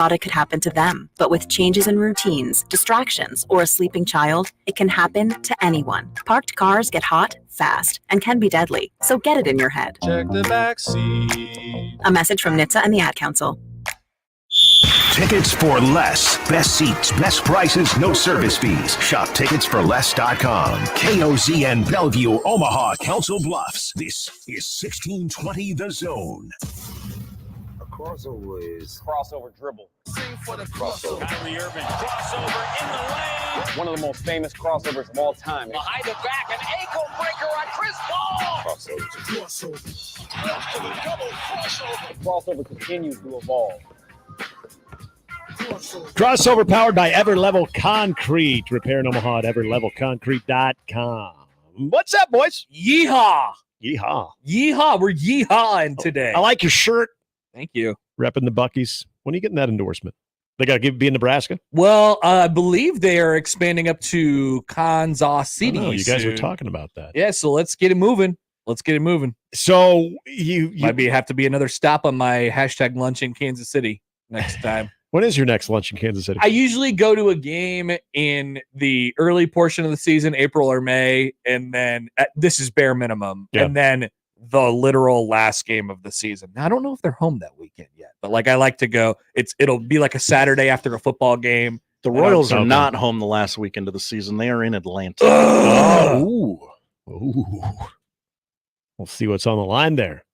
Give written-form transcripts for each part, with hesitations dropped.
thought it could happen to them. But with changes in routines, distractions, or a sleeping child, it can happen to anyone. Parked cars get hot, fast, and can be deadly. So get it in your head. Check the backseat. A message from NHTSA and the Ad Council. Tickets for less. Best seats, best prices, no service fees. Shop ticketsforless.com. KOZN Bellevue, Omaha, Council Bluffs. This is 1620 The Zone. Crossover is crossover dribble. Sing for the crossover. Kyrie Irving crossover in the lane. One of the most famous crossovers of all time. Behind the back, an ankle breaker on Chris Paul. Crossover. Double crossover. The crossover continues to evolve. Crossover powered by Everlevel Concrete. Repair in Omaha at everlevelconcrete.com. What's up, boys? Yeehaw. Yeehaw. Yeehaw. We're yeehawing today. I like your shirt. Thank you. Repping the Buckeyes. When are you getting that endorsement? They got to be in Nebraska? Well, I believe they are expanding up to Kansas City. Oh, you guys soon. were talking about that. Yeah, so let's get it moving. So you might have to be another stop on my hashtag lunch in Kansas City next time. When is your next lunch in Kansas City? I usually go to a game in the early portion of the season, April or May, and then this is bare minimum. Yeah. And then the literal last game of the season. Now, I don't know if they're home that weekend yet, but I like to go. It'll be like a Saturday after a football game. The Royals are not home the last weekend of the season. They are in Atlanta. Ooh. We'll see what's on the line there.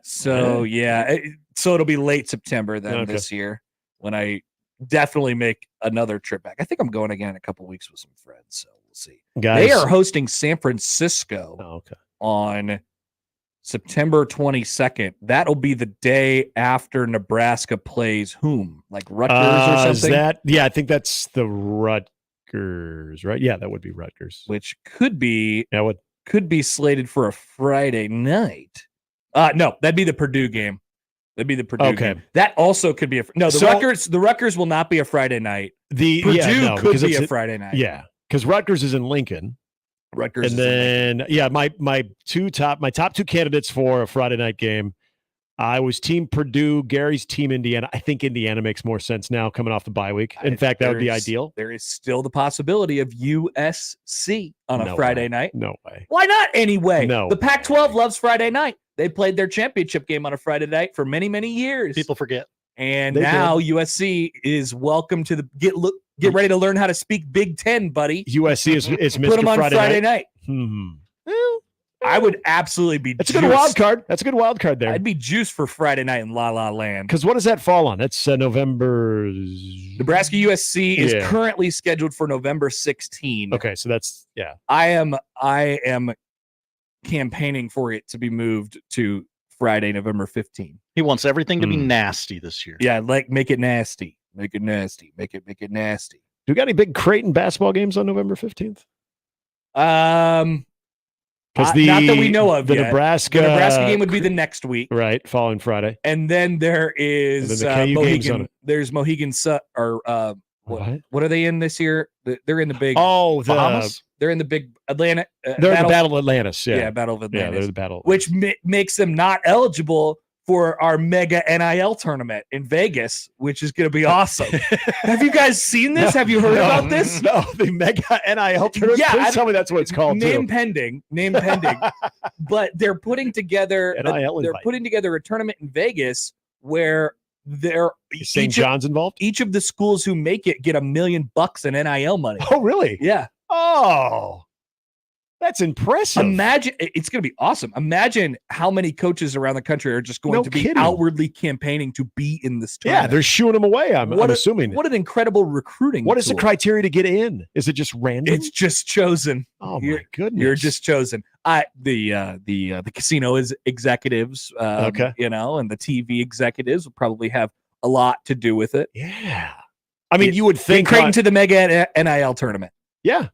So it'll be late September then this year when I definitely make another trip back. I think I'm going again in a couple weeks with some friends, so we'll see. Guys, they are hosting San Francisco on September 22nd. That'll be the day after Nebraska plays whom? Like Rutgers or something? I think that's the Rutgers, right? Yeah, that would be Rutgers. Which could be slated for a Friday night. No, that'd be the Purdue game. Game. That also could be the Rutgers will not be a Friday night. Purdue could be a Friday night. Yeah, because Rutgers is in Lincoln. My top two candidates for a Friday night game. I was Team Purdue, Gary's Team Indiana. I think Indiana makes more sense now coming off the bye week. In fact, that would be ideal. There is still the possibility of USC on a Friday night. No way. Why not anyway? No. The Pac-12 loves Friday night. They played their championship game on a Friday night for many, many years. People forget. And now USC is welcome to get ready to learn how to speak Big Ten, buddy. USC is Mr. Put them on Friday night. Well, I would absolutely be That's juiced. a good wild card. That's a good wild card there. I'd be juiced for Friday night in La La Land. Because what does that fall on? That's November. Nebraska USC is currently scheduled for November 16. Okay, so that's I am campaigning for it to be moved to Friday, November 15. He wants everything to be nasty this year. Yeah, make it nasty. Make it nasty. Make it nasty. Do we got any big Creighton basketball games on November 15th? Not that we know of the yet. Nebraska The Nebraska game would be the next week. Right, following Friday. And then there is Mohegan. There's Mohegan what are they in this year? They're in the big Bahamas? They're in the big Atlanta. They're in the Battle of Atlantis. Yeah, Battle of Atlantis. Yeah, they're the Battle. Which makes them not eligible for our mega NIL tournament in Vegas, which is going to be awesome. Have you guys seen this? Have you heard about this? No, the mega NIL tournament. Yeah, please tell me that's what it's called. Name pending. But they're putting together a tournament in Vegas where St. John's involved. Each of the schools who make it get $1 million in NIL money. Oh, really? Yeah. Oh, that's impressive. Imagine it's going to be awesome. Imagine how many coaches around the country are just going to be outwardly campaigning to be in this tournament. Yeah, they're shooing them away. I'm assuming. What an incrable recruiting. What is the criteria to get in? Is it just random? It's just chosen. Oh my goodness! You're just chosen. The casino executives, and the TV executives will probably have a lot to do with it. Yeah, I mean, you would think Creighton to the mega NIL tournament. Yeah.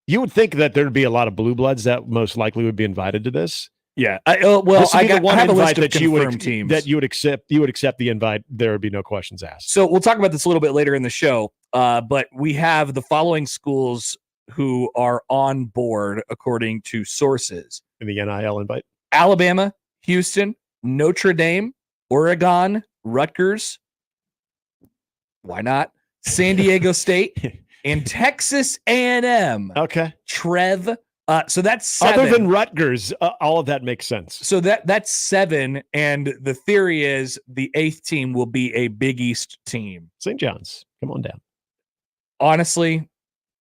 You would think that there'd be a lot of blue bloods that most likely would be invited to this. Yeah. I have a list of confirmed teams that you would accept. You would accept the invite. There would be no questions asked. So we'll talk about this a little bit later in the show. But we have the following schools who are on board according to sources. In the NIL invite: Alabama, Houston, Notre Dame, Oregon, Rutgers, Why not? San Diego State and Texas A&M. Okay. Trev. So that's 7. Other than Rutgers, all of that makes sense. So that's 7, and the theory is the 8th team will be a Big East team. St. John's, come on down. Honestly,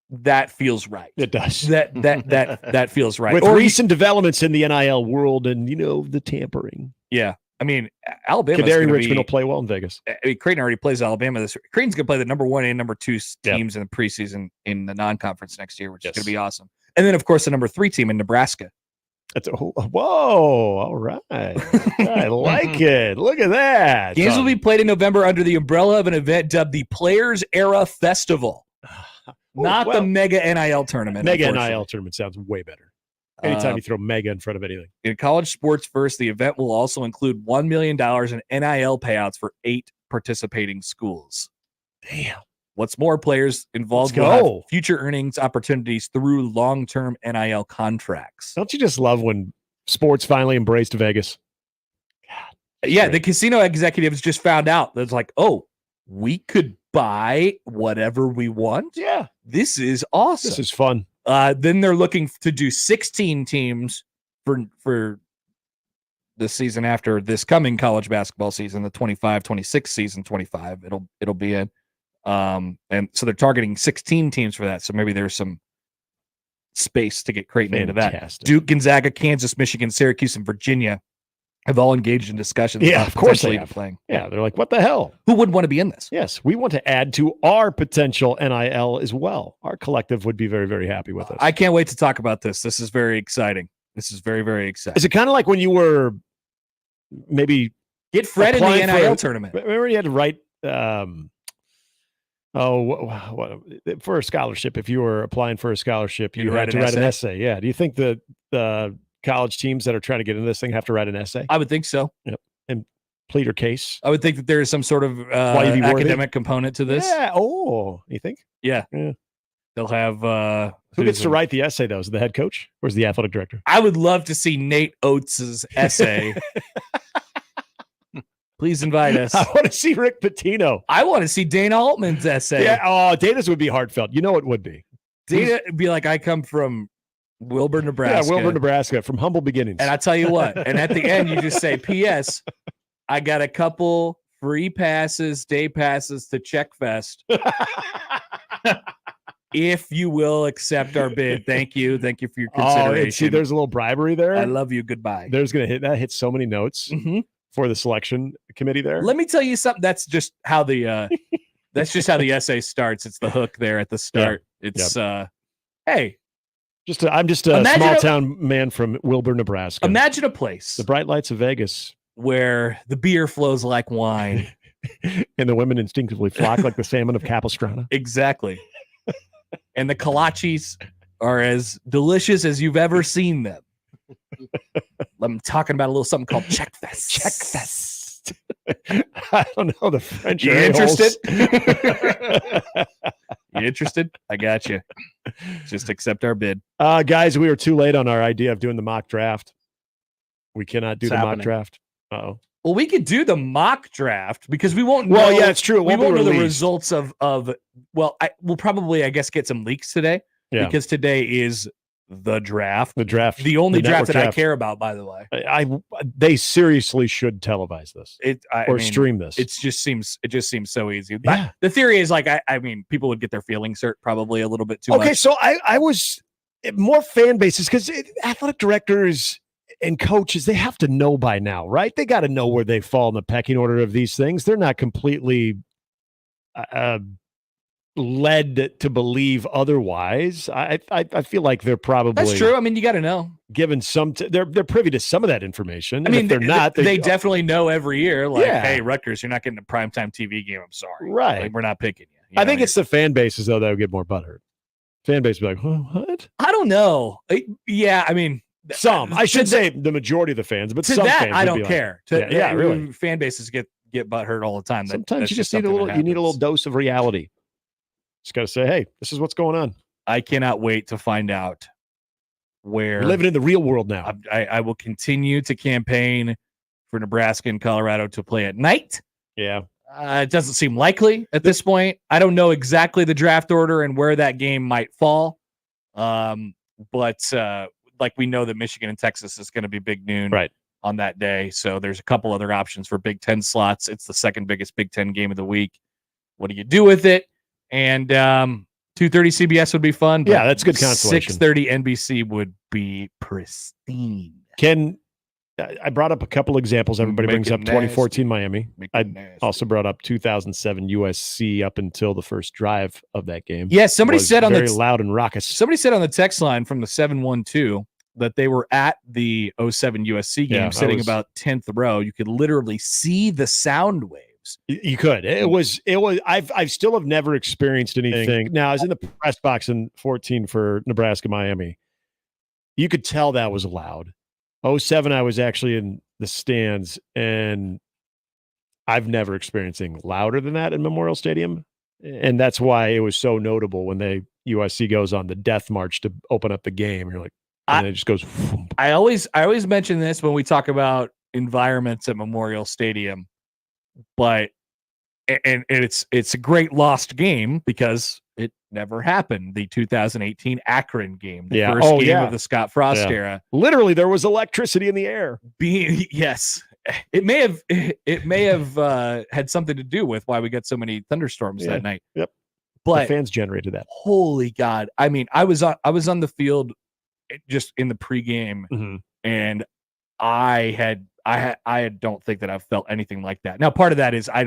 that feels right. It does. That feels right. With recent developments in the NIL world and, the tampering. Yeah. I mean, Alabama. Kadary Richmond will play well in Vegas. I mean, Creighton already plays Alabama this year. Creighton's going to play the number 1 and number 2 teams in the preseason in the non-conference next year, which is going to be awesome. And then, of course, the number 3 team in Nebraska. Whoa, all right. I like it. Look at that. Games will be played in November under the umbrella of an event dubbed the Players Era Festival. Not the Mega NIL tournament. Mega NIL tournament sounds way better. Anytime you throw mega in front of anything. In college sports first, the event will also include $1 million in NIL payouts for 8 participating schools. Damn. What's more, players involved will have future earnings opportunities through long-term NIL contracts. Don't you just love when sports finally embraced Vegas? God, yeah, the casino executives just found out. That's like, oh, we could buy whatever we want? Yeah. This is awesome. This is fun. Then they're looking to do 16 teams for the season after this coming college basketball season, the 25-26 season, 25. It'll be in. And so they're targeting 16 teams for that. So maybe there's some space to get Creighton into that. Duke, Gonzaga, Kansas, Michigan, Syracuse, and Virginia have all engaged in discussions. Yeah, of course they have. Playing. Yeah, they're like, what the hell? Who wouldn't want to be in this? Yes, we want to add to our potential NIL as well. Our collective would be very, very happy with us. I can't wait to talk about this. This is very exciting. This is very, very exciting. Is it kind of like when you were maybe get Fred in the NIL tournament? Remember you had to write for a scholarship. If you were applying for a scholarship, you had to write an essay. Yeah. Do you think the college teams that are trying to get into this thing have to write an essay? I would think so. Yep. And plead your case. I would think that there is some sort of academic component to this. Yeah. Oh, you think? Yeah. They'll have who gets to write the essay though? Is it the head coach or is the athletic director? I would love to see Nate Oates' essay. Please invite us. I want to see Rick Pitino. I want to see Dana Altman's essay. Yeah. Oh, Dana's would be heartfelt. You know it would be. Dana would be like, I come from Wilbur, Nebraska. Yeah, Wilbur, Nebraska, from humble beginnings. And I tell you what, and at the end, you just say, P.S., I got a couple free passes, day passes to Czech Fest. If you will accept our bid. Thank you. Thank you for your consideration. Oh, see, there's a little bribery there. I love you. Goodbye. There's going to hit so many notes for the selection committee there. Let me tell you something. That's just how the essay starts. It's the hook there at the start. Yeah. It's hey. I'm just a small town man from Wilbur, Nebraska. Imagine a place. The bright lights of Vegas. Where the beer flows like wine. And the women instinctively flock like the salmon of Capistrano. Exactly. And the kolaches are as delicious as you've ever seen them. I'm talking about a little something called Czech Fest. Czech Fest. I don't know the French. You interested? You interested? I got you. Just accept our bid. Guys, we were too late on our idea of doing the mock draft. We cannot do mock draft. Uh-oh. Well, we could do the mock draft because we won't know. Well, yeah, it's true. We won't know the results of we'll probably, I guess, get some leaks today because today is the draft. The draft. The only draft that I care about, by the way. They seriously should televise this stream this. It just seems so easy. Yeah. The theory is like, I mean, people would get their feelings hurt probably a little bit too much. Okay, so I was more fan bases because athletic directors and coaches, they have to know by now, right? They got to know where they fall in the pecking order of these things. They're not completely led to believe otherwise. I feel like they're probably that's true. I mean, you got to know. Given some, they're privy to some of that information. I mean, if they're not. They definitely know every year. Like, hey, Rutgers, you're not getting a primetime TV game. I'm sorry. Right? Like, we're not picking you. I think it's the fan bases though that would get more butthurt. Fan base would be like, what? I don't know. Yeah, I mean. Some, I should say the majority of the fans, but some fans I don't care. Really. Fan bases get butt hurt all the time. Sometimes you just need a little dose of reality. Just got to say, hey, this is what's going on. I cannot wait to find out where we're living in the real world now. I will continue to campaign for Nebraska and Colorado to play at night. Yeah. It doesn't seem likely at this point. I don't know exactly the draft order and where that game might fall. But like we know that Michigan and Texas is going to be big noon on that day. So there's a couple other options for Big Ten slots. It's the second biggest Big Ten game of the week. What do you do with it? And 2:30 CBS would be fun. Yeah, that's good consolation. 6:30 NBC would be pristine. I brought up a couple examples. Everybody brings up 2014 Miami. I also brought up 2007 USC up until the first drive of that game. Yeah, somebody said very loud and raucous. Somebody said on the text line from the 712 that they were at the 07 USC game, sitting about 10th row. You could literally see the sound waves. You could. It was. I've still have never experienced anything. Now, I was in the press box in 14 for Nebraska Miami. You could tell that was loud. 07, I was actually in the stands, and I've never experienced anything louder than that in Memorial Stadium. And that's why it was so notable when USC goes on the death march to open up the game. You're like, and it just goes. Whoomp. I always mention this when we talk about environments at Memorial Stadium, but it's a great lost game because it never happened. The 2018 Akron game, the first game of the Scott Frost era. Literally, there was electricity in the air. Yes, it may have had something to do with why we got so many thunderstorms that night. Yep, but the fans generated that. Holy God! I mean, I was on the field just in the pregame, and I don't think that I've felt anything like that. Now, part of that is I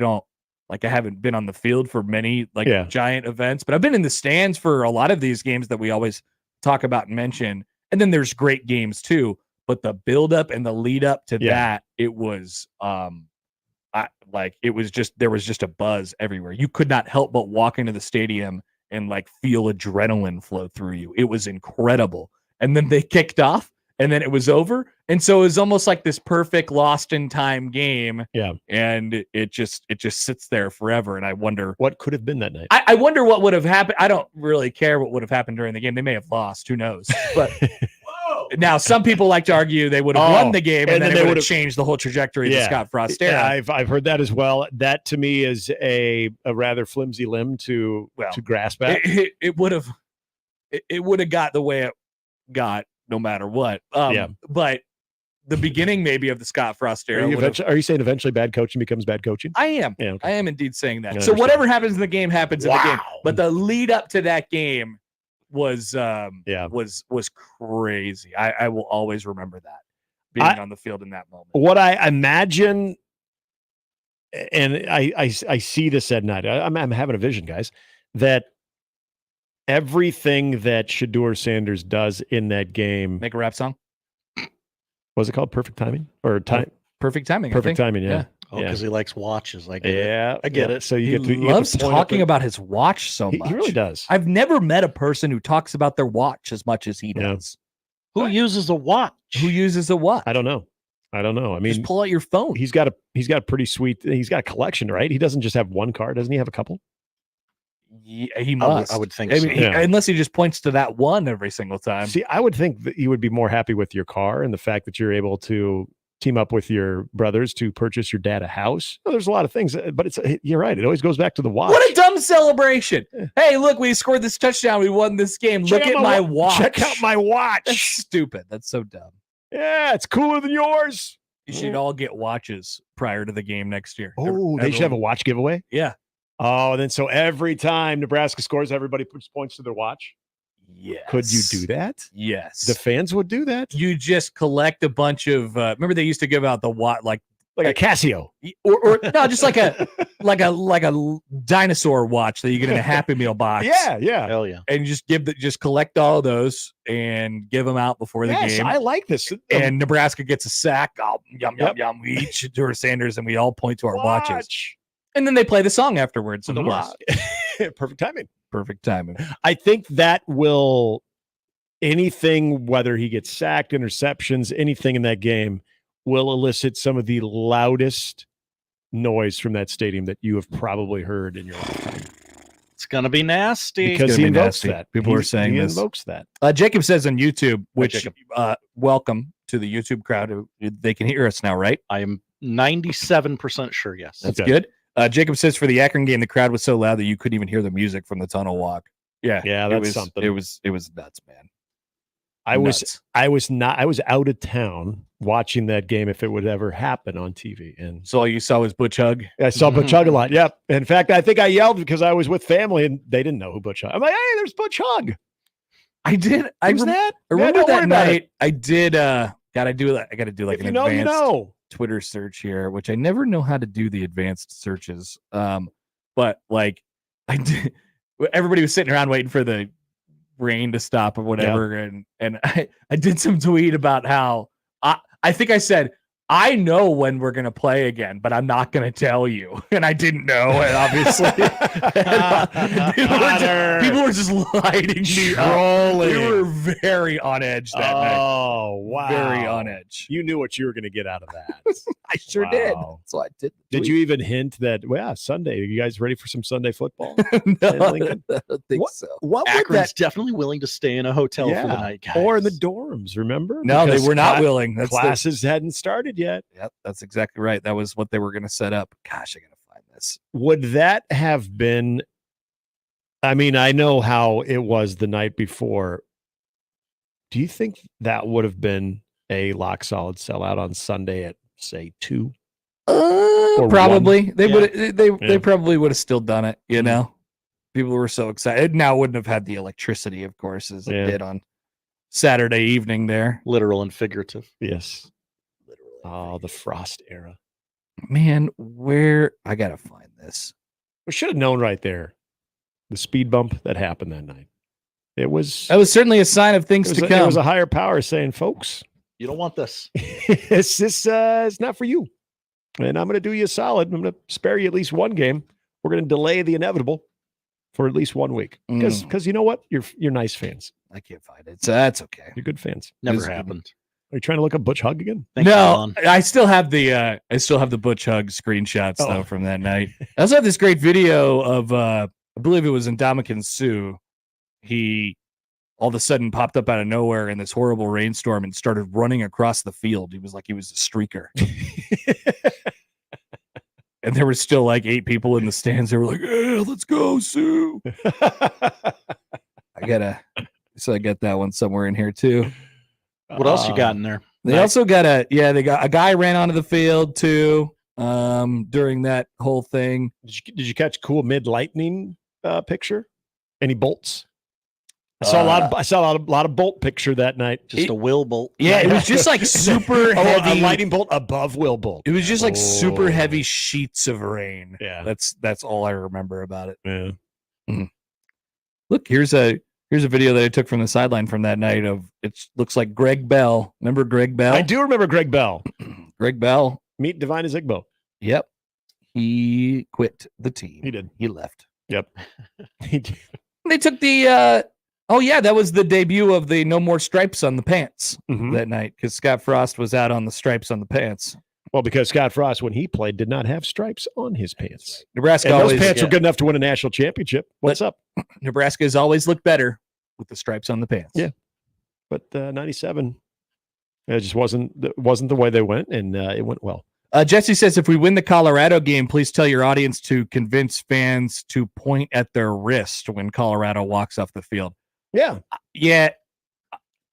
haven't been on the field for many giant events, but I've been in the stands for a lot of these games that we always talk about and mention. And then there's great games too, but the build up and the lead up to that, it was, there was just a buzz everywhere. You could not help but walk into the stadium and feel adrenaline flow through you. It was incredible. And then they kicked off. And then it was over. And so it was almost like this perfect lost in time game. Yeah. And it just sits there forever. And I wonder what could have been that night. I wonder what would have happened. I don't really care what would have happened during the game. They may have lost. Who knows? But now some people like to argue they would have won the game and then it would have changed the whole trajectory of the Scott Frost era. Yeah, I've heard that as well. That to me is a rather flimsy limb to grasp at. It would have got the way it got. No matter what. But the beginning maybe of the Scott Frost era. Are you saying eventually bad coaching becomes bad coaching? I am. Yeah, okay. I am indeed saying that. So whatever happens in the game happens in the game. But the lead up to that game was crazy. I will always remember that being on the field in that moment. What I imagine, and I see this at night. I'm having a vision, guys, that everything that Shedeur Sanders does in that game. Make a rap song? Was it called Perfect Timing? Or time? Perfect Timing. Perfect Timing, yeah. Oh, because he likes watches. I get it. So he loves talking about his watch so much. He really does. I've never met a person who talks about their watch as much as he does. Who uses a watch? Who uses a watch? I don't know. I mean, just pull out your phone. He's got a pretty sweet. He's got a collection, right? He doesn't just have one car. Doesn't he have a couple? Yeah, he must. I would think so. Unless he just points to that one every single time. See, I would think that you would be more happy with your car and the fact that you're able to team up with your brothers to purchase your dad a house. Well, there's a lot of things, but you're right. It always goes back to the watch. What a dumb celebration. Hey, look, we scored this touchdown. We won this game. Look at my watch. Check out my watch. That's stupid. That's so dumb. Yeah, it's cooler than yours. You should all get watches prior to the game next year. Oh, they should have a watch giveaway? Yeah. Oh, and then so every time Nebraska scores, everybody puts points to their watch? Yes. Could you do that? Yes. The fans would do that? You just collect a bunch of remember they used to give out the watch like a Casio. Or no, just like a dinosaur watch that you get in a Happy Meal box. Yeah. Hell yeah. And you just collect all of those and give them out before the game. I like this. And Nebraska gets a sack. Oh, yum. We each do our Sanders and we all point to our watches. And then they play the song afterwards. And Perfect timing. Perfect timing. I think that will anything, whether he gets sacked, interceptions, anything in that game, will elicit some of the loudest noise from that stadium that you have probably heard in your lifetime. It's gonna be nasty because he invokes that. People are saying he this. Invokes that. Jacob says on YouTube, which welcome to the YouTube crowd. They can hear us now, right? I am 97% sure. Yes, that's good. Jacob says for the Akron game, the crowd was so loud that you couldn't even hear the music from the tunnel walk. Yeah, that's something. It was nuts, man. I was out of town watching that game if it would ever happen on TV. And so all you saw was Butch Hug? I saw Butch Hug a lot. Yep. In fact, I think I yelled because I was with family and they didn't know who Butch Hug. I'm like, hey, there's Butch Hug. I did. I remember that night. I did. I got to do like an advanced Twitter search here, which I never know how to do the advanced searches. But like I did. Everybody was sitting around waiting for the rain to stop or whatever, and I did some tweet about how I think I said, I know when we're gonna play again, but I'm not gonna tell you. And I didn't know, and obviously people were just lighting me up. They were very on edge that night. Oh wow, very on edge. You knew what you were gonna get out of that. I sure did. So I did. Did you even hint that? Well, Sunday. Are you guys ready for some Sunday football? No, I don't think so. What Akron's definitely willing to stay in a hotel for the night, guys. Or in the dorms. Remember? No, they were not willing. Classes hadn't started yet. Yep, that's exactly right. That was what they were going to set up. Gosh, I got to find this. Would that have been? I mean, I know how it was the night before. Do you think that would have been a lock solid sellout on Sunday at say 2? Probably. They would. They probably would have still done it. You know, people were so excited. Now it wouldn't have had the electricity, of course, as it did on Saturday evening. There, literal and figurative. Yes. Oh, the Frost era. Man, where I gotta find this. We should have known right there. The speed bump that happened that night. That was certainly a sign of things to come. It was a higher power saying, folks, you don't want this. It's not for you. And I'm going to do you a solid. I'm going to spare you at least one game. We're going to delay the inevitable for at least 1 week. Because you know what? You're nice fans. I can't find it. So that's okay. You're good fans. Never happened. Are you trying to look up Butch Hug again? No, I still have the Butch Hug screenshots though from that night. I also have this great video of I believe it was Ndamukong Suh. He all of a sudden popped up out of nowhere in this horrible rainstorm and started running across the field. He was like he was a streaker. And there were still like 8 people in the stands. They were like, "Yeah, let's go, Sue." I got that one somewhere in here too. What else you got in there? They also got they got a guy ran onto the field too during that whole thing. Did you catch a cool mid lightning picture? Any bolts? I saw a lot of bolt picture that night. Just a Will bolt. Yeah, it was just like super heavy. A lightning bolt above Will bolt. It was just like super heavy sheets of rain. Yeah, that's all I remember about it. Yeah. Mm-hmm. Look, here's a video that I took from the sideline from that night of it looks like Greg Bell. Remember Greg Bell? I do remember Greg Bell. Greg Bell. Meet Divine Azigbo. Yep. He quit the team. He did. He left. Yep. He did. They took the that was the debut of the No More Stripes on the Pants that night because Scott Frost was out on the stripes on the pants. Well, because Scott Frost, when he played, did not have stripes on his pants. Nebraska and always, those pants were good enough to win a national championship. What's up? Nebraska has always looked better with the stripes on the pants. Yeah, but 97, it just wasn't the way they went, and it went well. Jesse says, if we win the Colorado game, please tell your audience to convince fans to point at their wrist when Colorado walks off the field. Yeah. Yeah.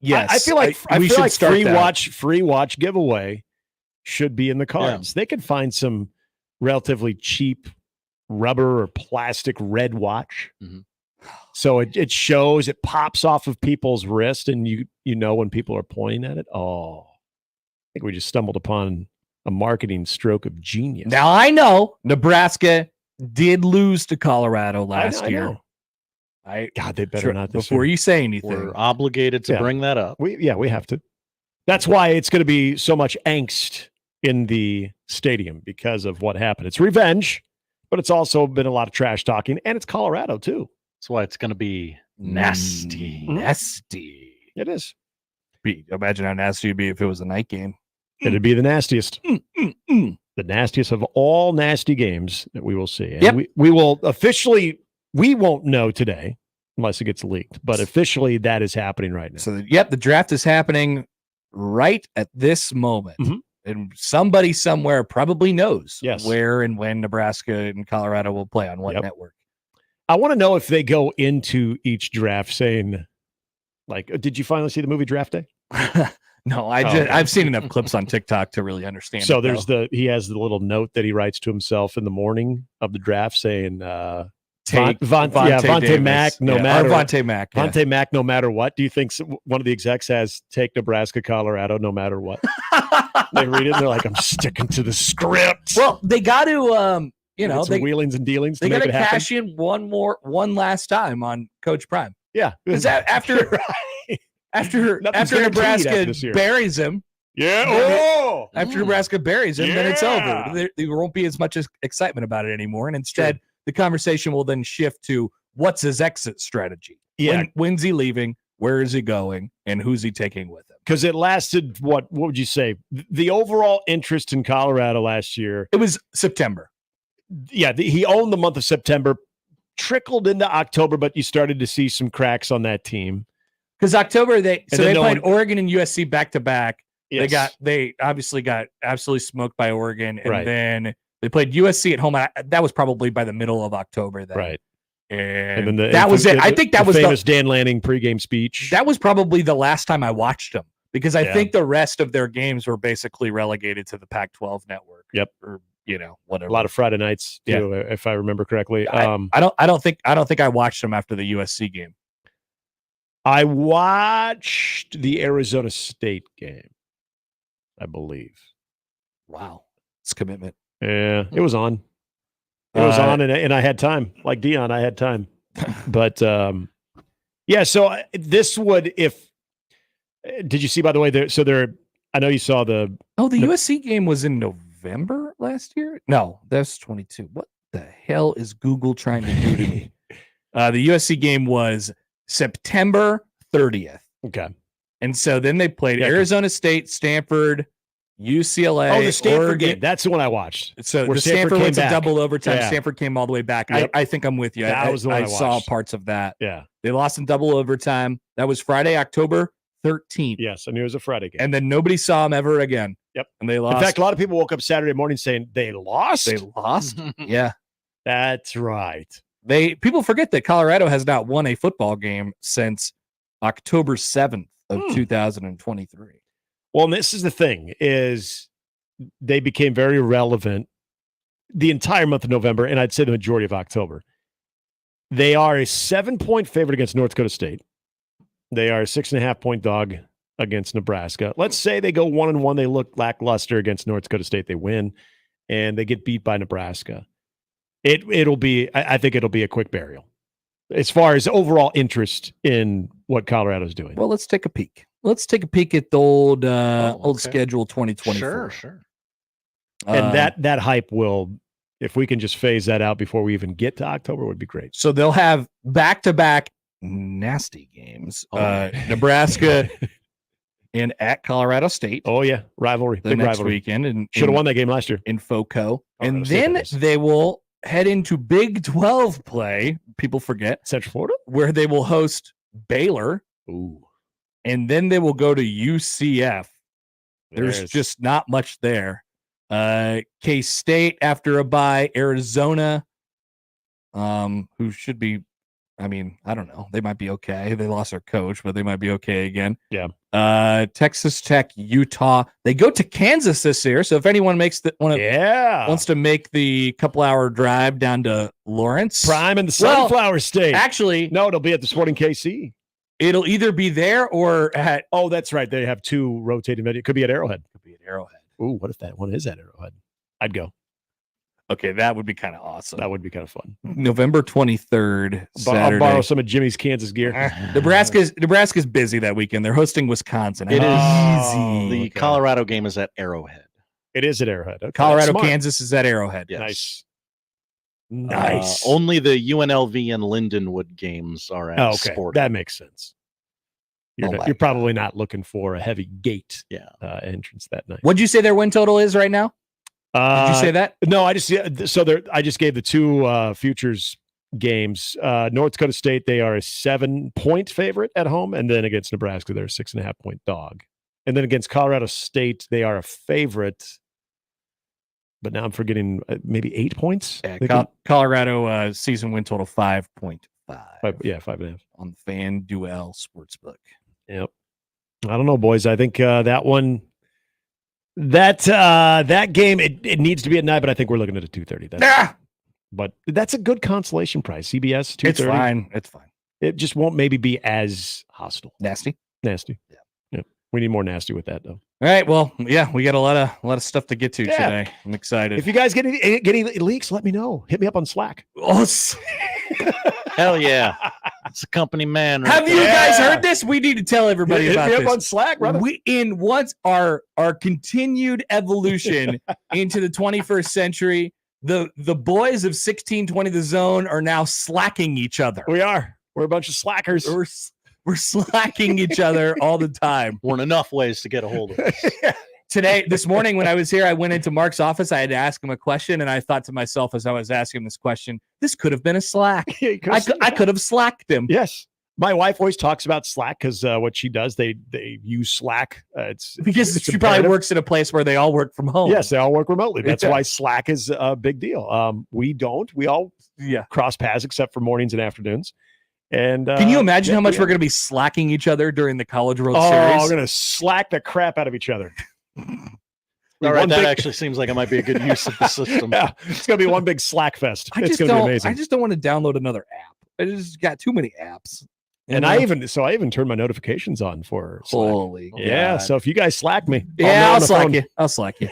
Yes. I feel like we should start free watch giveaway should be in the cards. Yeah. They could find some relatively cheap rubber or plastic red watch. Mm-hmm. So it shows, it pops off of people's wrist, and you know when people are pointing at it. Oh, I think we just stumbled upon a marketing stroke of genius. Now I know Nebraska did lose to Colorado last year. God, they better not. Before you say anything, we're obligated to bring that up. We have to. That's why it's going to be so much angst in the stadium because of what happened. It's revenge, but it's also been a lot of trash talking, and it's Colorado too. That's why it's going to be nasty. Nasty. It is. Imagine how nasty it'd be if it was a night game. It'd be the nastiest. The nastiest of all nasty games that we will see. And we will officially, we won't know today unless it gets leaked, but officially that is happening right now. So, the draft is happening right at this moment. Mm-hmm. And somebody somewhere probably knows Yes. where and when Nebraska and Colorado will play on what network. I want to know if they go into each draft saying, like, did you finally see the movie Draft Day? No, I've seen enough clips on TikTok to really understand. So he has the little note that he writes to himself in the morning of the draft saying, Vontae Mack, no matter Vontae Mack. Vontae Mack, no matter what. Do you think one of the execs has take Nebraska, Colorado, no matter what? They read it and they're like, I'm sticking to the script. Well, they got to, wheelings and dealings. They got to cash in one last time on Coach Prime. Yeah, because after Nebraska buries him. Yeah. After Nebraska buries him, then it's over. There won't be as much excitement about it anymore. And instead, the conversation will then shift to what's his exit strategy? Yeah. When's he leaving? Where is he going? And who's he taking with him? Because it lasted, what would you say? The overall interest in Colorado last year. It was September. Yeah. He owned the month of September, trickled into October, but you started to see some cracks on that team. Because October, they played Oregon and USC back to back. Yes. They obviously got absolutely smoked by Oregon, and then they played USC at home. That was probably by the middle of October. Then. Right. And then that was it. I think that was the famous Dan Lanning pregame speech. That was probably the last time I watched them because I think the rest of their games were basically relegated to the Pac-12 network. Yep. Or whatever. A lot of Friday nights too, if I remember correctly. I don't think I watched them after the USC game. I watched the Arizona State game, I believe. Wow. It's commitment. Yeah, it was on. It was on, and I had time. Like Dion, I had time. But, so this would, did you see, by the way, I know you saw the USC game was in November last year? No, that's 22. What the hell is Google trying to do to me? The USC game was September 30th. Okay. And so then they played Arizona State, Stanford, UCLA, the Stanford Oregon. game. That's the one I watched. So the Stanford went to double overtime. Yeah. Stanford came all the way back. Yep. I think I'm with you. That was the one I saw watched. parts of that. Yeah. They lost in double overtime. That was Friday, October 13th. Yes, I knew it was a Friday game. And then nobody saw them ever again. Yep. And they lost. In fact, a lot of people woke up Saturday morning saying they lost. They lost? Yeah. That's right. People forget that Colorado has not won a football game since October 7th of 2023. Well, and this is the thing, is they became very relevant the entire month of November, and I'd say the majority of October. They are a 7-point favorite against North Dakota State. They are a 6.5-point dog against Nebraska. Let's say they go 1-1. They look lackluster against North Dakota State. They win, and they get beat by Nebraska. It'll be, I think it'll be a quick burial as far as overall interest in what Colorado's doing. Well, let's take a peek. Let's take a peek at the old schedule 2024. Sure. And that hype will, if we can just phase that out before we even get to October, would be great. So they'll have back-to-back nasty games. Nebraska and at Colorado State. Oh, yeah. Rivalry. The Big next rivalry. weekend. And should have won that game last year. In FOCO. And State then they will head into Big 12 play. People forget. Central Florida? Where they will host Baylor. Ooh. And then they will go to UCF. There's just not much there. K-State after a bye. Arizona, who should be, I don't know. They might be okay. They lost their coach, but they might be okay again. Yeah. Texas Tech, Utah. They go to Kansas this year. So if anyone wants to make the couple-hour drive down to Lawrence. Prime in the Sunflower State. Actually. No, it'll be at the Sporting KC. It'll either be there or at... Oh, that's right. They have two rotating venues. It could be at Arrowhead. Ooh, what if that one is at Arrowhead? I'd go. Okay, that would be kind of awesome. That would be kind of fun. November 23rd, Saturday. I'll borrow some of Jimmy's Kansas gear. Nebraska's busy that weekend. They're hosting Wisconsin. It is easy. The Colorado game is at Arrowhead. It is at Arrowhead. Okay, Colorado, Kansas is at Arrowhead. Yes. Nice. Only the UNLV and Lindenwood games are at Sport. That makes sense. You're probably not looking for a heavy gate entrance that night. What'd you say their win total is right now? Did you say that? No, I just gave the two futures games. North Dakota State, they are a 7-point favorite at home, and then against Nebraska, they're a 6.5-point dog. And then against Colorado State, they are a favorite. But now I'm forgetting maybe 8 points. Yeah, Colorado season win total 5.5. 5.5 on the FanDuel Sportsbook. Yep. I don't know, boys. I think that one, that game, it needs to be at night, but I think we're looking at a 2:30. But that's a good consolation price. CBS 2:30. It's fine. It's fine. It just won't maybe be as hostile. Nasty. Yeah. We need more nasty with that though. All right. Well, yeah, we got a lot of stuff to get to today. I'm excited. If you guys get any leaks, let me know. Hit me up on Slack. Oh, hell yeah. It's a company man. Right have you guys heard this? We need to tell everybody about hit me this. Up on Slack, brother. In what's our continued evolution into the 21st century, the boys of 1620 The Zone are now slacking each other. We are. We're a bunch of slackers. We're slacking each other all the time. Weren't enough ways to get a hold of us. This morning when I was here, I went into Mark's office. I had to ask him a question, and I thought to myself as I was asking him this question, this could have been a slack. I could have slacked him. Yes. My wife always talks about Slack because what she does, they use Slack. It's she probably works in a place where they all work from home. Yes, they all work remotely. That's why Slack is a big deal. We don't. We all cross paths except for mornings and afternoons. And can you imagine how much we're going to be slacking each other during the College World Series? Oh, we're going to slack the crap out of each other. All right, that actually seems like it might be a good use of the system. Yeah, it's going to be one big Slack fest. It's going to be amazing. I just don't want to download another app. I just got too many apps. And I even turned my notifications on for Slack. Holy yeah. God. So if you guys slack me, I'll slack you.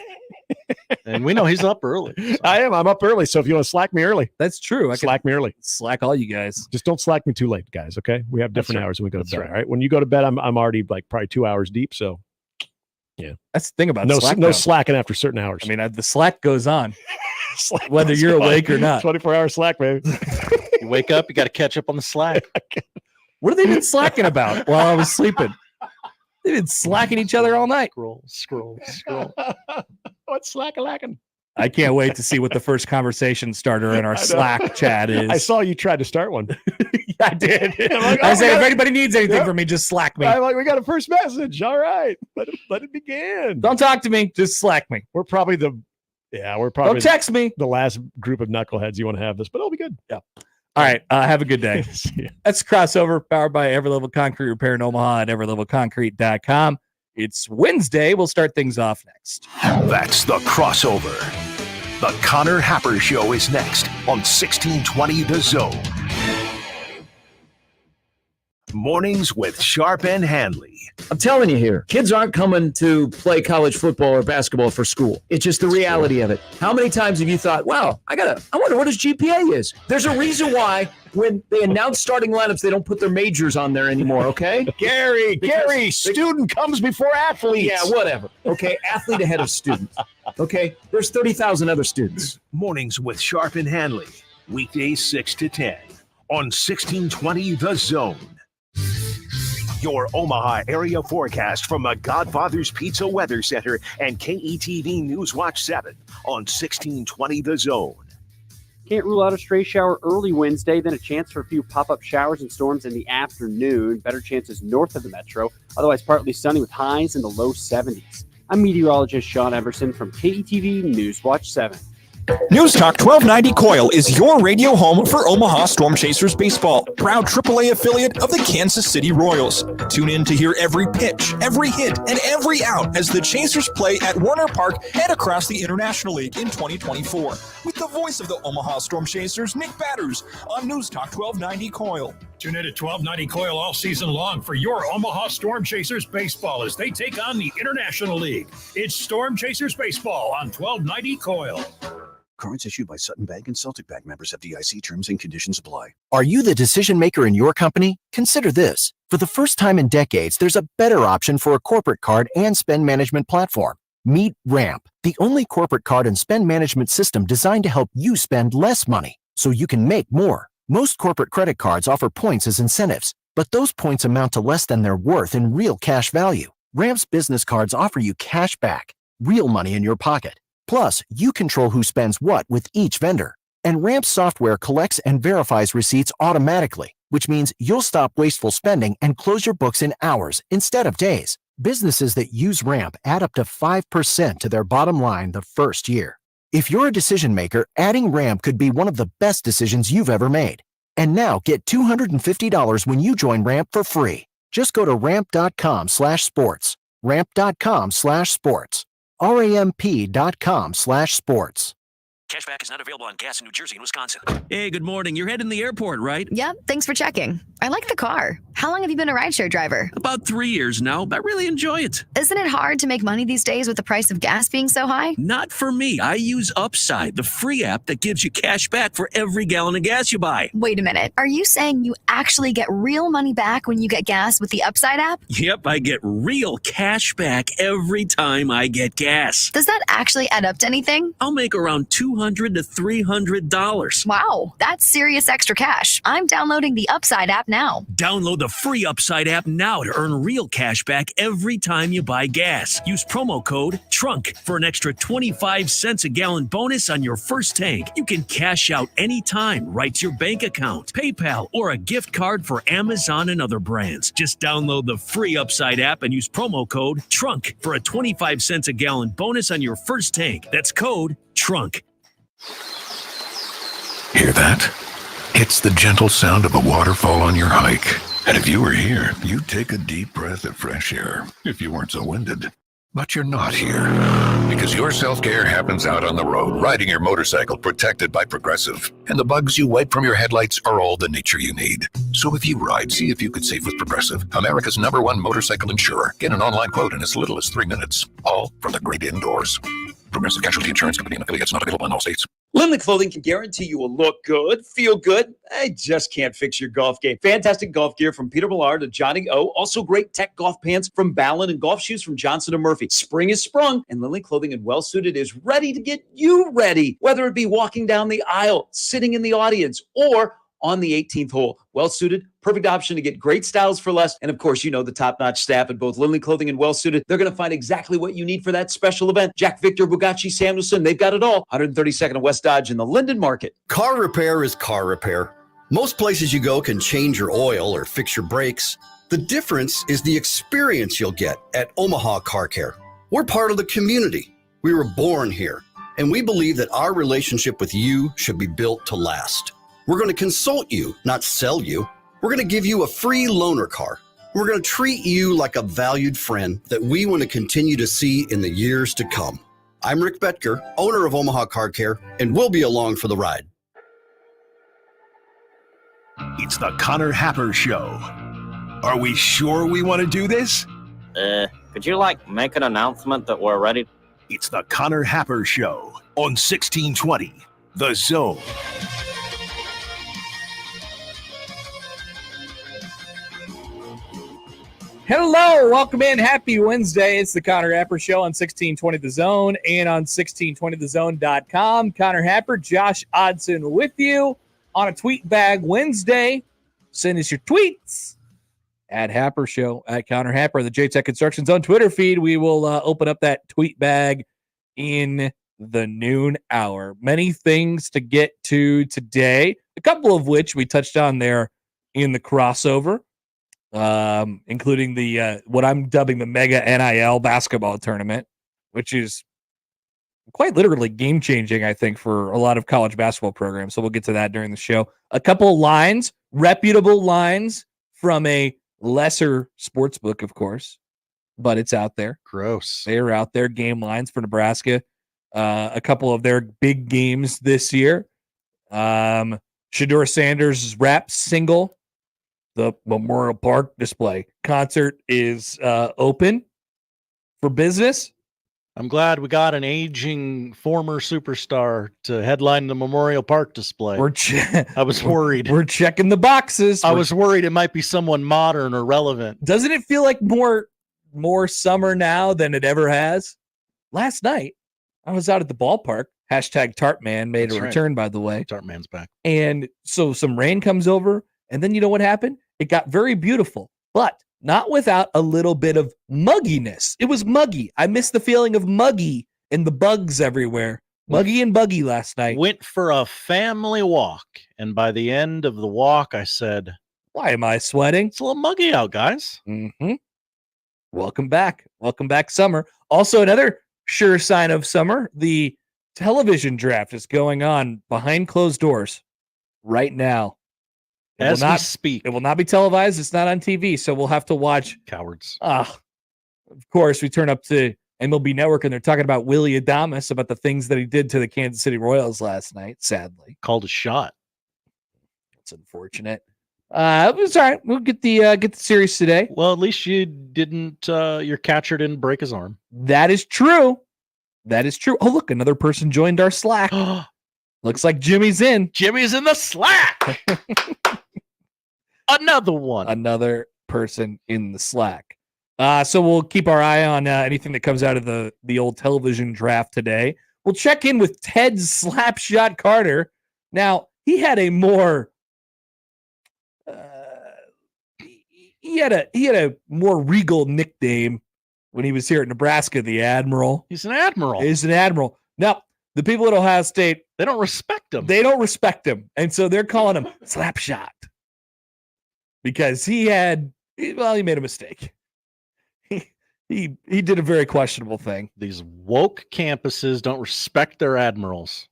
And we know he's up early. So. I am. I'm up early. So if you want to slack me early, that's true. Slack me early. Slack all you guys. Just don't slack me too late, guys. Okay. We have different hours when we go to bed. Right. All right. When you go to bed, I'm already like probably 2 hours deep. So yeah, that's the thing about Slack. No slacking after certain hours. I mean, the Slack goes on whether you're awake or not. 24-hour Slack, baby. You wake up, you got to catch up on the Slack. What have they been slacking about while I was sleeping? They've been slacking each other all night. Scroll. What's slack-a-lacking? I can't wait to see what the first conversation starter in our Slack chat is. I saw you tried to start one. I did. I said, if anybody needs anything from me, just Slack me. I'm like, we got a first message. All right. Let it begin. Don't talk to me. Just Slack me. We're probably don't text me. The last group of knuckleheads you want to have this, but it'll be good. Yeah. All right. Have a good day. That's Crossover, powered by Every Level Concrete Repair in Omaha at everylevelconcrete.com. It's Wednesday. We'll start things off next. That's the Crossover. The Connor Happer Show is next on 1620 The Zone. Mornings with Sharp and Hanley. I'm telling you here, kids aren't coming to play college football or basketball for school. It's just the reality of it. How many times have you thought, wow, I wonder what his GPA is? There's a reason why when they announce starting lineups, they don't put their majors on there anymore, okay? Gary, student comes before athlete. Yeah, whatever. Okay, athlete ahead of student. Okay, there's 30,000 other students. Mornings with Sharp and Hanley. Weekdays 6 to 10 on 1620 The Zone. Your Omaha area forecast from the Godfather's Pizza Weather Center and KETV News Watch 7 on 1620 The Zone. Can't rule out a stray shower early Wednesday, then a chance for a few pop-up showers and storms in the afternoon. Better chances north of the metro. Otherwise, partly sunny with highs in the low 70s. I'm meteorologist Sean Everson from KETV News Watch 7. News Talk 1290 Coil is your radio home for Omaha Storm Chasers baseball, proud AAA affiliate of the Kansas City Royals. Tune in to hear every pitch, every hit, and every out as the Chasers play at Warner Park and across the International League in 2024. With the voice of the Omaha Storm Chasers, Nick Batters, on News Talk 1290 Coil. Tune in to 1290 Coil all season long for your Omaha Storm Chasers baseball as they take on the International League. It's Storm Chasers baseball on 1290 Coil. Cards issued by Sutton Bank and Celtic Bank, members FDIC. Terms and conditions apply. Are you the decision maker in your company? Consider this. For the first time in decades, there's a better option for a corporate card and spend management platform. Meet Ramp, the only corporate card and spend management system designed to help you spend less money so you can make more. Most corporate credit cards offer points as incentives, but those points amount to less than their worth in real cash value. Ramp's business cards offer you cash back, real money in your pocket. Plus, you control who spends what with each vendor. And Ramp software collects and verifies receipts automatically, which means you'll stop wasteful spending and close your books in hours instead of days. Businesses that use Ramp add up to 5% to their bottom line the first year. If you're a decision maker, adding Ramp could be one of the best decisions you've ever made. And now get $250 when you join Ramp for free. Just go to ramp.com/sports. Ramp.com/sports. RAMP.com/sports. Cashback is not available on gas in New Jersey and Wisconsin. Hey, good morning. You're heading to the airport, right? Yep, thanks for checking. I like the car. How long have you been a rideshare driver? About 3 years now. I really enjoy it. Isn't it hard to make money these days with the price of gas being so high? Not for me. I use Upside, the free app that gives you cash back for every gallon of gas you buy. Wait a minute. Are you saying you actually get real money back when you get gas with the Upside app? Yep, I get real cash back every time I get gas. Does that actually add up to anything? I'll make around $200 to $300. Wow, that's serious extra cash. I'm downloading the Upside app now. Download the free Upside app now to earn real cash back every time you buy gas. Use promo code TRUNK for an extra 25 cents a gallon bonus on your first tank. You can cash out anytime right to your bank account, PayPal, or a gift card for Amazon and other brands. Just download the free Upside app and use promo code TRUNK for a 25 cents a gallon bonus on your first tank. That's code TRUNK. Hear that? It's the gentle sound of a waterfall on your hike. And if you were here, you'd take a deep breath of fresh air if you weren't so winded. But you're not here, because your self-care happens out on the road, riding your motorcycle protected by Progressive. And the bugs you wipe from your headlights are all the nature you need. So if you ride, see if you could save with Progressive, America's #1 motorcycle insurer. Get an online quote in as little as 3 minutes, all from the great indoors. Progressive Casualty Insurance Company and affiliates, not available in all states. Lindley Clothing can guarantee you will look good, feel good. I just can't fix your golf game. Fantastic golf gear from Peter Millar to Johnny O. Also great tech golf pants from Ballon and golf shoes from Johnson & Murphy. Spring is sprung, and Lindley Clothing and Well Suited is ready to get you ready. Whether it be walking down the aisle, sitting in the audience, or on the 18th hole. Well Suited, perfect option to get great styles for less. And of course, you know the top-notch staff at both Lindley Clothing and Well Suited. They're going to find exactly what you need for that special event. Jack Victor, Bugatti, Samuelson, they've got it all. 132nd and West Dodge in the Linden Market. Car repair is car repair. Most places you go can change your oil or fix your brakes. The difference is the experience you'll get at Omaha Car Care. We're part of the community. We were born here, and we believe that our relationship with you should be built to last. We're going to consult you, not sell you. We're going to give you a free loaner car. We're going to treat you like a valued friend that we want to continue to see in the years to come. I'm Rick Betker, owner of Omaha Car Care, and we'll be along for the ride. It's the Connor Happer Show. Are we sure we want to do this? Could you, make an announcement that we're ready? It's the Connor Happer Show on 1620, The Zone. Hello, welcome in. Happy Wednesday. It's the Connor Happer Show on 1620 The Zone and on 1620thezone.com. Connor Happer, Josh Odson with you on a Tweet Bag Wednesday. Send us your tweets at Happer Show, at Connor Happer, the J-Tech Constructions on Twitter feed. We will open up that tweet bag in the noon hour. Many things to get to today, a couple of which we touched on there in the crossover. Including the what I'm dubbing the mega NIL basketball tournament, which is quite literally game-changing, I think, for a lot of college basketball programs. So we'll get to that during the show. A couple lines, reputable lines from a lesser sports book, of course, but it's out there. Gross. They're out there, game lines for Nebraska. A couple of their big games this year. Shedeur Sanders' rap single, the Memorial Park display concert, is open for business. I'm glad we got an aging former superstar to headline the Memorial Park display. I was worried. We're checking the boxes. I was worried it might be someone modern or relevant. Doesn't it feel like more summer now than it ever has? Last night, I was out at the ballpark. Hashtag Tartman made a return, by the way. Tartman's back. And so some rain comes over. And then you know what happened? It got very beautiful, but not without a little bit of mugginess. It was muggy. I miss the feeling of muggy and the bugs everywhere. Muggy and buggy last night. Went for a family walk. And by the end of the walk, I said, why am I sweating? It's a little muggy out, guys. Mm-hmm. Welcome back. Welcome back, summer. Also, another sure sign of summer, the television draft is going on behind closed doors right now. As we speak. It will not be televised. It's not on TV, so we'll have to watch. Cowards. Of course, we turn up to MLB Network, and they're talking about Willie Adames, about the things that he did to the Kansas City Royals last night, sadly. Called a shot. It's unfortunate. It was all right. We'll get the series today. Well, at least you didn't. Your catcher didn't break his arm. That is true. That is true. Oh, look, another person joined our Slack. Looks like Jimmy's in. Jimmy's in the Slack. Another one. Another person in the Slack. So we'll keep our eye on anything that comes out of the old television draft today. We'll check in with Ted Slapshot Carter. Now, he had a more he had a more regal nickname when he was here at Nebraska, the Admiral. He's an admiral. He's an admiral. Now, the people at Ohio State, they don't respect him. They don't respect him. And so they're calling him Slapshot. Because he made a mistake. He did a very questionable thing. These woke campuses don't respect their admirals.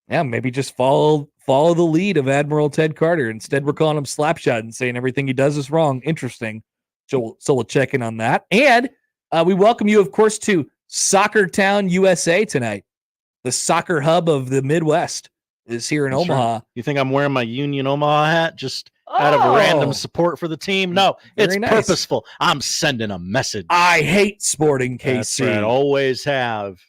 Yeah, maybe just follow the lead of Admiral Ted Carter. Instead, we're calling him Slapshot and saying everything he does is wrong. Interesting. So we'll check in on that. And we welcome you, of course, to Soccer Town, USA tonight. The soccer hub of the Midwest is here in Omaha. Right. You think I'm wearing my Union Omaha hat just out of random support for the team? No, it's nice. Purposeful. I'm sending a message. I hate Sporting KC. That's right. Always have.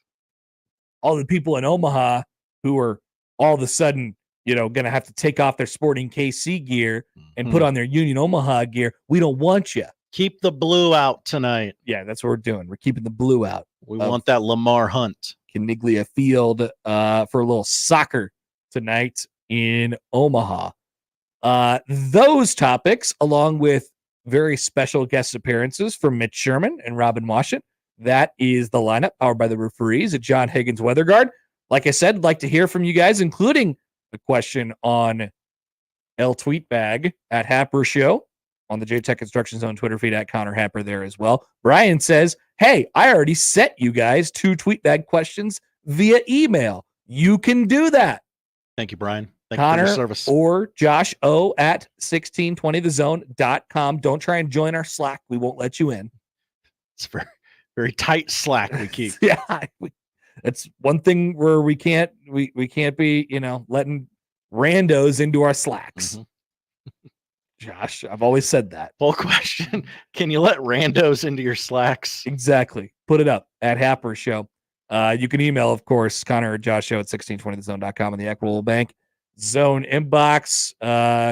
All the people in Omaha who are all of a sudden, going to have to take off their Sporting KC gear and put on their Union Omaha gear. We don't want you. Keep the blue out tonight. Yeah, that's what we're doing. We're keeping the blue out. We want that Lamar Hunt. Caniglia Field for a little soccer tonight in Omaha. Those topics, along with very special guest appearances from Mitch Sherman and Robin Washut. That is the lineup powered by the referees at John Higgins Weather Guard. Like I said, I'd like to hear from you guys, including a question on L Tweetbag at Happer Show on the JTech Construction Zone Twitter feed at Connor Happer there as well. Brian says, hey, I already sent you guys 2 Tweetbag questions via email. You can do that. Thank you, Brian. Thank Connor you for your service. Or Josh O at 1620thezone.com. Don't try and join our Slack. We won't let you in. It's very, very tight Slack we keep. Yeah. That's one thing where we can't be, letting randos into our Slacks. Mm-hmm. Josh, I've always said that. Full question. Can you let randos into your Slacks? Exactly. Put it up at Happer Show. You can email, of course, Connor or Josh Show at 1620thezone.com in the Equitable Bank Zone inbox.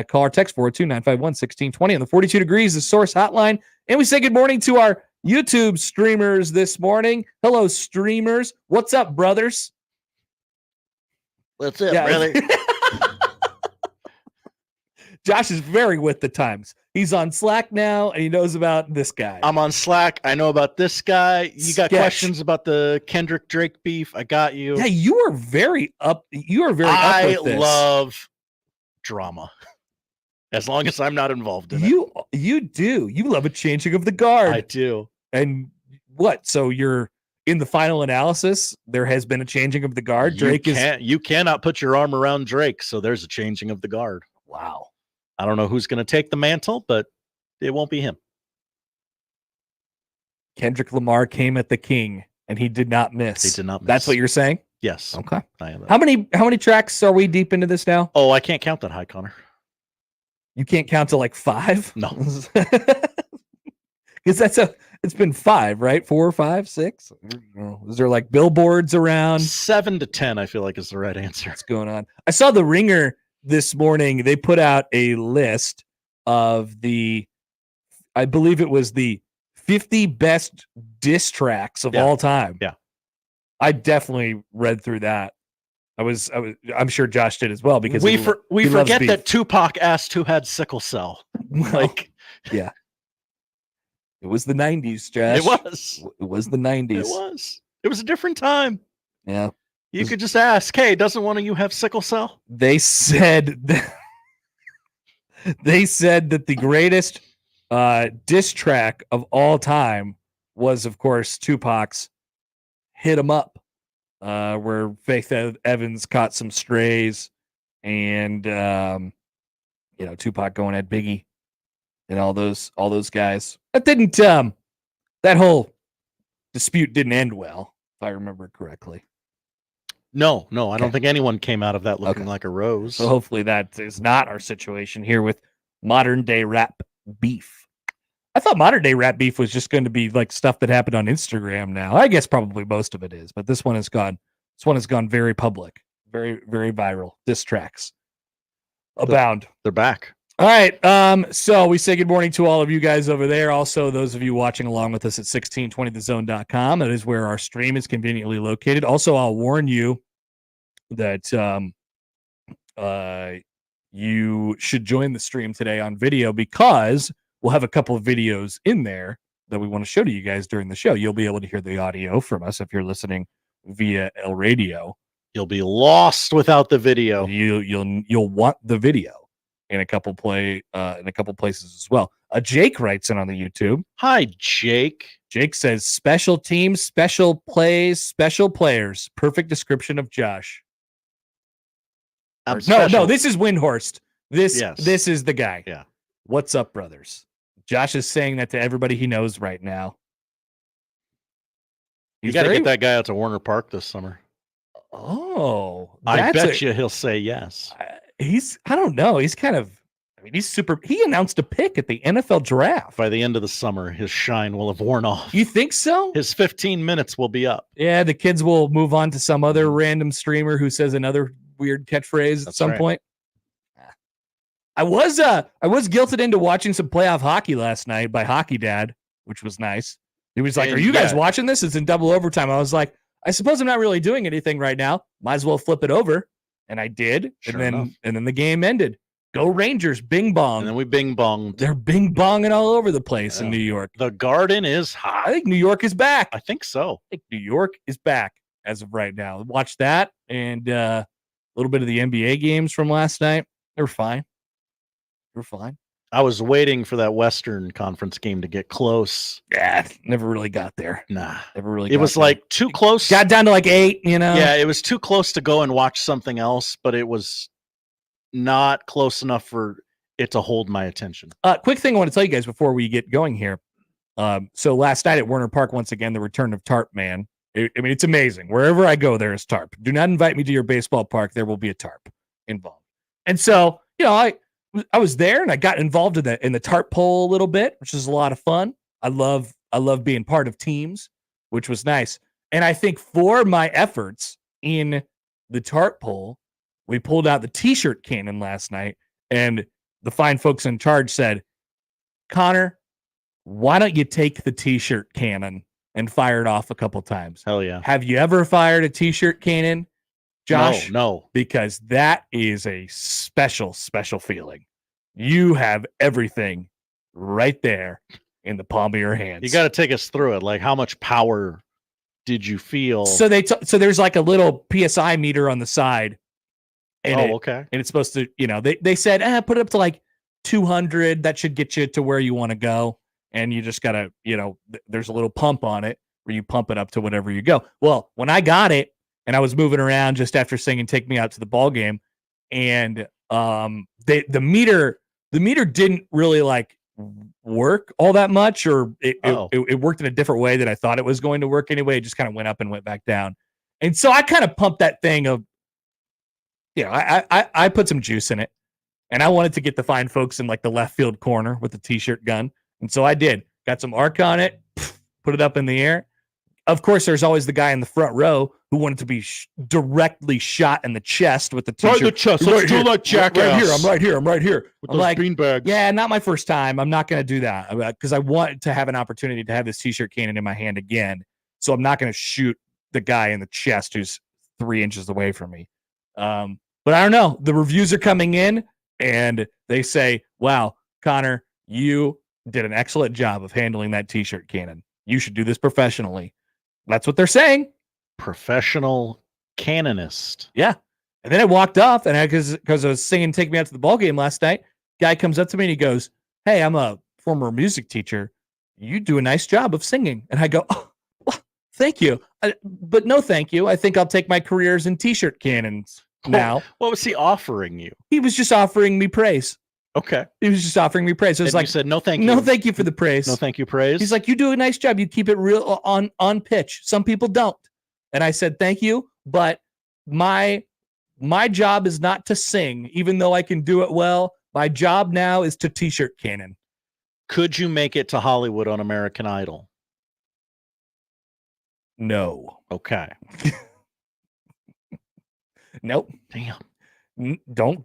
Call or text 402-951-1620 on the 42 Degrees, the Source Hotline. And we say good morning to our YouTube streamers this morning. Hello, streamers. What's up, brothers? What's up, brother? Josh is very with the times. He's on Slack now, and he knows about this guy. I'm on Slack. I know about this guy. You got questions about the Kendrick Drake beef? I got you. Yeah, you are very up. You are very up with this. I love drama. As long as I'm not involved in it. You do. You love a changing of the guard. I do. And what? So you're in the final analysis. There has been a changing of the guard. You cannot put your arm around Drake, so there's a changing of the guard. Wow. I don't know who's going to take the mantle, but it won't be him. Kendrick Lamar came at the king, and he did not miss. He did not miss. That's what you're saying? Yes. Okay. I am. How many tracks are we deep into this now? Oh, I can't count that high, Connor. You can't count to like 5? No. Because it's been 5, right? 4, 5, 6? Is there like billboards around? 7 to 10, I feel like is the right answer. What's going on? I saw The Ringer this morning. They put out a list of I believe it was the 50 best diss tracks of all time. Yeah. I definitely read through that. I'm sure Josh did as well, because we forget that Tupac asked who had sickle cell. Yeah. It was the 90s, Josh. It was. It was the 90s. It was. It was a different time. Yeah. You could just ask, hey, doesn't one of you have sickle cell? They said that the greatest diss track of all time was, of course, Tupac's "Hit 'Em Up," where Faith Evans caught some strays, and Tupac going at Biggie and all those guys. That whole dispute didn't end well, if I remember correctly. No, I don't think anyone came out of that looking like a rose. So hopefully that is not our situation here with modern day rap beef. I thought modern day rap beef was just going to be like stuff that happened on Instagram now. I guess probably most of it is, but this one has gone very public, very, very viral. Diss tracks abound. They're back. All right. So we say good morning to all of you guys over there. Also, those of you watching along with us at 1620thezone.com. That is where our stream is conveniently located. Also, I'll warn you that you should join the stream today on video, because we'll have a couple of videos in there that we want to show to you guys during the show. You'll be able to hear the audio from us if you're listening via El Radio. You'll be lost without the video. You'll want the video in a couple places as well. Jake writes in on the YouTube. Hi, Jake. Jake says, special teams, special plays, special players. Perfect description of Josh. No, this is Windhorst. This is the guy. Yeah. What's up, brothers? Josh is saying that to everybody he knows right now. You got to get that guy out to Warner Park this summer. Oh, I bet you he'll say yes. I don't know. He's super. He announced a pick at the NFL draft. By the end of the summer, his shine will have worn off. You think so? His 15 minutes will be up. Yeah, the kids will move on to some other random streamer who says another weird catchphrase at some point. I was guilted into watching some playoff hockey last night by Hockey Dad, which was nice. He was like, "Are you guys watching this? It's in double overtime." I was like, "I suppose I'm not really doing anything right now. Might as well flip it over." And I did. And then the game ended. Go Rangers, bing bong. And then we bing bonged. They're bing bonging all over the place in New York. The Garden is hot. I think New York is back. I think so. I think New York is back as of right now. Watch that and a little bit of the NBA games from last night. They were fine. I was waiting for that Western Conference game to get close. Yeah, never really got there. Nah, never really. It was like too close. Got down to like 8. Yeah, it was too close to go and watch something else, but it was not close enough for it to hold my attention. Quick thing I want to tell you guys before we get going here. So last night at Warner Park, once again, the return of Tarp Man. It's amazing. Wherever I go, there is tarp. Do not invite me to your baseball park. There will be a tarp involved. And so, I was there and I got involved in the tarp pole a little bit, which is a lot of fun. I love being part of teams, which was nice. And I think for my efforts in the tarp pole, we pulled out the t-shirt cannon last night, and the fine folks in charge said, "Connor, why don't you take the t-shirt cannon and fire it off a couple times?" Hell yeah. Have you ever fired a t-shirt cannon, Josh? No. Because that is a special, special feeling. You have everything right there in the palm of your hands. You got to take us through it. Like, how much power did you feel? So so there's like a little PSI meter on the side. And okay. And it's supposed to, they said, put it up to like 200. That should get you to where you want to go. And you just got to, there's a little pump on it where you pump it up to whatever you go. Well, when I got it and I was moving around just after singing "Take Me Out to the Ball Game," and the meter didn't really like work all that much, or it worked in a different way that I thought it was going to work anyway. It just kind of went up and went back down. And so I kind of pumped that thing of, I put some juice in it, and I wanted to get the fine folks in like the left field corner with the t-shirt gun. And so I did. Got some arc on it, put it up in the air. Of course, there's always the guy in the front row who wanted to be directly shot in the chest with the t-shirt. Right in the chest. Let's do that, jackass. I'm right here. With I'm those like, beanbags. yeah, not my first time. I'm not going to do that because I want to have an opportunity to have this t-shirt cannon in my hand again. So I'm not going to shoot the guy in the chest who's 3 inches away from me. But I don't know. The reviews are coming in, and they say, "Wow, Connor, you did an excellent job of handling that t-shirt cannon. You should do this professionally." That's what they're saying. Professional cannonist. Yeah. And then I walked off, and because I was singing "Take Me Out to the Ball Game" last night, guy comes up to me and he goes, "Hey, I'm a former music teacher, you do a nice job of singing. And I go, oh, well, thank you. But no, thank you. I think I'll take my careers in t-shirt cannons now. What was he offering you? He was just offering me praise. Okay. He was just offering me praise. I was And like, you said, no, thank you. No, thank you for the praise. No, thank you, praise. He's like, you do a nice job. You keep it real on pitch. Some people don't. And I said, thank you. But my job is not to sing, even though I can do it well. My job now is to t-shirt cannon. Could you make it to Hollywood on American Idol? No. Okay. Nope. Damn. Don't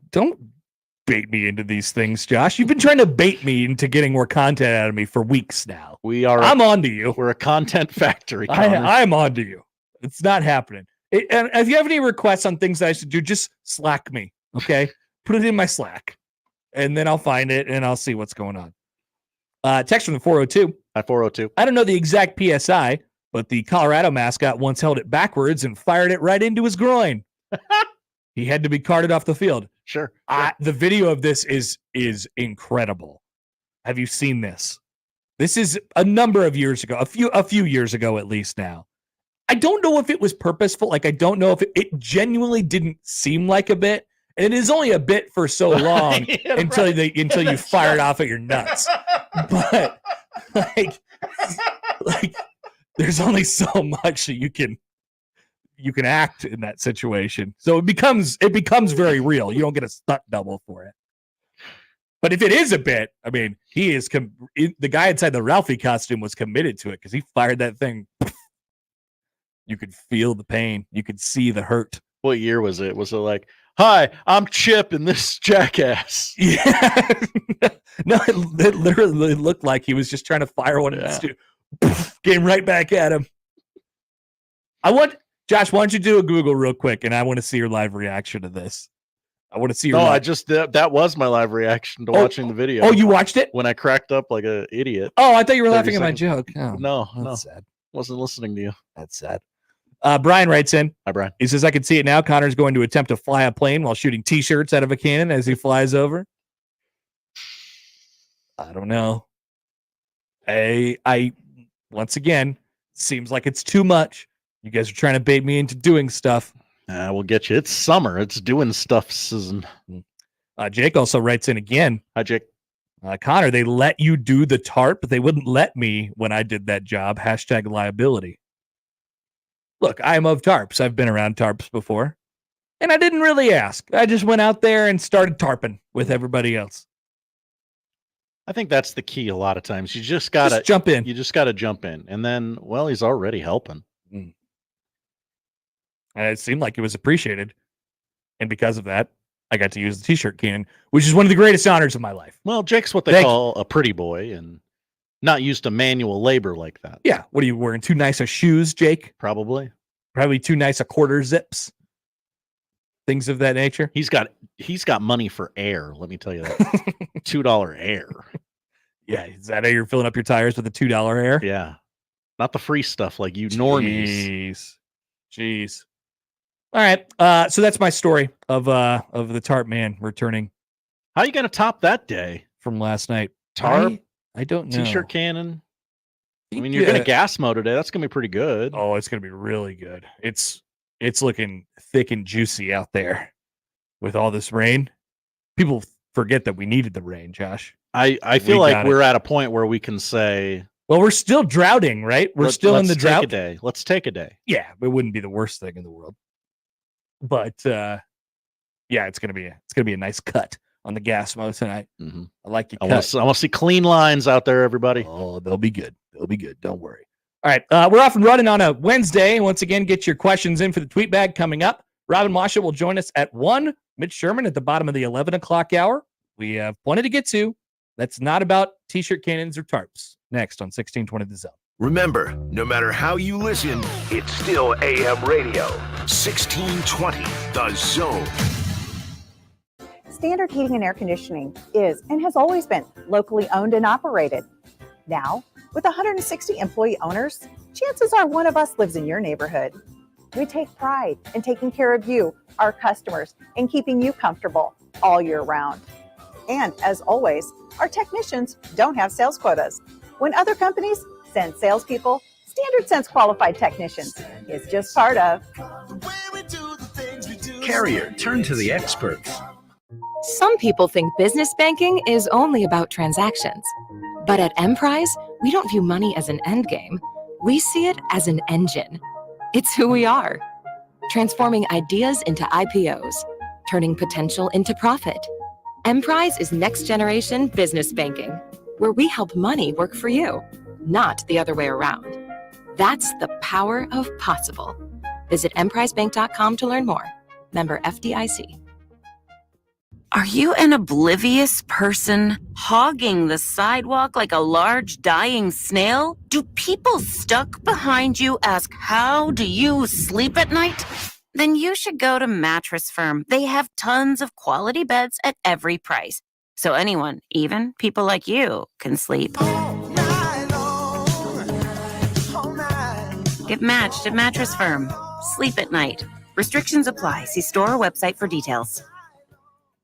bait me into these things, Josh. You've been trying to bait me into getting more content out of me for weeks now. I'm on to you. We're a content factory. I'm on to you. It's not happening. And if you have any requests on things that I should do, just Slack me, okay? Put it in my Slack, and then I'll find it, and I'll see what's going on. Text from the 402. Hi, 402. I don't know the exact PSI, but the Colorado mascot once held it backwards and fired it right into his groin. He had to be carted off the field. Sure. The video of this is incredible. Have you seen this? This is a number of years ago, a few years ago at least now. I don't know if it was purposeful. Like, I don't know if it genuinely didn't seem like a bit. And it is only a bit for so long until you fire it off at your nuts. But like there's only so much that you can act in that situation. So it becomes very real. You don't get a stunt double for it. But if it is a bit, I mean, he is the guy inside the Ralphie costume was committed to it because he fired that thing. You could feel the pain. You could see the hurt. What year was it? Was it like, hi, I'm Chip and this jackass? Yeah. No, it literally looked like he was just trying to fire one of his came right back at him. Josh, why don't you do a Google real quick, and I want to see your live reaction to this. I want to see your that was my live reaction to watching the video. Oh, you watched it? When I cracked up like an idiot. Oh, I thought you were laughing at my joke. Oh, no. Sad. Wasn't listening to you. That's sad. Brian writes in. Hi, Brian. He says, I can see it now. Connor's going to attempt to fly a plane while shooting T-shirts out of a cannon as he flies over. I don't know. I once again, seems like it's too much. You guys are trying to bait me into doing stuff. We'll get you. It's summer. It's doing stuff season. Jake also writes in again. Hi, Jake. Connor, they let you do the tarp, but they wouldn't let me when I did that job. # liability. Look, I'm of tarps. I've been around tarps before. And I didn't really ask. I just went out there and started tarping with everybody else. I think that's the key a lot of times. You just got to jump in. You just got to jump in. And then, well, he's already helping. And it seemed like it was appreciated. And because of that, I got to use the T-shirt cannon, which is one of the greatest honors of my life. Well, Jake's what they call a pretty boy and not used to manual labor like that. Yeah. What are you wearing? Too nice of shoes, Jake? Probably too nice of quarter zips. Things of that nature. He's got money for air. Let me tell you that. $2 air. Yeah. Is that how you're filling up your tires with the $2 air? Yeah. Not the free stuff like you normies. Jeez. All right. So that's my story of the tarp man returning. How are you going to top that day from last night? Tarp? I don't know. T-shirt cannon. I mean, you're going to gas mow today. That's going to be pretty good. Oh, it's going to be really good. It's looking thick and juicy out there with all this rain. People forget that we needed the rain, Josh. I feel like we're at a point where we can say, well, we're still droughting, right? We're still in the drought. Let's take a day. Yeah, it wouldn't be the worst thing in the world. But yeah, it's gonna be a nice cut on the gas mow tonight. Mm-hmm. I like you. I want to see clean lines out there, everybody. Oh, they'll be good. They'll be good. Don't worry. All right, we're off and running on a Wednesday. Once again, get your questions in for the tweet bag coming up. Robin Washut will join us at 1. Mitch Sherman at the bottom of the 11 o'clock hour. We have plenty to get to. That's not about T-shirt cannons or tarps. Next on 1620 The Zone. Remember, no matter how you listen, it's still AM radio. 1620 The Zone. Standard Heating and Air Conditioning is and has always been locally owned and operated. Now, with 160 employee owners, chances are one of us lives in your neighborhood. We take pride in taking care of you, our customers, and keeping you comfortable all year round. And as always, our technicians don't have sales quotas. When other companies send salespeople, Standard Sense qualified technicians is just part of. Carrier, turn to the experts. Some people think business banking is only about transactions. But at Emprise, we don't view money as an end game. We see it as an engine. It's who we are. Transforming ideas into IPOs, turning potential into profit. Emprise is next generation business banking, where we help money work for you, not the other way around. That's the power of possible. Visit emprisebank.com to learn more. Member FDIC. Are you an oblivious person hogging the sidewalk like a large dying snail? Do people stuck behind you ask, how do you sleep at night? Then you should go to Mattress Firm. They have tons of quality beds at every price. So anyone, even people like you, can sleep. Get matched at Mattress Firm. Sleep at night. Restrictions apply. See store or website for details.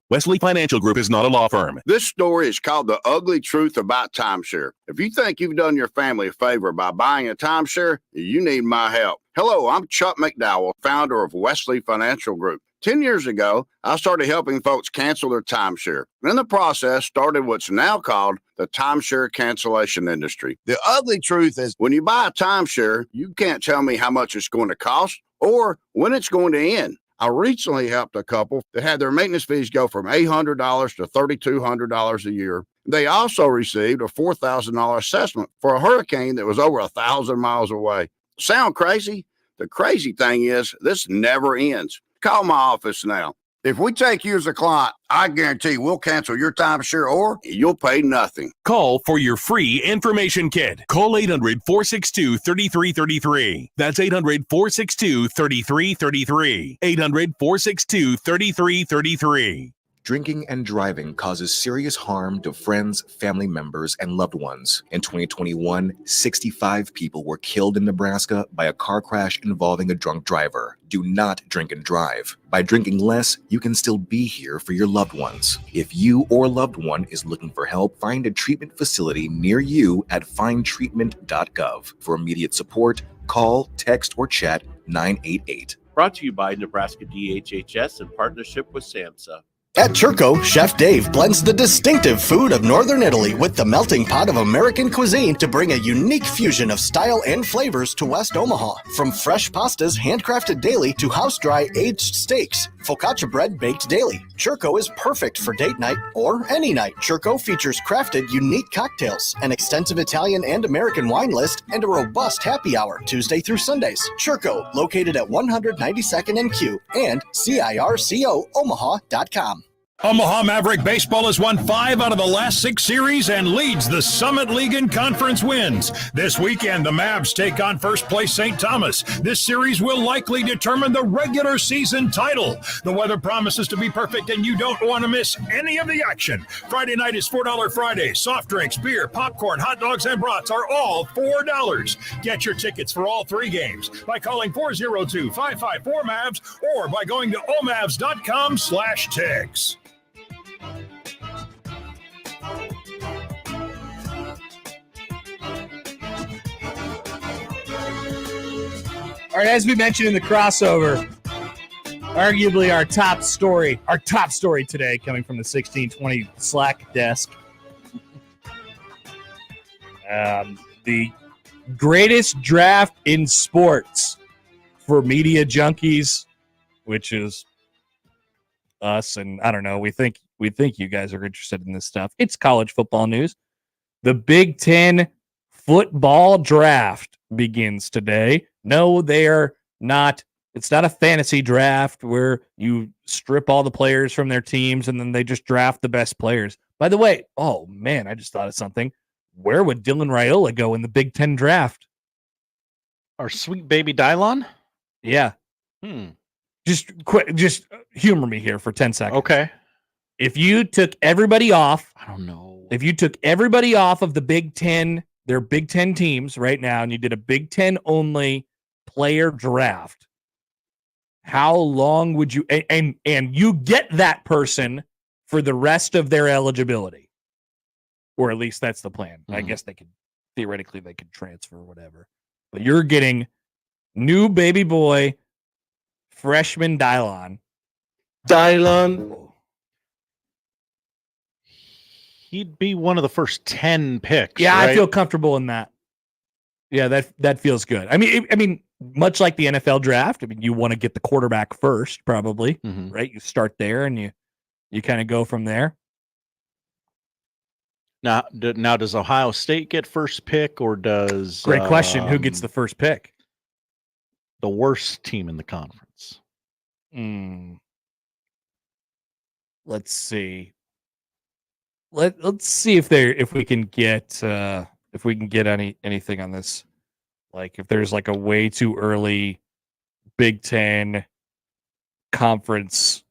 Wesley Financial Group is not a law firm. This story is called The Ugly Truth About Timeshare. If you think you've done your family a favor by buying a timeshare, you need my help. Hello, I'm Chuck McDowell, founder of Wesley Financial Group. 10 years ago, I started helping folks cancel their timeshare. In the process, started what's now called the timeshare cancellation industry. The ugly truth is when you buy a timeshare, you can't tell me how much it's going to cost or when it's going to end. I recently helped a couple that had their maintenance fees go from $800 to $3,200 a year. They also received a $4,000 assessment for a hurricane that was over 1,000 miles away. Sound crazy? The crazy thing is this never ends. Call my office now. If we take you as a client, I guarantee we'll cancel your timeshare or you'll pay nothing. Call for your free information kit. Call 800-462-3333. That's 800-462-3333. 800-462-3333. Drinking and driving causes serious harm to friends, family members, and loved ones. In 2021, 65 people were killed in Nebraska by a car crash involving a drunk driver. Do not drink and drive. By drinking less, you can still be here for your loved ones. If you or a loved one is looking for help, find a treatment facility near you at findtreatment.gov. For immediate support, call, text, or chat 988. Brought to you by Nebraska DHHS in partnership with SAMHSA. At Churco, Chef Dave blends the distinctive food of Northern Italy with the melting pot of American cuisine to bring a unique fusion of style and flavors to West Omaha. From fresh pastas handcrafted daily to house-dry aged steaks, focaccia bread baked daily. Churco is perfect for date night or any night. Churco features crafted unique cocktails, an extensive Italian and American wine list, and a robust happy hour Tuesday through Sundays. Churco, located at 192nd and Q and CIRCOOmaha.com. Omaha Maverick Baseball has won 5 out of the last 6 series and leads the Summit League in conference wins. This weekend, the Mavs take on first place St. Thomas. This series will likely determine the regular season title. The weather promises to be perfect, and you don't want to miss any of the action. Friday night is $4 Friday. Soft drinks, beer, popcorn, hot dogs, and brats are all $4. Get your tickets for all 3 games by calling 402-554-MAVS or by going to omavs.com/tickets. All right, as we mentioned in the crossover, arguably our top story today coming from the 1620 Slack desk. The greatest draft in sports for media junkies, which is us, and I don't know, we think you guys are interested in this stuff. It's college football news. The Big Ten football draft begins today. No, they're not. It's not a fantasy draft where you strip all the players from their teams and then they just draft the best players. By the way, oh man, I just thought of something. Where would Dylan Raiola go in the Big Ten draft? Our sweet baby Dylon? Yeah. Just humor me here for 10 seconds. Okay. If you took everybody off, I don't know. If you took everybody off of the Big Ten, their Big Ten teams right now, and you did a Big Ten only player draft, how long would you, and you get that person for the rest of their eligibility, or at least that's the plan. I guess they could transfer or whatever, but you're getting new baby boy freshman Dylon. He'd be one of the first 10 picks. Yeah, right? I feel comfortable in that. Yeah, that feels good. I mean, much like the NFL draft. I mean, you want to get the quarterback first, probably, right? You start there and you kind of go from there. Now, does Ohio State get first pick, or does Great question? Who gets the first pick? The worst team in the conference. Let's see. Let's see if we can get anything on this. Like if there's like a way too early Big Ten conference,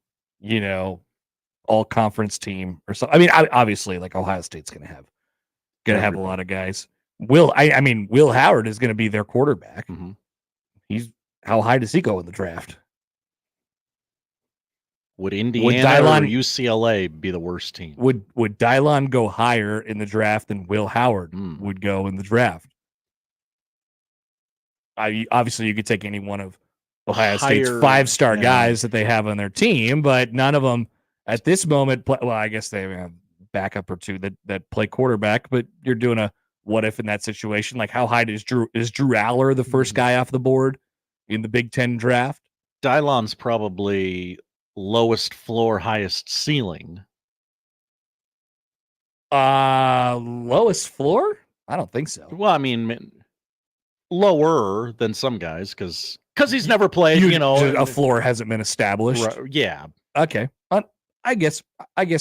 all conference team or something. I mean, obviously, like Ohio State's gonna have a lot of guys. Will Howard is gonna be their quarterback. How high does he go in the draft? Would Indiana or UCLA be the worst team? Would Dylon go higher in the draft than Will Howard would go in the draft? Obviously, you could take any one of Ohio State's 5-star guys that they have on their team, but none of them at this moment well, I guess they have a backup or two that play quarterback, but you're doing a what if in that situation. Like how high is Drew Aller the first guy off the board in the Big Ten draft? Dylon's probably lowest floor, highest ceiling. Lowest floor? I don't think so. Well, I mean, lower than some guys because he's never played. A floor hasn't been established. Right, yeah. Okay. I guess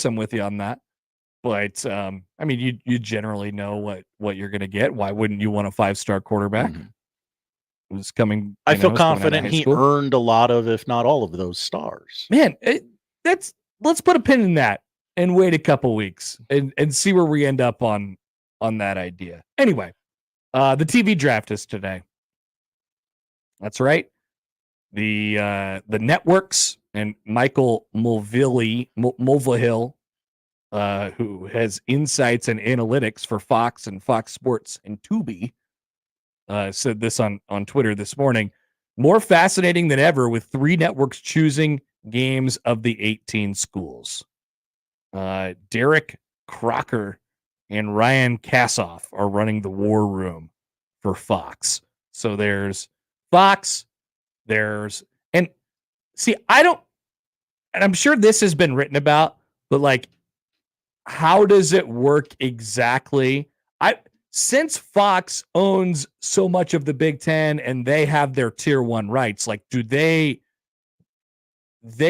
I'm with you on that. But I mean, you generally know what you're going to get. Why wouldn't you want a 5-star quarterback? Who's coming? I feel confident he earned a lot of, if not all of those stars. Man, let's put a pin in that and wait a couple weeks and see where we end up on that idea. Anyway, the TV draft is today. That's right. The networks and Michael Mulvihill, who has insights and analytics for Fox and Fox Sports and Tubi, said this on Twitter this morning. More fascinating than ever with 3 networks choosing games of the 18 schools. Derek Crocker and Ryan Kassoff are running the war room for Fox. So there's Fox, and I'm sure this has been written about, but like, how does it work exactly? Since Fox owns so much of the Big Ten and they have their tier 1 rights, like, do they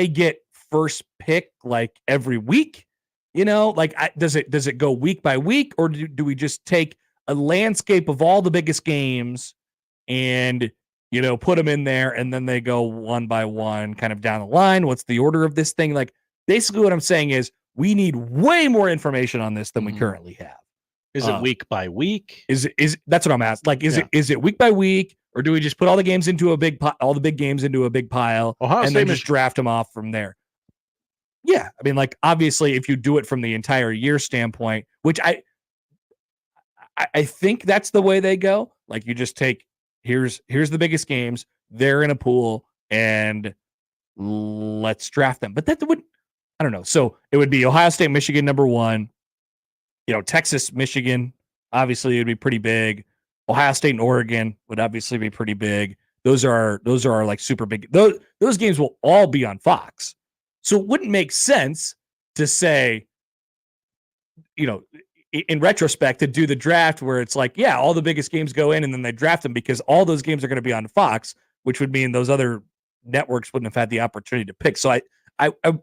get first pick like every week? Does it go week by week, or do we just take a landscape of all the biggest games and put them in there, and then they go one by one kind of down the line? What's the order of this thing? Like, basically what I'm saying is we need way more information on this than we currently have. Is it week by week? Is that's what I'm asking. Like, is it week by week, or do we just put all the games into all the big games into a big pile and then just draft them off from there? Yeah, I mean, like, obviously, if you do it from the entire year standpoint, which I think that's the way they go. Like, you just take here's the biggest games, they're in a pool, and let's draft them. But that would, I don't know. So it would be Ohio State, Michigan, number 1. Texas, Michigan, obviously it would be pretty big. Ohio State and Oregon would obviously be pretty big. Those are like super big. Those games will all be on Fox. So it wouldn't make sense to say, in retrospect, to do the draft where it's like, yeah, all the biggest games go in and then they draft them, because all those games are going to be on Fox, which would mean those other networks wouldn't have had the opportunity to pick. So I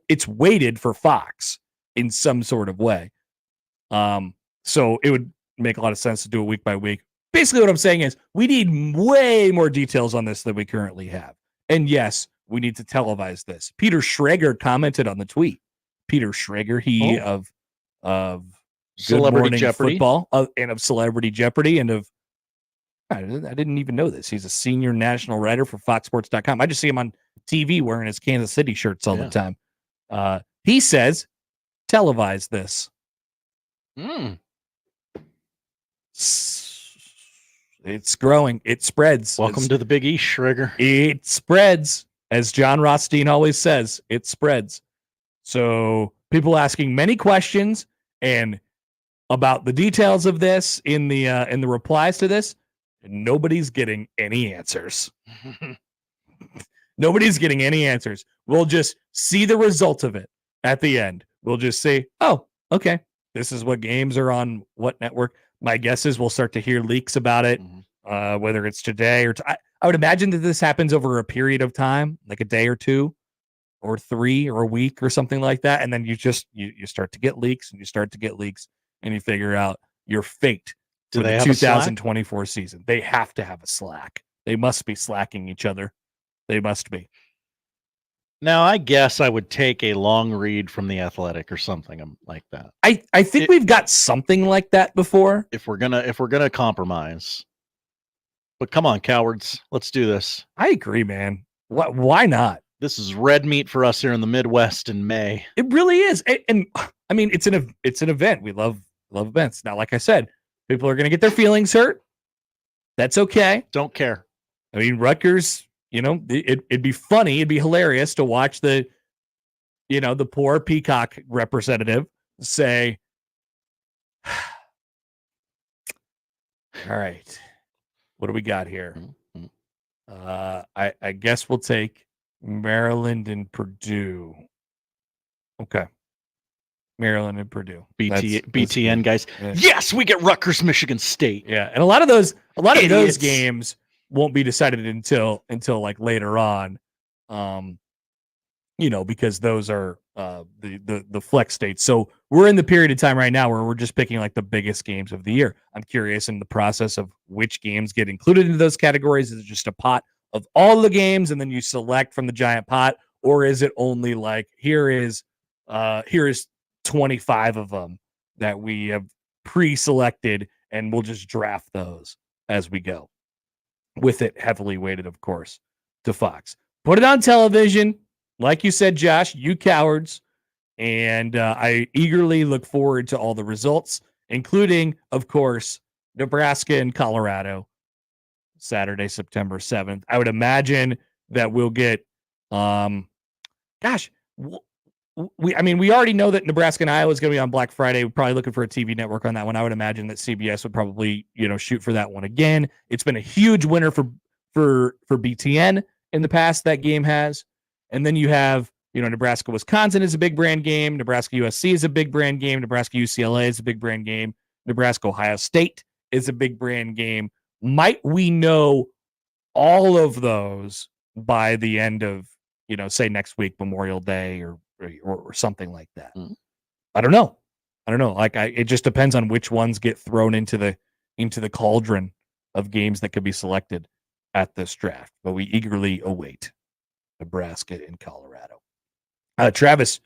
it's weighted for Fox in some sort of way. So it would make a lot of sense to do it week by week. Basically what I'm saying is we need way more details on this than we currently have. And yes, we need to televise this. Peter Schrager commented on the tweet. Peter Schrager, of Celebrity Jeopardy football and of Celebrity Jeopardy and of, I didn't even know this. He's a senior national writer for FoxSports.com. I just see him on TV wearing his Kansas City shirts all the time. He says, televise this. It's growing. It spreads. Welcome to the Big East, Schrager. It spreads. As John Rothstein always says, it spreads. So people asking many questions and about the details of this in the replies to this, and nobody's getting any answers. Nobody's getting any answers. We'll just see the result of it at the end. We'll just say, oh, okay, this is what games are on what network. My guess is we'll start to hear leaks about it, whether it's today or I would imagine that this happens over a period of time, like a day or two or 3 or a week or something like that. And then you start to get leaks and you start to get leaks and you figure out your fate for the 2024 season. They have to have a Slack. They must be slacking each other. They must be. Now, I guess I would take a long read from The Athletic or something like that. I think we've got something like that before. If we're gonna compromise. But come on, cowards. Let's do this. I agree, man. Why not? This is red meat for us here in the Midwest in May. It really is. And I mean, it's an event. We love events. Now, like I said, people are going to get their feelings hurt. That's okay. Don't care. I mean, Rutgers, it'd be funny. It'd be hilarious to watch the poor Peacock representative say, all right, what do we got here? I guess we'll take Maryland and Purdue. Okay. Maryland and Purdue. BTN guys. Yeah. Yes, we get Rutgers, Michigan State. Yeah. And a lot of those games won't be decided until like later on. Because those are the flex states. So we're in the period of time right now where we're just picking like the biggest games of the year. I'm curious in the process of which games get included into those categories. Is it just a pot of all the games and then you select from the giant pot, or is it only like here is 25 of them that we have pre-selected and we'll just draft those as we go, with it heavily weighted, of course, to Fox. Put it on television. Like you said, Josh, you cowards. And I eagerly look forward to all the results, including, of course, Nebraska and Colorado, Saturday, September 7th. I would imagine that we'll get, we already know that Nebraska and Iowa is going to be on Black Friday. We're probably looking for a TV network on that one. I would imagine that CBS would probably, shoot for that one again. It's been a huge winner for BTN in the past, that game has. And then you have, Nebraska, Wisconsin is a big brand game. Nebraska, USC is a big brand game. Nebraska, UCLA is a big brand game. Nebraska, Ohio State is a big brand game. Might we know all of those by the end of, say next week, Memorial Day or something like that? I don't know. Like it just depends on which ones get thrown into the cauldron of games that could be selected at this draft. But we eagerly await Nebraska and Colorado. Travis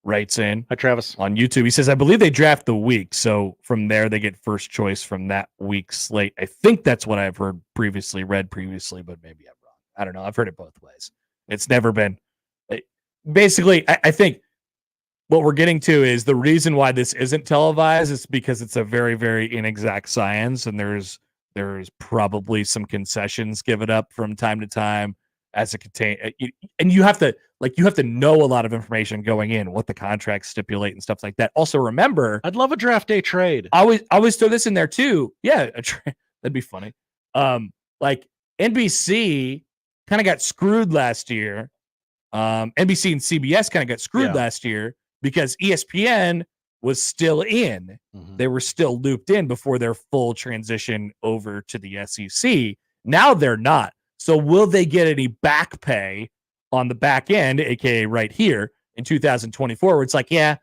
writes in. Hi, Travis. On YouTube. He says, I believe they draft the week. So from there, they get first choice from that week's slate. I think that's what I've read previously, but maybe I'm wrong. I don't know. I've heard it both ways. It's never been. Basically, I think what we're getting to is the reason why this isn't televised is because it's a very, very inexact science. And there's probably some concessions given up from time to time as it and you have to know a lot of information going in, what the contracts stipulate and stuff like that. Also, remember, I'd love a draft day trade. I always throw this in there too. Yeah, that'd be funny. Like NBC kind of got screwed last year. NBC and CBS kind of got screwed last year because ESPN was still in. Mm-hmm. They were still looped in before their full transition over to the SEC. Now they're not. So will they get any back pay on the back end, aka right here in 2024, where it's like, yeah,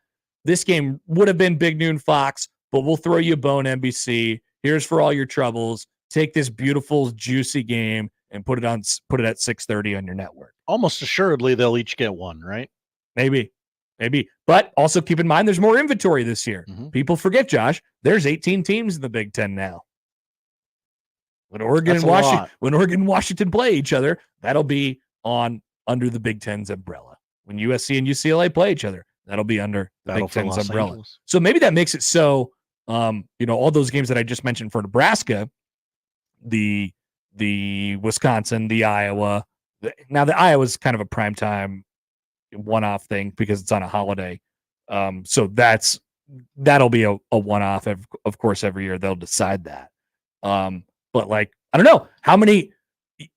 this game would have been Big Noon Fox, but we'll throw you a bone, NBC. Here's for all your troubles. Take this beautiful, juicy game and put it at 6:30 on your network. Almost assuredly, they'll each get one, right? Maybe. But also keep in mind, there's more inventory this year. Mm-hmm. People forget, Josh, there's 18 teams in the Big Ten now. When Oregon and Washington play each other, that'll be under the Big Ten's umbrella. When USC and UCLA play each other, That'll be under the Battle Big for Ten's Los umbrella. Angeles. So maybe that makes it so, all those games that I just mentioned for Nebraska, the Wisconsin, the Iowa. Now the Iowa's kind of a primetime one-off thing because it's on a holiday. So that'll be a one-off. Of course, every year they'll decide that. But like, I don't know how many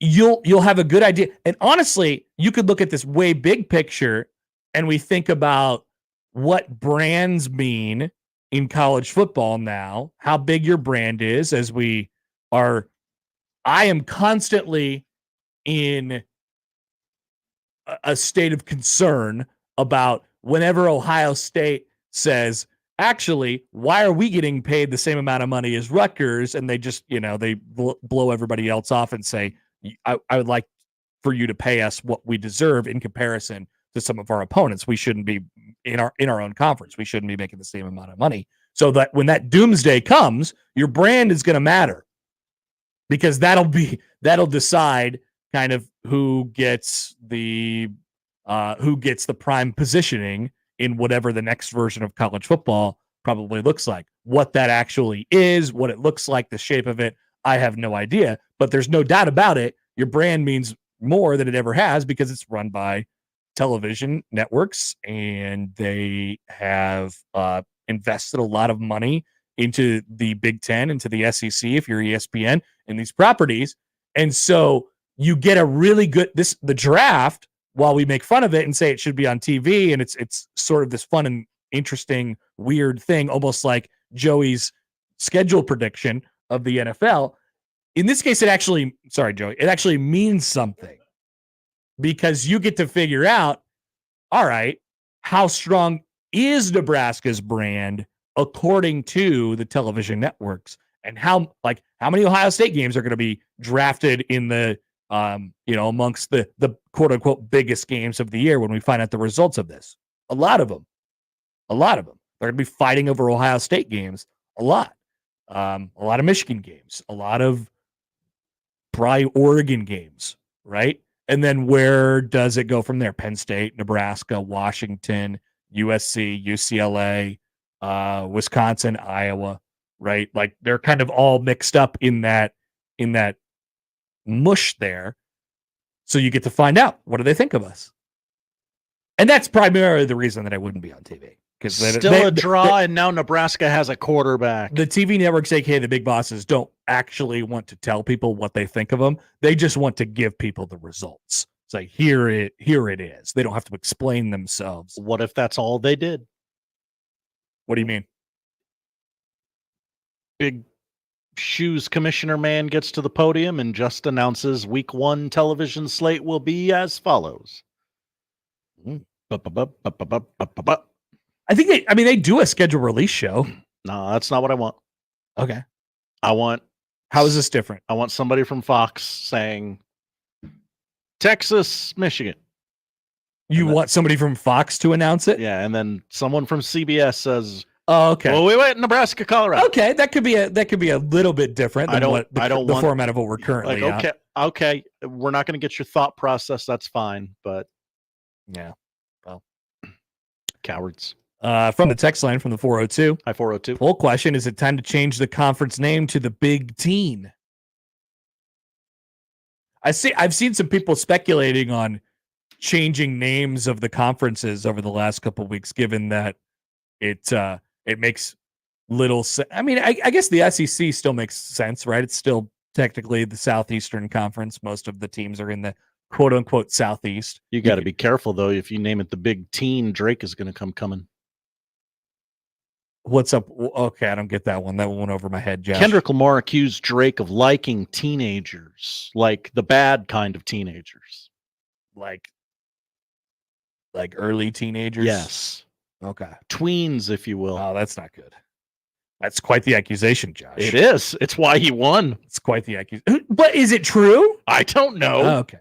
you'll have a good idea. And honestly, you could look at this way big picture and we think about what brands mean in college football now, how big your brand is as we are. I am constantly in a state of concern about whenever Ohio State says, actually, why are we getting paid the same amount of money as Rutgers? And they just, they blow everybody else off and say, I would like for you to pay us what we deserve in comparison to some of our opponents. We shouldn't be in our own conference. We shouldn't be making the same amount of money. So that when that doomsday comes, your brand is going to matter because that'll decide kind of who gets the prime positioning in whatever the next version of college football probably looks like. What that actually is, what it looks like, the shape of it, I have no idea. But there's no doubt about it. Your brand means more than it ever has because it's run by television networks, and they have invested a lot of money into the Big Ten, into the SEC, if you're ESPN, in these properties. And so you get a really good the draft, while we make fun of it and say it should be on TV, and it's sort of this fun and interesting, weird thing, almost like Joey's schedule prediction of the NFL. In this case, it actually means something because you get to figure out, all right, how strong is Nebraska's brand according to the television networks, and how many Ohio State games are going to be drafted in the amongst the quote unquote biggest games of the year when we find out the results of this. A lot of them. They're going to be fighting over Ohio State games. A lot of Michigan games, a lot of probably Oregon games, right? And then where does it go from there? Penn State, Nebraska, Washington, USC, UCLA, Wisconsin, Iowa, right? Like they're kind of all mixed up in that mush there. So you get to find out, what do they think of us? And that's primarily the reason that I wouldn't be on TV. Because still a draw, and now Nebraska has a quarterback. The TV networks, aka the big bosses, don't actually want to tell people what they think of them. They just want to give people the results. It's like, here it is. They don't have to explain themselves. What if that's all they did? What do you mean? Big Shoes commissioner man gets to the podium and just announces week 1 television slate will be as follows. I think they do a schedule release show. No, that's not what I want. Okay. How is this different? I want somebody from Fox saying Texas, Michigan. You want somebody from Fox to announce it? Yeah, and then someone from CBS says, "Oh, okay. Well, we went Nebraska, Colorado." Okay, that could be a little bit different than the format of what we're currently on. Okay, we're not going to get your thought process. That's fine, but yeah, well, cowards. From the text line from the 402. Hi, 402. Full question: is it time to change the conference name to the Big Ten? I've seen some people speculating on changing names of the conferences over the last couple of weeks, given that it makes little sense. I mean, I guess the SEC still makes sense, right? It's still technically the Southeastern Conference. Most of the teams are in the quote unquote Southeast. You got to be careful though. If you name it the Big Teen, Drake is going to come coming. What's up? Okay, I don't get that one. That one went over my head, Josh. Kendrick Lamar accused Drake of liking teenagers, like the bad kind of teenagers. Like early teenagers? Yes. Okay. Tweens, if you will. Oh, that's not good. That's quite the accusation, Josh. It is. It's why he won. It's quite the accusation. But is it true? I don't know. Oh, okay.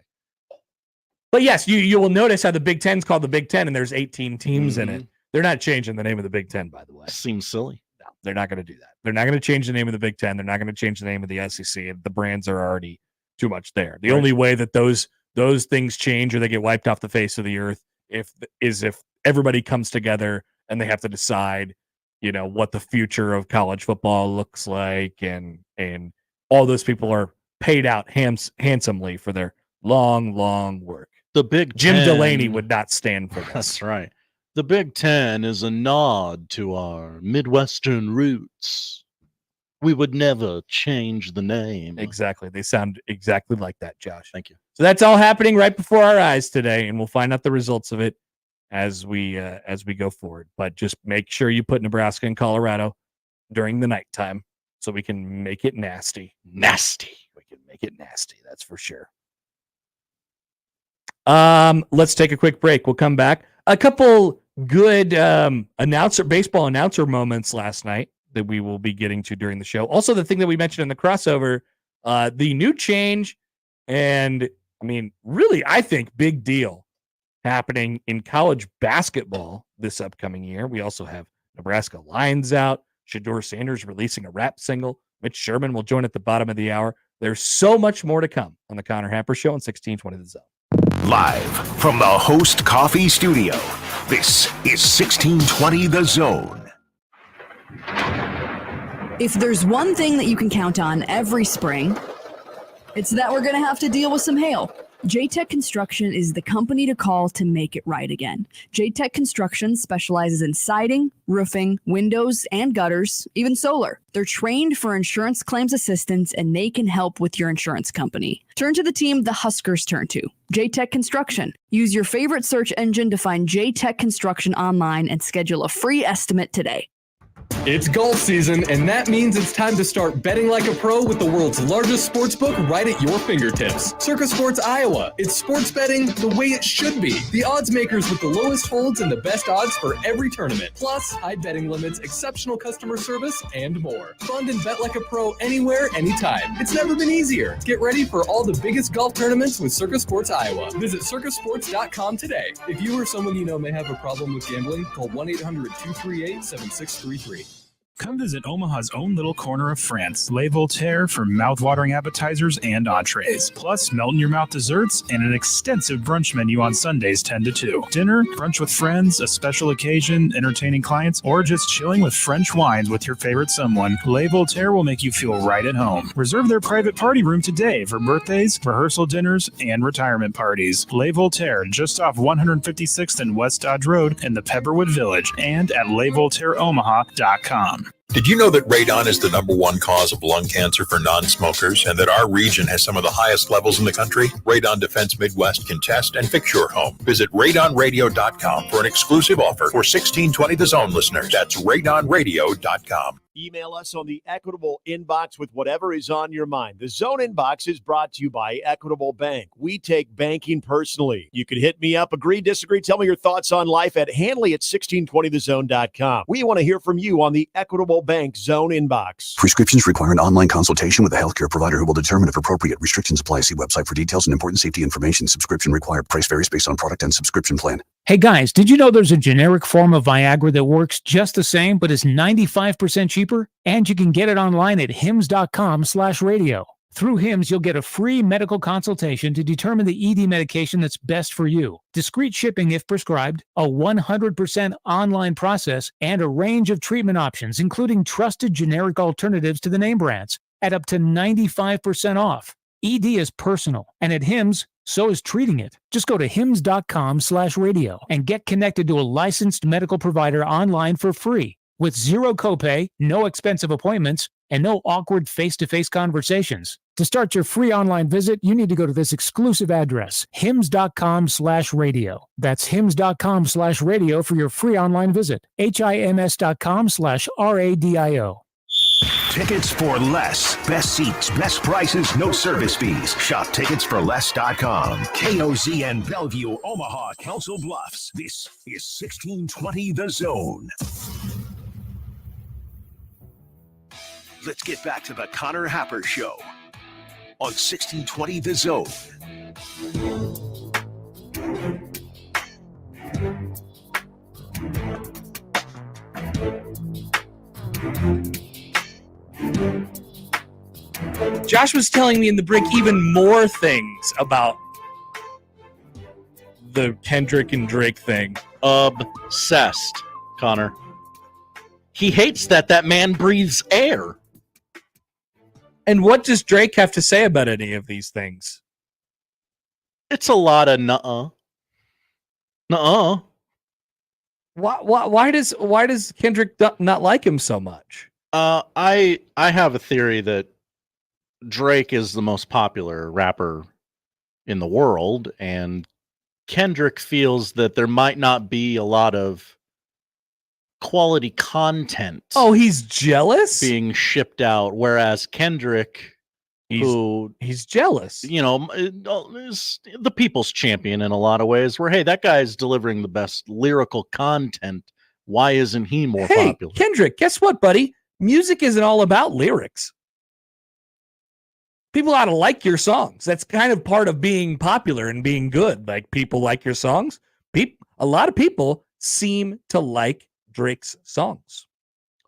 But yes, you will notice how the Big Ten's called the Big Ten, and there's 18 teams in it. They're not changing the name of the Big Ten, by the way. Seems silly. No, they're not going to do that. They're not going to change the name of the Big Ten. They're not going to change the name of the SEC. The brands are already too much there. The only way that those things change or they get wiped off the face of the earth if everybody comes together and they have to decide, what the future of college football looks like, and all those people are paid out handsomely for their long work. The Big Jim Ten, Delaney would not stand for this. That's right. The Big Ten is a nod to our Midwestern roots. We would never change the name. Exactly. They sound exactly like that, Josh. Thank you. So that's all happening right before our eyes today, and we'll find out the results of it as we go forward. But just make sure you put Nebraska and Colorado during the nighttime so we can make it nasty. Nasty. We can make it nasty. That's for sure. Let's take a quick break. We'll come back. A couple good baseball announcer moments last night that we will be getting to during the show. Also, the thing that we mentioned in the crossover, the new change, and really, I think big deal happening in college basketball this upcoming year. We also have Nebraska Lions out, Shedeur Sanders releasing a rap single. Mitch Sherman will join at the bottom of the hour. There's so much more to come on the Connor Happer Show on 1620 The Zone. Live from the Host Coffee Studio, this is 1620 The Zone. If there's one thing that you can count on every spring, it's that we're going to have to deal with some hail. J-Tech Construction is the company to call to make it right again. J-Tech Construction specializes in siding, roofing, windows, and gutters, even solar. They're trained for insurance claims assistance, and they can help with your insurance company. Turn to the team the Huskers turn to, J-Tech Construction. Use your favorite search engine to find J-Tech Construction online and schedule a free estimate today. It's golf season, and that means it's time to start betting like a pro with the world's largest sportsbook right at your fingertips. Circa Sports Iowa. It's sports betting the way it should be. The odds makers with the lowest holds and the best odds for every tournament. Plus, high betting limits, exceptional customer service, and more. Fund and bet like a pro anywhere, anytime. It's never been easier. Get ready for all the biggest golf tournaments with Circa Sports Iowa. Visit circasports.com today. If you or someone you know may have a problem with gambling, call 1-800-238-7633. Come visit Omaha's own little corner of France, Les Voltaire, for mouth-watering appetizers and entrees, plus melt-in-your-mouth desserts and an extensive brunch menu on Sundays 10 to 2. Dinner, brunch with friends, a special occasion, entertaining clients, or just chilling with French wines with your favorite someone, Les Voltaire will make you feel right at home. Reserve their private party room today for birthdays, rehearsal dinners, and retirement parties. Les Voltaire, just off 156th and West Dodge Road in the Pepperwood Village, and at lesvoltaireomaha.com. Did you know that radon is the #1 cause of lung cancer for non-smokers, and that our region has some of the highest levels in the country? Radon Defense Midwest can test and fix your home. Visit radonradio.com for an exclusive offer for 1620 The Zone listeners. That's radonradio.com. Email us on the Equitable inbox with whatever is on your mind. The Zone inbox is brought to you by Equitable Bank. We take banking personally. You can hit me up, agree, disagree, tell me your thoughts on life at Hanley@1620thezone.com. We want to hear from you on the Equitable Bank Zone inbox. Prescriptions require an online consultation with a healthcare provider who will determine if appropriate. Restrictions apply. See website for details and important safety information. Subscription required. Price varies based on product and subscription plan. Hey guys, did you know there's a generic form of Viagra that works just the same but is 95% cheaper? And you can get it online at hims.com/radio. Through Hims, you'll get a free medical consultation to determine the ED medication that's best for you. Discreet shipping if prescribed, a 100% online process, and a range of treatment options, including trusted generic alternatives to the name brands, at up to 95% off. ED is personal, and at Hims, so is treating it. Just go to hims.com/radio and get connected to a licensed medical provider online for free with zero copay, no expensive appointments, and no awkward face-to-face conversations. To start your free online visit, you need to go to this exclusive address, hims.com/radio. That's hims.com/radio for your free online visit. HIMS.com/RADIO. Tickets for less. Best seats, best prices, no service fees. Shop ticketsforless.com. KOZN Bellevue, Omaha, Council Bluffs. This is 1620 The Zone. Let's get back to the Connor Happer Show on 1620 The Zone. Josh was telling me in the break even more things about the Kendrick and Drake thing Obsessed, Connor. He hates that man breathes air. And what does Drake have to say about any of these things? It's a lot of nuh-uh. Nuh-uh. Why does Kendrick not like him so much? I have a theory that Drake is the most popular rapper in the world, and Kendrick feels that there might not be a lot of quality content. Oh, he's jealous being shipped out, whereas Kendrick, he's jealous. You know, is the people's champion in a lot of ways. Where hey, that guy's delivering the best lyrical content. Why isn't he more popular? Kendrick, guess what, buddy? Music isn't all about lyrics. People ought to like your songs. That's kind of part of being popular and being good. Like, people like your songs. A lot of people seem to like Drake's songs.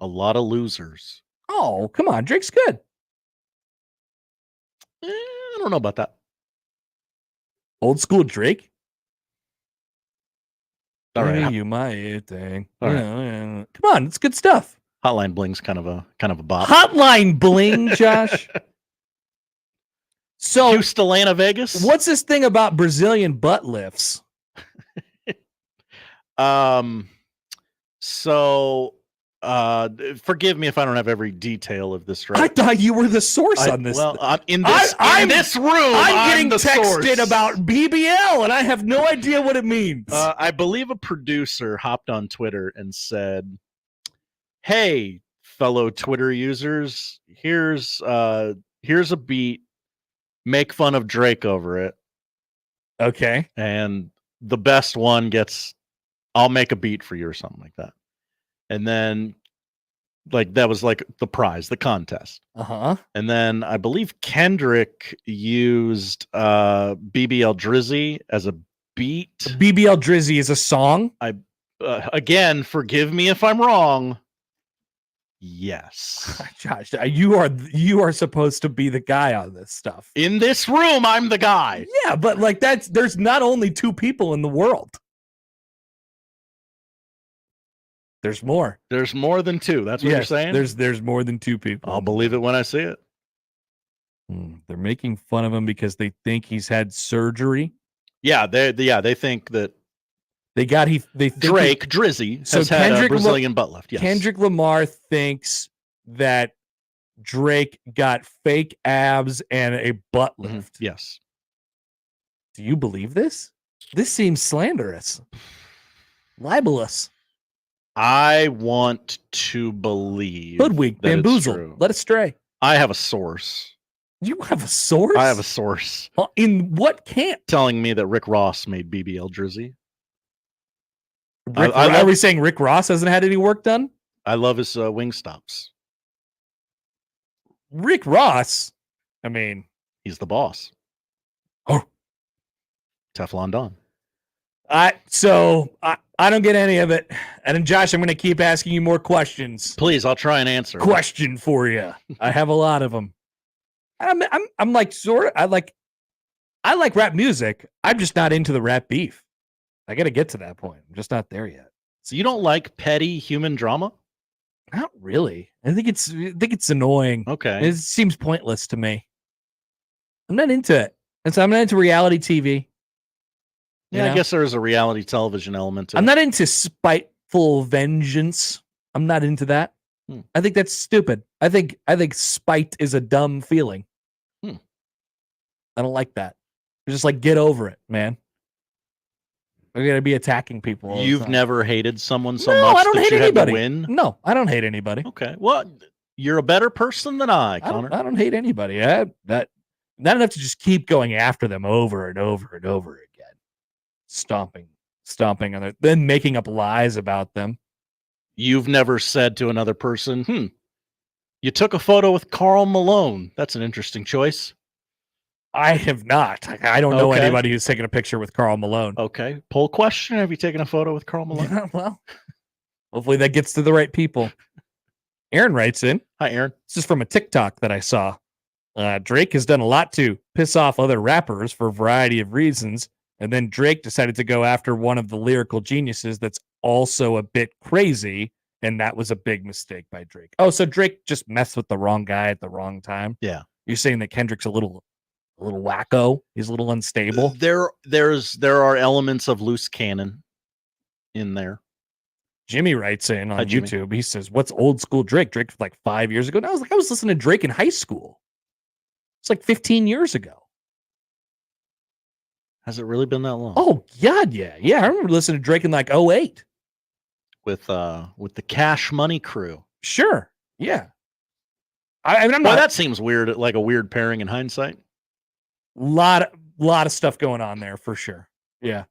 A lot of losers. Oh, come on. Drake's good. I don't know about that. Old school Drake? All right. You my thing. All right. Yeah. Come on. It's good stuff. Hotline Bling's kind of a bop. Hotline Bling, Josh. So, Houston, Vegas. What's this thing about Brazilian butt lifts? So, forgive me if I don't have every detail of this right. I thought you were the source on this. Well, in this room, I'm getting the texted source. about BBL, and I have no idea what it means. I believe a producer hopped on Twitter and said, "Hey, fellow Twitter users, here's a beat. Make fun of Drake over it." Okay. And the best one gets, I'll make a beat for you or something like that. And then that was like the prize, the contest. Uh-huh. And then I believe Kendrick used BBL Drizzy as a beat. BBL Drizzy is a song? Again, forgive me if I'm wrong. Yes. Josh, you are supposed to be the guy on this stuff. In this room, I'm the guy. Yeah, but there's not only two people in the world. There's more. There's more than two. That's what you're saying? There's more than two people. I'll believe it when I see it. They're making fun of him because they think he's had surgery. Yeah, they think that they think Drake Drizzy has had a Brazilian butt lift. Yes. Kendrick Lamar thinks that Drake got fake abs and a butt lift. Mm-hmm. Yes. Do you believe this? This seems slanderous, libelous. I want to believe hoodwink, bamboozle, led astray. I have a source. You have a source? I have a source. In what camp? Telling me that Rick Ross made BBL Drizzy. Are we saying Rick Ross hasn't had any work done? I love his wing stops. Rick Ross, I mean, he's the boss. Oh, Teflon Don. I don't get any of it. And then, Josh, I'm going to keep asking you more questions. Please, I'll try and answer. Question for you. I have a lot of them. I'm like I like rap music. I'm just not into the rap beef. I got to get to that point. I'm just not there yet. So you don't like petty human drama? Not really. I think it's annoying. Okay. It seems pointless to me. I'm not into it. And so I'm not into reality TV. Yeah, I guess there's a reality television element to it. I'm not into spiteful vengeance. I'm not into that. I think that's stupid. I think spite is a dumb feeling. I don't like that. Just get over it, man. We're gonna be attacking people. You've never hated someone so no, much I don't that hate you anybody. had to win? No, I don't hate anybody. Okay. Well, you're a better person than I, Connor. I don't hate anybody. Not enough to just keep going after them over and over and over again. Stomping on their, then making up lies about them. You've never said to another person, you took a photo with Karl Malone. That's an interesting choice. I have not. I don't know anybody who's taken a picture with Karl Malone. Okay. Poll question. Have you taken a photo with Karl Malone? Yeah, well, hopefully that gets to the right people. Aaron writes in. Hi, Aaron. This is from a TikTok that I saw. Drake has done a lot to piss off other rappers for a variety of reasons. And then Drake decided to go after one of the lyrical geniuses that's also a bit crazy, and that was a big mistake by Drake. Oh, so Drake just messed with the wrong guy at the wrong time? Yeah. You're saying that Kendrick's a little wacko? He's a little unstable? There are elements of loose cannon in there. Jimmy writes in on Jimmy. YouTube. He says, "What's old school Drake? Drake like 5 years ago." And I was listening to Drake in high school. It's like 15 years ago. Has it really been that long? Oh God, yeah. I remember listening to Drake in like 2008 with the Cash Money crew. Sure, yeah. I mean, that seems weird, like a weird pairing in hindsight. Lot of stuff going on there for sure. Yeah,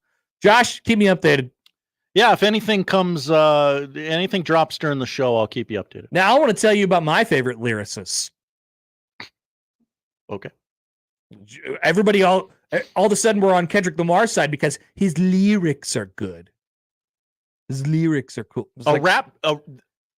Josh, keep me updated. Yeah, if anything anything drops during the show, I'll keep you updated. Now, I want to tell you about my favorite lyricists. Okay. Everybody, all of a sudden, we're on Kendrick Lamar's side because his lyrics are good. His lyrics are cool. Let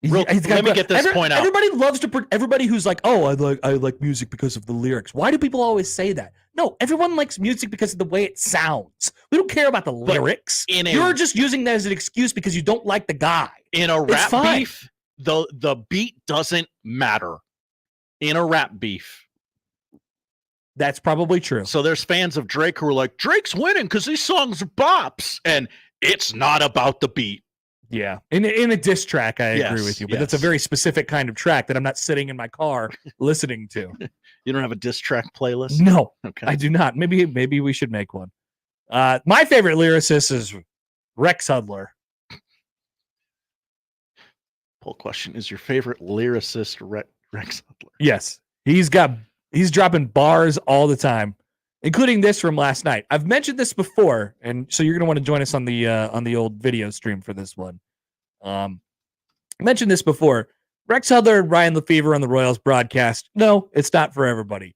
me get this point out. Everybody loves to. Everybody who's like, "Oh, I like music because of the lyrics." Why do people always say that? No, everyone likes music because of the way it sounds. We don't care about the lyrics. You're just using that as an excuse because you don't like the guy. In a rap beef, the beat doesn't matter. In a rap beef. That's probably true. So there's fans of Drake who are like, Drake's winning because these songs are bops. And it's not about the beat. Yeah. In a diss track, I agree with you. But that's a very specific kind of track that I'm not sitting in my car listening to. You don't have a diss track playlist? No, okay. I do not. Maybe we should make one. My favorite lyricist is Rex Hudler. Poll question. Is your favorite lyricist Rex Hudler? Yes. He's dropping bars all the time, including this from last night. I've mentioned this before, and so you're going to want to join us on the old video stream for this one. I mentioned this before. Rex Hudler and Ryan Lefevre on the Royals broadcast. No, it's not for everybody.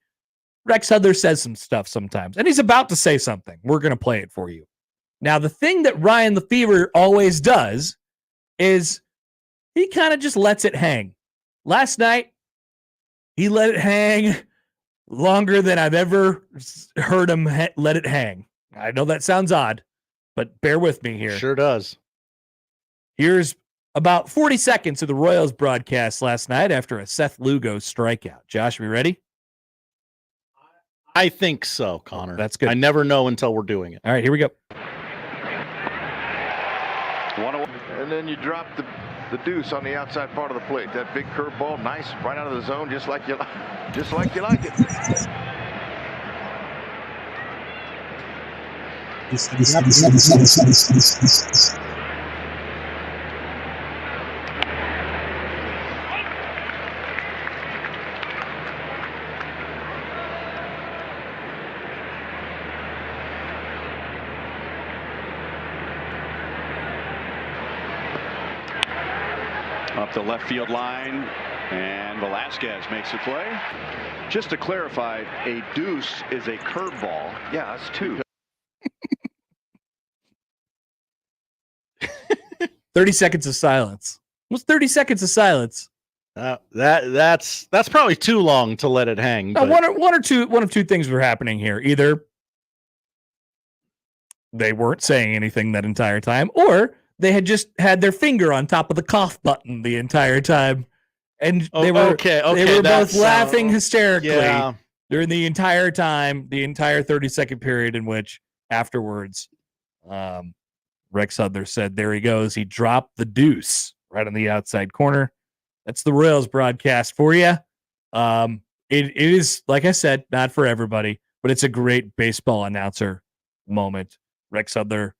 Rex Hudler says some stuff sometimes, and he's about to say something. We're going to play it for you. Now, the thing that Ryan Lefevre always does is he kind of just lets it hang. Last night, he let it hang longer than I've ever heard him let it hang. I know that sounds odd, but bear with me here. Sure does. Here's about 40 seconds of the Royals broadcast last night after a Seth Lugo strikeout. Josh, are we ready? I think so, Connor. That's good. I never know until we're doing it. All right, here we go. And then you drop the deuce on the outside part of the plate. That big curveball, nice, right out of the zone, just like you like it. Up the left field line, and Velasquez makes the play. Just to clarify, a deuce is a curveball. Yeah, that's two. 30 seconds of silence. What's 30 seconds of silence? That's probably too long to let it hang. Now, one of two things were happening here. Either they weren't saying anything that entire time, or they had just had their finger on top of the cough button the entire time, and they were both laughing hysterically during the entire time, the entire 30-second period in which afterwards, Rex Hudler said, "There he goes. He dropped the deuce right on the outside corner." That's the Royals broadcast for you. It is, like I said, not for everybody, but it's a great baseball announcer moment. Rex Hudler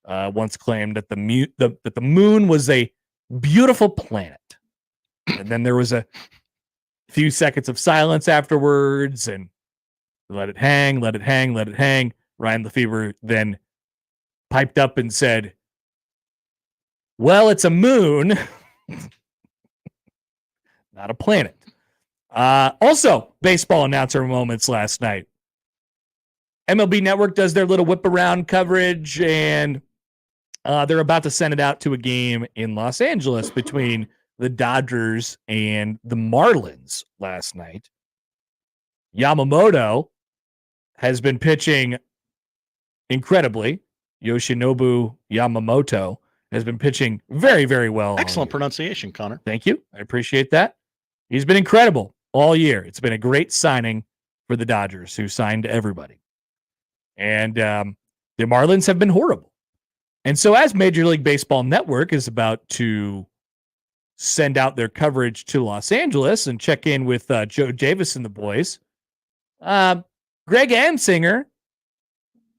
once claimed that the moon was a beautiful planet, and then there was a few seconds of silence afterwards, and let it hang, let it hang, let it hang. Ryan Lefevre then piped up and said, "Well, it's a moon, not a planet." Also, baseball announcer moments last night. MLB Network does their little whip around coverage, and they're about to send it out to a game in Los Angeles between the Dodgers and the Marlins last night. Yamamoto has been pitching incredibly, Yoshinobu Yamamoto has been pitching very, very well. Excellent pronunciation, Connor. Thank you. I appreciate that. He's been incredible all year. It's been a great signing for the Dodgers, who signed everybody. And the Marlins have been horrible. And so as Major League Baseball Network is about to send out their coverage to Los Angeles and check in with Joe Davis and the boys, Greg Amsinger,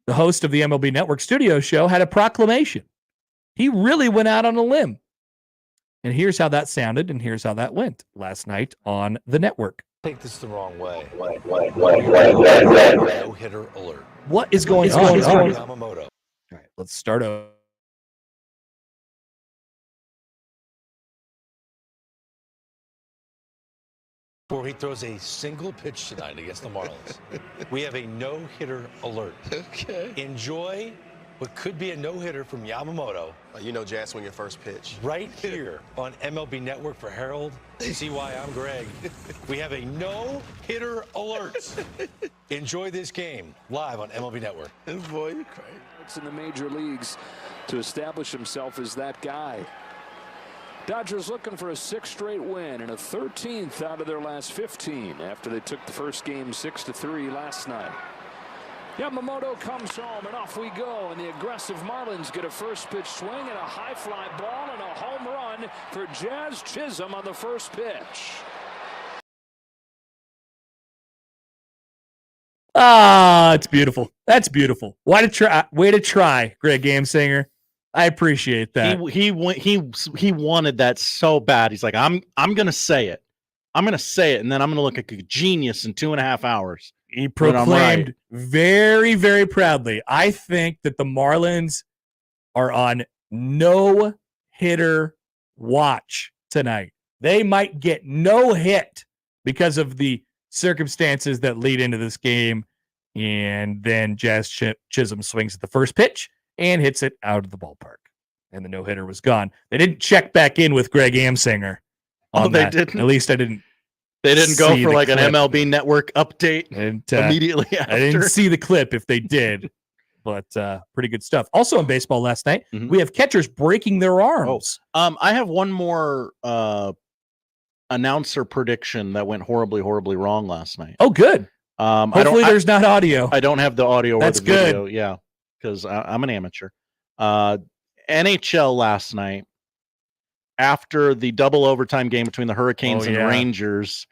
the host of the MLB Network studio show, had a proclamation. He really went out on a limb. And here's how that sounded, and here's how that went last night on the network. Take this the wrong way. No-hitter alert. What is going on? Yamamoto. All right, let's start over. Before he throws a single pitch tonight against the Marlins, we have a no-hitter alert. Okay. Enjoy what could be a no-hitter from Yamamoto. You know Jazz swing your first pitch. Right here on MLB Network for Harold. See why I'm Greg. We have a no-hitter alert. Enjoy this game live on MLB Network. Boy, you're crazy. It's in the major leagues to establish himself as that guy. Dodgers looking for a 6th straight win and a 13th out of their last 15 after they took the first game 6-3 last night. Yamamoto comes home and off we go, and the aggressive Marlins get a first pitch swing and a high fly ball and a home run for Jazz Chisholm on the first pitch. Ah, it's beautiful. That's beautiful. Way to try, Greg Amsinger. I appreciate that. He wanted that so bad. He's like, I'm gonna say it. I'm gonna say it, and then I'm gonna look like a genius in 2.5 hours. He proclaimed very, very proudly, I think that the Marlins are on no hitter watch tonight. They might get no hit because of the circumstances that lead into this game. And then Jazz Chisholm swings at the first pitch and hits it out of the ballpark. And the no-hitter was gone. They didn't check back in with Greg Amsinger. They didn't? At least I didn't. They didn't go for like an MLB Network update immediately after. I didn't see the clip if they did, but pretty good stuff. Also in baseball last night, we have catchers breaking their arms. I have one more announcer prediction that went horribly, horribly wrong last night. Oh, good. Hopefully there's not audio. I don't have the audio That's or the video. good. Yeah, because I'm an amateur. NHL last night, after the double overtime game between the Hurricanes and Rangers,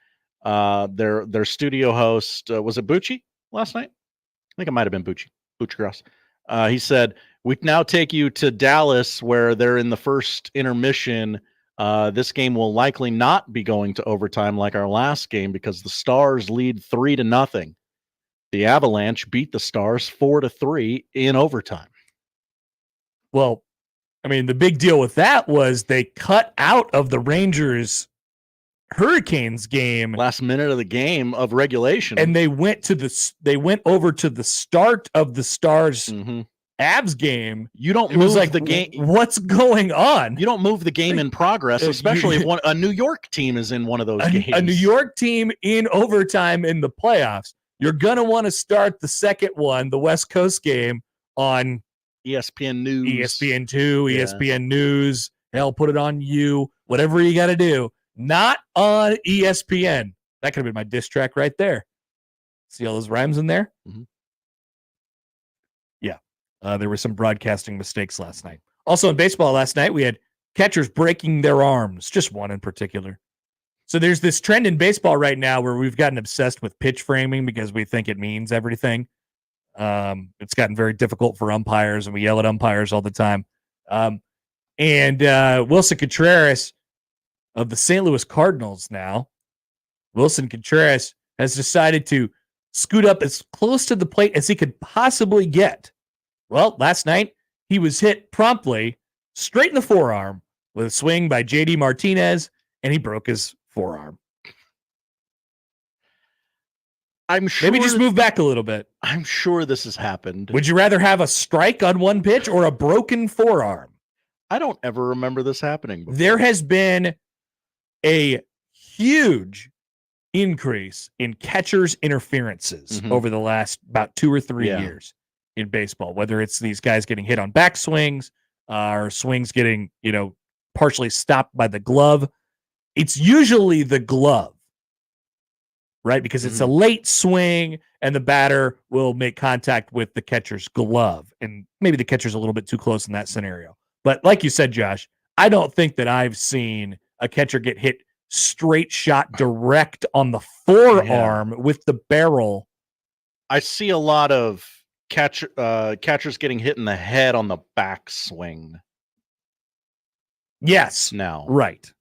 their studio host, was it Bucci last night? I think it might have been Bucci Gross. He said, "We now take you to Dallas, where they're in the first intermission. This game will likely not be going to overtime like our last game because the Stars lead 3-0. The Avalanche beat the Stars 4-3 in overtime." Well, I mean, the big deal with that was they cut out of the Rangers Hurricanes game last minute of the game of regulation, and they went over to the start of the Stars Avs game. You don't move like the game. What's going on? You don't move the game in progress, especially if a New York team is in one of those games. A New York team in overtime in the playoffs. You're gonna want to start the second one, the West Coast game, on ESPN News, ESPN2, ESPN News. Hell, put it on you. Whatever you got to do. Not on ESPN. That could have been my diss track right there. See all those rhymes in there? Yeah. There were some broadcasting mistakes last night. Also in baseball last night, we had catchers breaking their arms. Just one in particular. So there's this trend in baseball right now where we've gotten obsessed with pitch framing because we think it means everything. It's gotten very difficult for umpires, and we yell at umpires all the time. And Wilson Contreras of the St. Louis Cardinals now, Wilson Contreras has decided to scoot up as close to the plate as he could possibly get. Well, last night, he was hit promptly straight in the forearm with a swing by J.D. Martinez, and he broke his forearm. I'm sure. Maybe just move back a little bit. I'm sure this has happened. Would you rather have a strike on one pitch or a broken forearm? I don't ever remember this happening before. There has been a huge increase in catchers' interferences over the last about 2 or 3 years. in baseball, whether it's these guys getting hit on backswings or swings getting, partially stopped by the glove. It's usually the glove, right? Because it's a late swing and the batter will make contact with the catcher's glove. And maybe the catcher's a little bit too close in that scenario. But like you said, Josh, I don't think that I've seen a catcher get hit straight shot direct on the forearm with the barrel. I see a lot of catchers getting hit in the head on the backswing. Yes. Now. Right.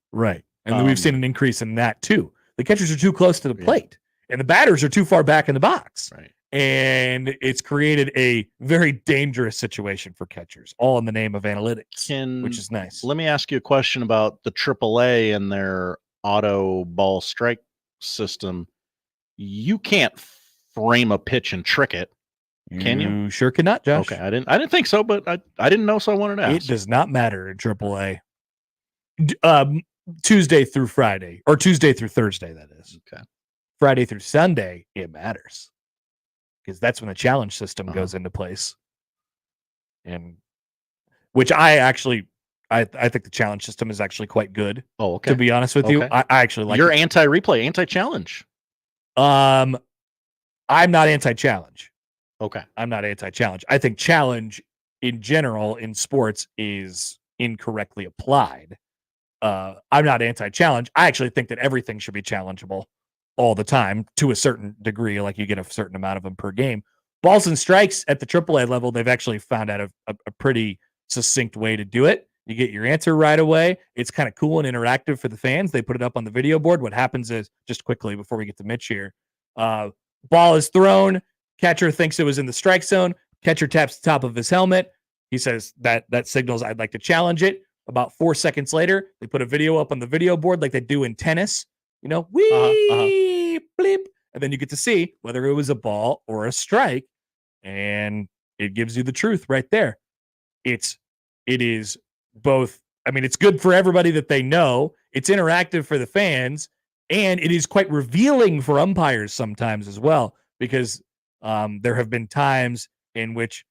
And we've seen an increase in that too. The catchers are too close to the plate and the batters are too far back in the box. Right. And it's created a very dangerous situation for catchers, all in the name of analytics, which is nice. Let me ask you a question about the AAA and their auto ball strike system. You can't frame a pitch and trick it, can you? You sure cannot, Josh. Okay, I didn't think so, but I didn't know, so I wanted to ask. It does not matter in AAA. Tuesday through Friday, or Tuesday through Thursday, that is. Okay. Friday through Sunday, it matters. Because that's when the challenge system goes into place. And which I think the challenge system is actually quite good. Oh, okay. To be honest with you. I actually like You're it. anti-replay, anti-challenge. I'm not anti-challenge. Okay. I'm not anti-challenge. I think challenge in general in sports is incorrectly applied. I'm not anti-challenge. I actually think that everything should be challengeable all the time to a certain degree, like you get a certain amount of them per game. Balls and strikes at the AAA level, they've actually found out a pretty succinct way to do it. You get your answer right away. It's kind of cool and interactive for the fans. They put it up on the video board. What happens is, just quickly before we get to Mitch here, ball is thrown. Catcher thinks it was in the strike zone. Catcher taps the top of his helmet. He says that signals I'd like to challenge it. About 4 seconds later, they put a video up on the video board like they do in tennis. Bleep, and then you get to see whether it was a ball or a strike, and it gives you the truth right there. It is both. I mean, it's good for everybody that they know. It's interactive for the fans, and it is quite revealing for umpires sometimes as well, because there have been times in which,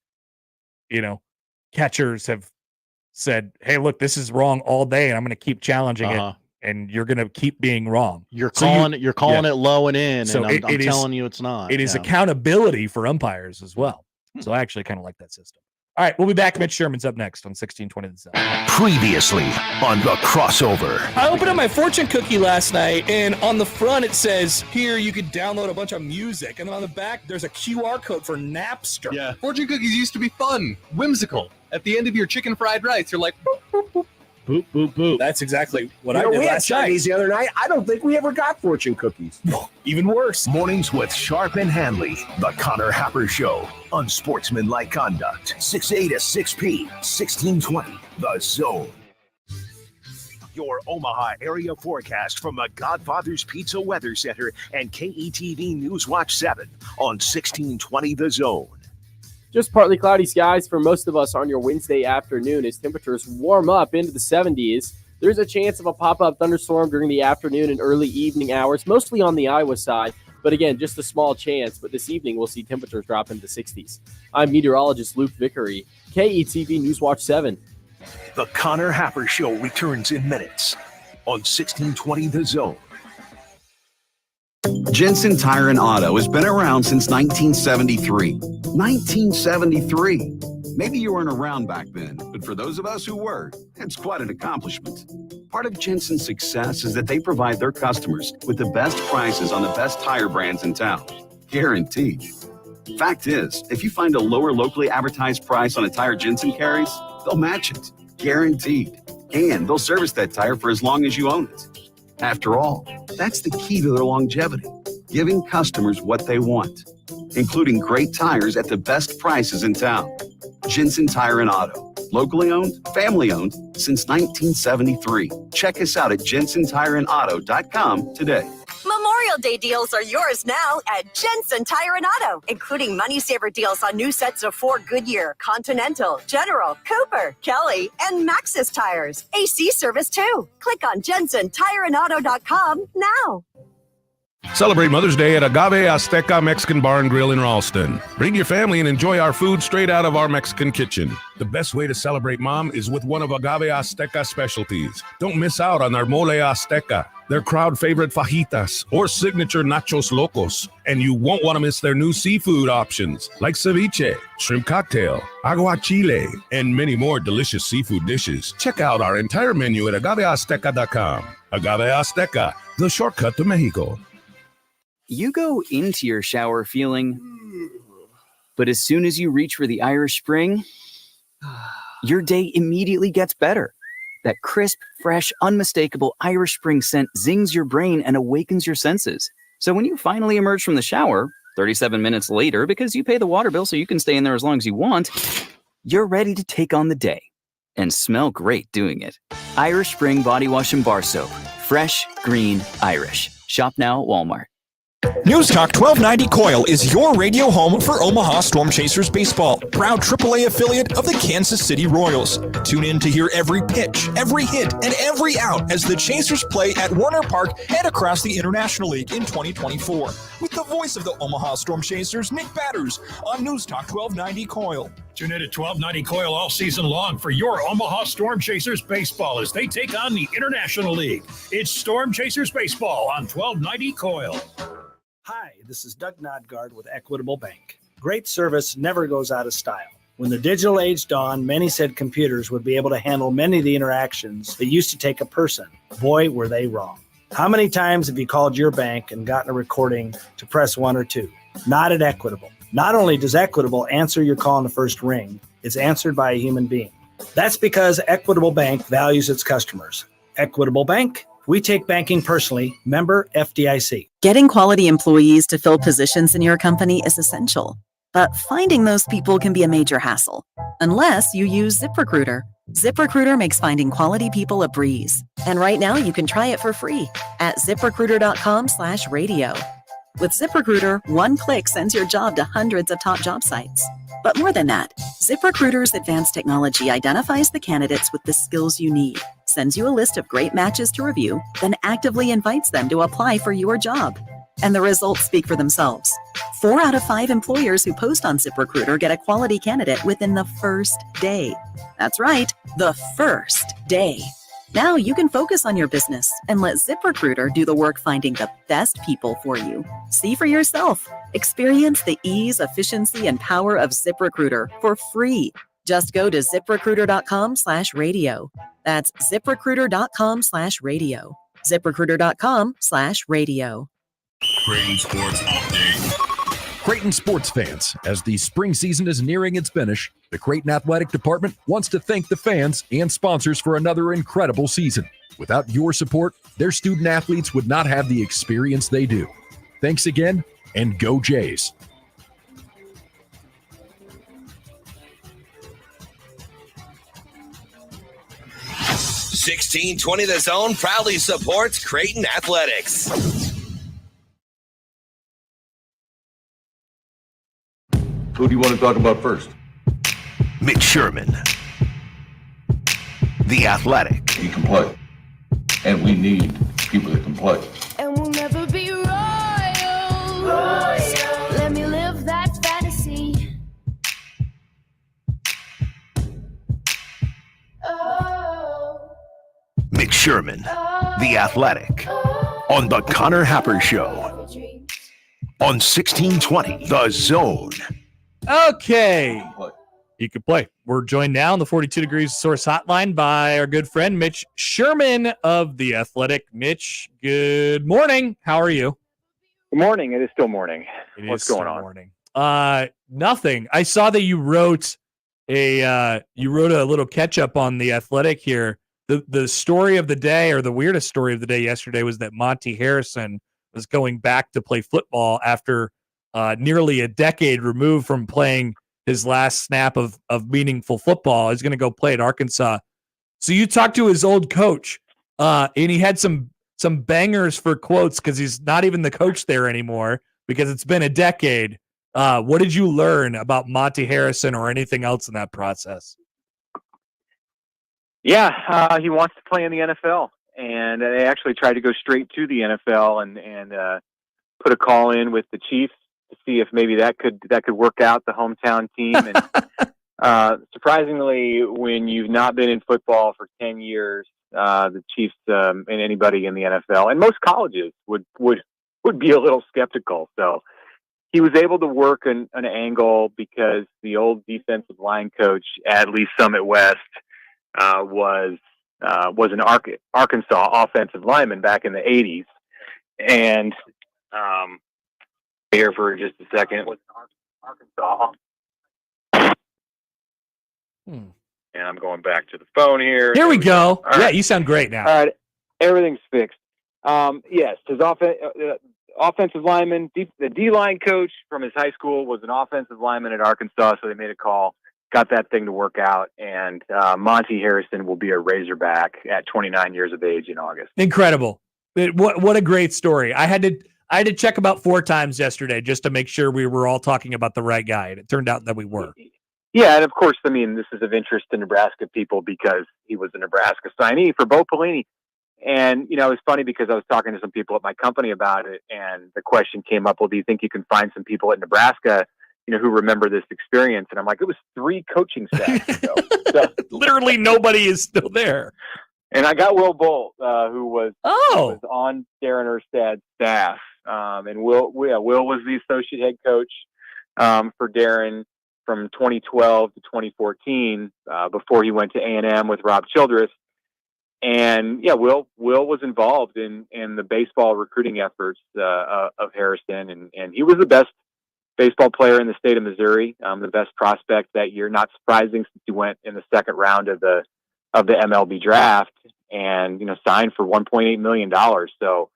catchers have said, "Hey, look, this is wrong all day, and I'm going to keep challenging it." And you're going to keep being wrong. You're calling it low and in, so and I'm telling you it's not. It is accountability for umpires as well. So I actually kind of like that system. All right, we'll be back. Mitch Sherman's up next on 1620 The Zone. Previously on The Crossover. I opened up my fortune cookie last night, and on the front it says, here you could download a bunch of music. And then on the back, there's a QR code for Napster. Yeah, fortune cookies used to be fun, whimsical. At the end of your chicken fried rice, you're like, boop, boop, boop. Boop, boop, boop. That's exactly what I did we had last night. Chinese the other night. I don't think we ever got fortune cookies. Even worse. Mornings with Sharp and Hanley. The Connor Happer Show. Unsportsmanlike conduct. 6A to 6P. 1620. The Zone. Your Omaha area forecast from the Godfather's Pizza Weather Center and KETV News Watch 7 on 1620 The Zone. Just partly cloudy skies for most of us on your Wednesday afternoon as temperatures warm up into the 70s. There's a chance of a pop-up thunderstorm during the afternoon and early evening hours, mostly on the Iowa side. But again, just a small chance. But this evening, we'll see temperatures drop into the 60s. I'm meteorologist Luke Vickery, KETV Newswatch 7. The Connor Happer Show returns in minutes on 1620 The Zone. Jensen Tire and Auto has been around since 1973. 1973. Maybe you weren't around back then, but for those of us who were, it's quite an accomplishment. Part of Jensen's success is that they provide their customers with the best prices on the best tire brands in town. Guaranteed. Fact is, if you find a lower locally advertised price on a tire Jensen carries, they'll match it. Guaranteed. And they'll service that tire for as long as you own it. After all, that's the key to their longevity, giving customers what they want, including great tires at the best prices in town. Jensen Tire and Auto, locally owned, family owned since 1973. Check us out at jensentireandauto.com today. Memorial Day deals are yours now at Jensen Tire and Auto, including money saver deals on new sets of 4 Goodyear, Continental, General, Cooper, Kelly, and Maxxis tires. AC service too. Click on jensentireandauto.com now. Celebrate Mother's Day at Agave Azteca Mexican Bar and Grill in Ralston. Bring your family and enjoy our food straight out of our Mexican kitchen. The best way to celebrate Mom is with one of Agave Azteca specialties. Don't miss out on our Mole Azteca, their crowd favorite fajitas, or signature Nachos Locos. And you won't want to miss their new seafood options like ceviche, shrimp cocktail, aguachile, and many more delicious seafood dishes. Check out our entire menu at agaveazteca.com. Agave Azteca, the shortcut to Mexico. You go into your shower feeling, but as soon as you reach for the Irish Spring, your day immediately gets better. That crisp, fresh, unmistakable Irish Spring scent zings your brain and awakens your senses. So when you finally emerge from the shower, 37 minutes later, because you pay the water bill so you can stay in there as long as you want, you're ready to take on the day and smell great doing it. Irish Spring Body Wash and Bar Soap. Fresh, green, Irish. Shop now at Walmart. News Talk 1290 Coil is your radio home for Omaha Storm Chasers baseball, proud AAA affiliate of the Kansas City Royals. Tune in to hear every pitch, every hit, and every out as the Chasers play at Warner Park and across the International League in 2024. With the voice of the Omaha Storm Chasers, Nick Batters, on News Talk 1290 Coil. Tune in to 1290 Coil all season long for your Omaha Storm Chasers baseball as they take on the International League. It's Storm Chasers baseball on 1290 Coil. Hi, this is Doug Nodgard with Equitable Bank. Great service never goes out of style. When the digital age dawned, many said computers would be able to handle many of the interactions that used to take a person. Boy, were they wrong. How many times have you called your bank and gotten a recording to press 1 or 2? Not at Equitable. Not only does Equitable answer your call in the first ring, it's answered by a human being. That's because Equitable Bank values its customers. Equitable Bank, we take banking personally. Member FDIC. Getting quality employees to fill positions in your company is essential, but finding those people can be a major hassle, unless you use ZipRecruiter. ZipRecruiter makes finding quality people a breeze. And right now you can try it for free at ZipRecruiter.com/radio. With ZipRecruiter, one click sends your job to hundreds of top job sites. But more than that, ZipRecruiter's advanced technology identifies the candidates with the skills you need, sends you a list of great matches to review, then actively invites them to apply for your job. And the results speak for themselves. 4 out of 5 employers who post on ZipRecruiter get a quality candidate within the first day. That's right, the first day. Now you can focus on your business and let ZipRecruiter do the work finding the best people for you. See for yourself. Experience the ease, efficiency, and power of ZipRecruiter for free. Just go to ZipRecruiter.com/radio. That's ZipRecruiter.com/radio. ZipRecruiter.com/radio. Creighton Sports Update. Creighton sports fans, as the spring season is nearing its finish, the Creighton Athletic Department wants to thank the fans and sponsors for another incredible season. Without your support, their student athletes would not have the experience they do. Thanks again, and go Jays. $16.20 The Zone proudly supports Creighton Athletics. Who do you want to talk about first? Mitch Sherman. The Athletic. He can play. And we need people that can play. And we'll never be royal. Let me live that fantasy. Mitch Sherman. The Athletic. On the Connor Happer Show. On 1620 The Zone. Okay. You can play. We're joined now on the 42 Degrees Source Hotline by our good friend, Mitch Sherman of The Athletic. Mitch, good morning. How are you? Good morning. It is still morning. What's going on? Morning. Nothing. I saw that you wrote a little catch up on The Athletic here. The story of the day, or the weirdest story of the day yesterday, was that Monty Harrison was going back to play football after nearly a decade removed from playing his last snap of meaningful football. He's going to go play at Arkansas. So you talked to his old coach, and he had some bangers for quotes because he's not even the coach there anymore because it's been a decade. What did you learn about Monty Harrison or anything else in that process? Yeah, he wants to play in the NFL, and they actually tried to go straight to the NFL, and put a call in with the Chiefs to see if maybe that could work out, the hometown team. And surprisingly, when you've not been in football for 10 years, the Chiefs and anybody in the NFL and most colleges would be a little skeptical. So he was able to work an angle because the old defensive line coach at Lee Summit West was an Arkansas offensive lineman back in the 80s. And here for just a second, it was Arkansas. And I'm going back to the phone here. Here we go. Right. Yeah, you sound great now. All right, everything's fixed. Yes, his offensive lineman, the D-line coach from his high school was an offensive lineman at Arkansas, so they made a call, got that thing to work out, and Monty Harrison will be a Razorback at 29 years of age in August. Incredible. What a great story. I had to check about 4 times yesterday just to make sure we were all talking about the right guy, and it turned out that we were. Yeah, and of course, I mean, this is of interest to Nebraska people because he was a Nebraska signee for Bo Pelini. And, it's funny because I was talking to some people at my company about it, and the question came up, well, do you think you can find some people at Nebraska, who remember this experience? And I'm like, it was 3 coaching staffs ago. So, literally nobody is still there. And I got Will Bolt, who was on Darren Erstad's staff. And Will was the associate head coach for Darren from 2012 to 2014 before he went to A&M with Rob Childress. And Will was involved in the baseball recruiting efforts of Harrison, and he was the best baseball player in the state of Missouri, the best prospect that year. Not surprising since he went in the second round of the MLB draft, and signed for $1.8 million. So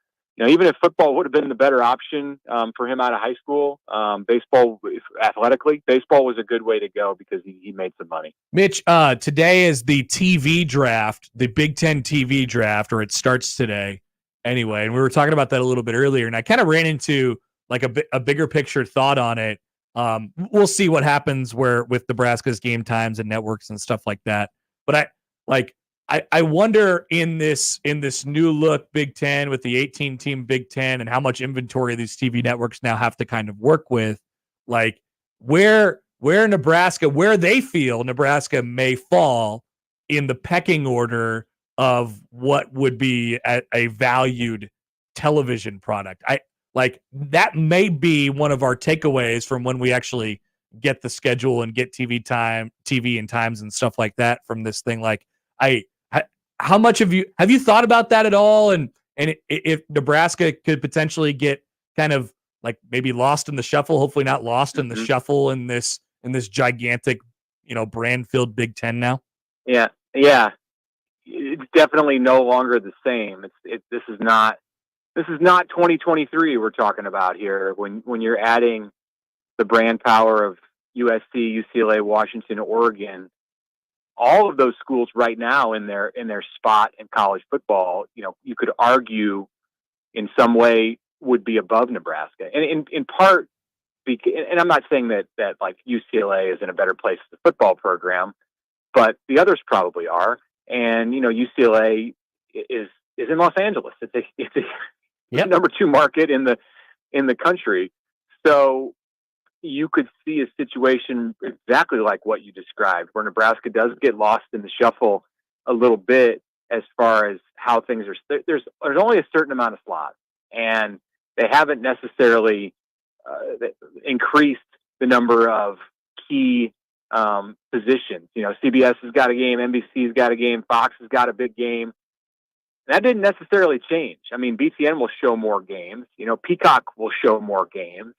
even if football would have been the better option for him out of high school, baseball was a good way to go because he made some money. Mitch, today is the TV draft, the Big Ten TV draft, or it starts today anyway. And we were talking about that a little bit earlier, and I kind of ran into like a bigger picture thought on it. We'll see what happens with Nebraska's game times and networks and stuff like that. But I wonder in this new look Big Ten with the 18-team Big Ten and how much inventory these TV networks now have to kind of work with, like where Nebraska, where they feel Nebraska may fall in the pecking order of what would be a valued television product. That may be one of our takeaways from when we actually get the schedule and get TV and times and stuff like that from this thing. How much have you thought about that at all? And if Nebraska could potentially get kind of like maybe lost in the shuffle, hopefully not lost in the shuffle in this gigantic, brand filled Big Ten now. Yeah. It's definitely no longer the same. This is not 2023 we're talking about here. When you're adding the brand power of USC, UCLA, Washington, Oregon, all of those schools right now in their spot in college football, you could argue in some way would be above Nebraska. And in part, and I'm not saying that like UCLA is in a better place as a football program, but the others probably are. And, UCLA is in Los Angeles. It's a number 2 market in the country. So you could see a situation exactly like what you described, where Nebraska does get lost in the shuffle a little bit as far as how things are. There's only a certain amount of slots, and they haven't necessarily increased the number of key positions. CBS has got a game, NBC's got a game, Fox has got a big game. That didn't necessarily change. I mean, BTN will show more games. Peacock will show more games,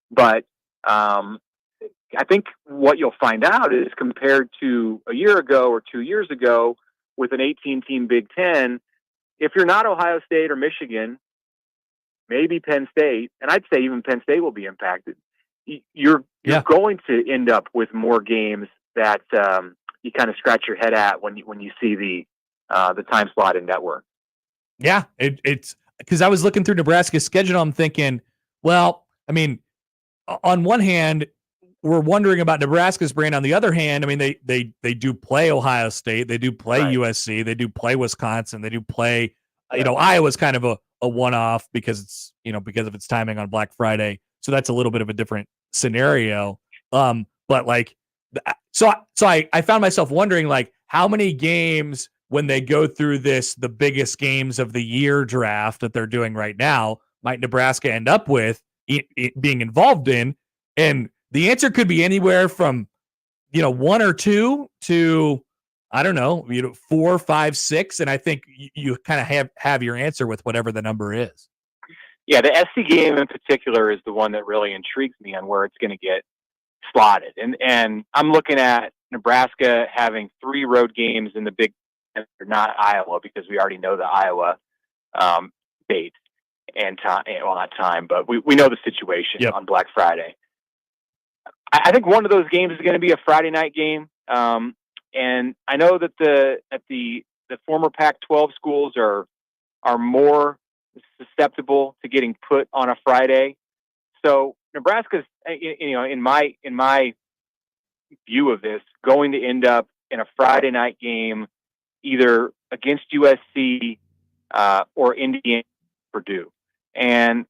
but I think what you'll find out is compared to a year ago or 2 years ago with an 18-team Big Ten, if you're not Ohio State or Michigan, maybe Penn State, and I'd say even Penn State will be impacted, you're going to end up with more games that you kind of scratch your head at when you see the time slot in network. Yeah, it's because I was looking through Nebraska's schedule. I'm thinking, well, I mean, on one hand, we're wondering about Nebraska's brand. On the other hand, I mean, they do play Ohio State, they do play USC, they do play Wisconsin, they do play, Iowa's kind of a a one-off because it's, because of its timing on Black Friday. So that's a little bit of a different scenario. But like, so I found myself wondering, like, how many games when they go through the biggest games of the year draft that they're doing right now, might Nebraska end up with being involved in? And the answer could be anywhere from, 1 or 2 to, I don't know, 4, 5, 6. And I think you kind of have your answer with whatever the number is. Yeah, the SC game in particular is the one that really intrigues me on where it's going to get slotted. And I'm looking at Nebraska having 3 road games in the Big Ten, not Iowa, because we already know the Iowa date and time. Well, not time, but we know the situation on Black Friday. I think one of those games is going to be a Friday night game. And I know that the former Pac-12 schools are more susceptible to getting put on a Friday. So Nebraska's, in my view of this, going to end up in a Friday night game, either against USC or Indiana, Purdue, and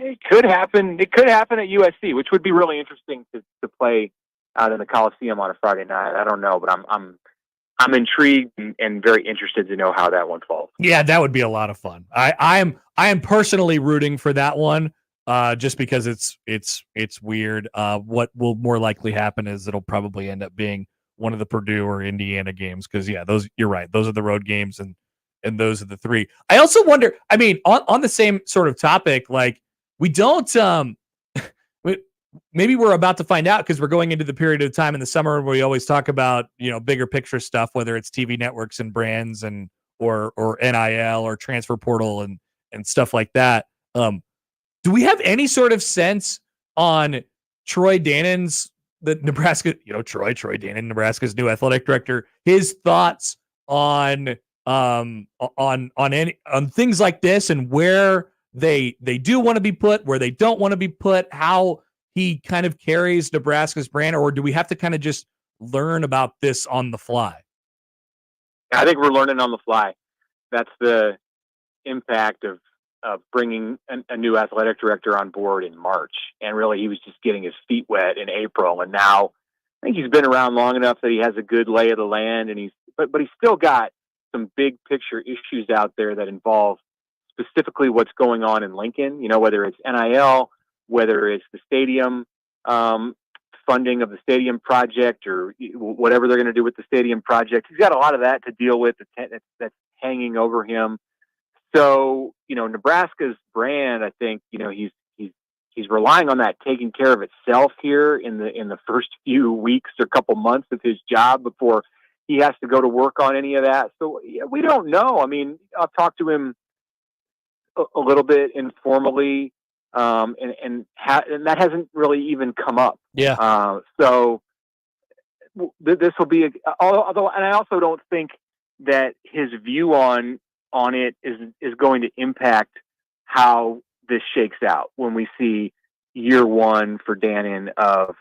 it could happen. It could happen at USC, which would be really interesting to play out in the Coliseum on a Friday night. I don't know, but I'm intrigued and very interested to know how that one falls. Yeah, that would be a lot of fun. I am personally rooting for that one, just because it's weird. What will more likely happen is it'll probably end up being one of the Purdue or Indiana games, because those, you're right, those are the road games, and those are the 3. I also wonder, I mean, on the same sort of topic, like, we don't maybe we're about to find out, because we're going into the period of time in the summer where we always talk about, bigger picture stuff, whether it's TV networks and brands and or NIL or transfer portal and stuff like that. Do we have any sort of sense on Troy Dannon's, the Nebraska, Troy Dannon, Nebraska's new athletic director, his thoughts on things like this, and where they do want to be put, where they don't want to be put, how he kind of carries Nebraska's brand, or do we have to kind of just learn about this on the fly? I think we're learning on the fly. That's the impact of bringing a new athletic director on board in March. And really, he was just getting his feet wet in April. And now I think he's been around long enough that he has a good lay of the land, and but he's still got some big picture issues out there that involve specifically what's going on in Lincoln, whether it's NIL, whether it's the stadium, funding of the stadium project, or whatever they're going to do with the stadium project. He's got a lot of that to deal with that's hanging over him. So, Nebraska's brand, I think, he's relying on that taking care of itself here in the first few weeks or couple months of his job before he has to go to work on any of that. So we don't know. I mean, I've talked to him a little bit informally, and that hasn't really even come up. Yeah. So this will be, although, and I also don't think that his view on it is going to impact how this shakes out when we see year one for Dannon of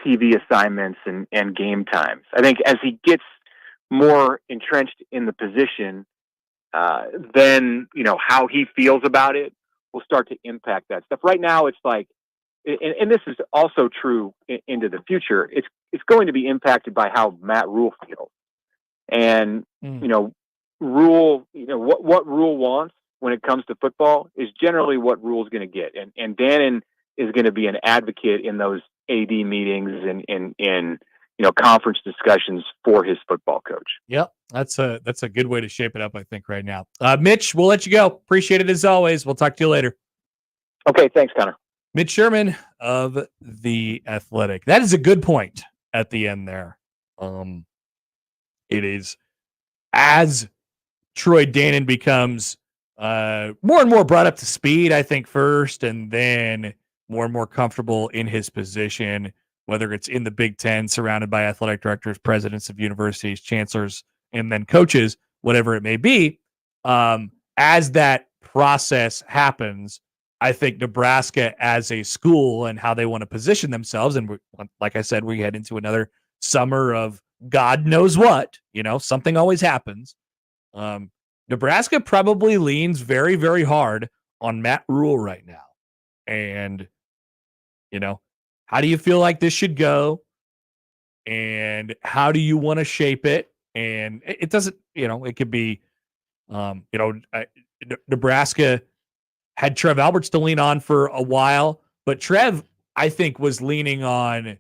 TV assignments and game times. I think as he gets more entrenched in the position, then how he feels about it will start to impact that stuff. Right now, it's like, and this is also true into the future. It's going to be impacted by how Matt Rule feels, and Rule, what Rule wants when it comes to football is generally what Rule's going to get, and Dannon is going to be an advocate in those AD meetings and in conference discussions for his football coach. Yep, that's a good way to shape it up, I think, right now. Mitch, we'll let you go. Appreciate it as always. We'll talk to you later. Okay, thanks, Connor. Mitch Sherman of The Athletic. That is a good point at the end there. It is, as Troy Dannon becomes more and more brought up to speed, I think, first, and then more and more comfortable in his position, whether it's in the Big Ten, surrounded by athletic directors, presidents of universities, chancellors, and then coaches, whatever it may be. As that process happens, I think Nebraska as a school and how they want to position themselves, and like I said, we head into another summer of God knows what, something always happens. Nebraska probably leans very, very hard on Matt Rule right now. And, how do you feel like this should go? And how do you want to shape it? And it doesn't, it could be, Nebraska had Trev Alberts to lean on for a while, but Trev, I think, was leaning on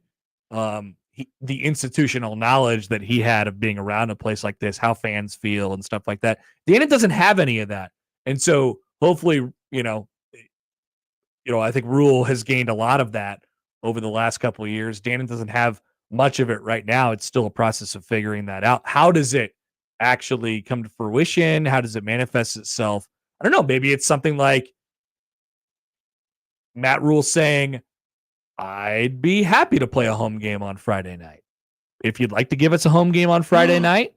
the institutional knowledge that he had of being around a place like this, how fans feel and stuff like that. Dana doesn't have any of that. And so hopefully, I think Rule has gained a lot of that over the last couple of years. Dana doesn't have much of it right now. It's still a process of figuring that out. How does it actually come to fruition? How does it manifest itself? I don't know. Maybe it's something like Matt Rule saying, I'd be happy to play a home game on Friday night. If you'd like to give us a home game on Friday night,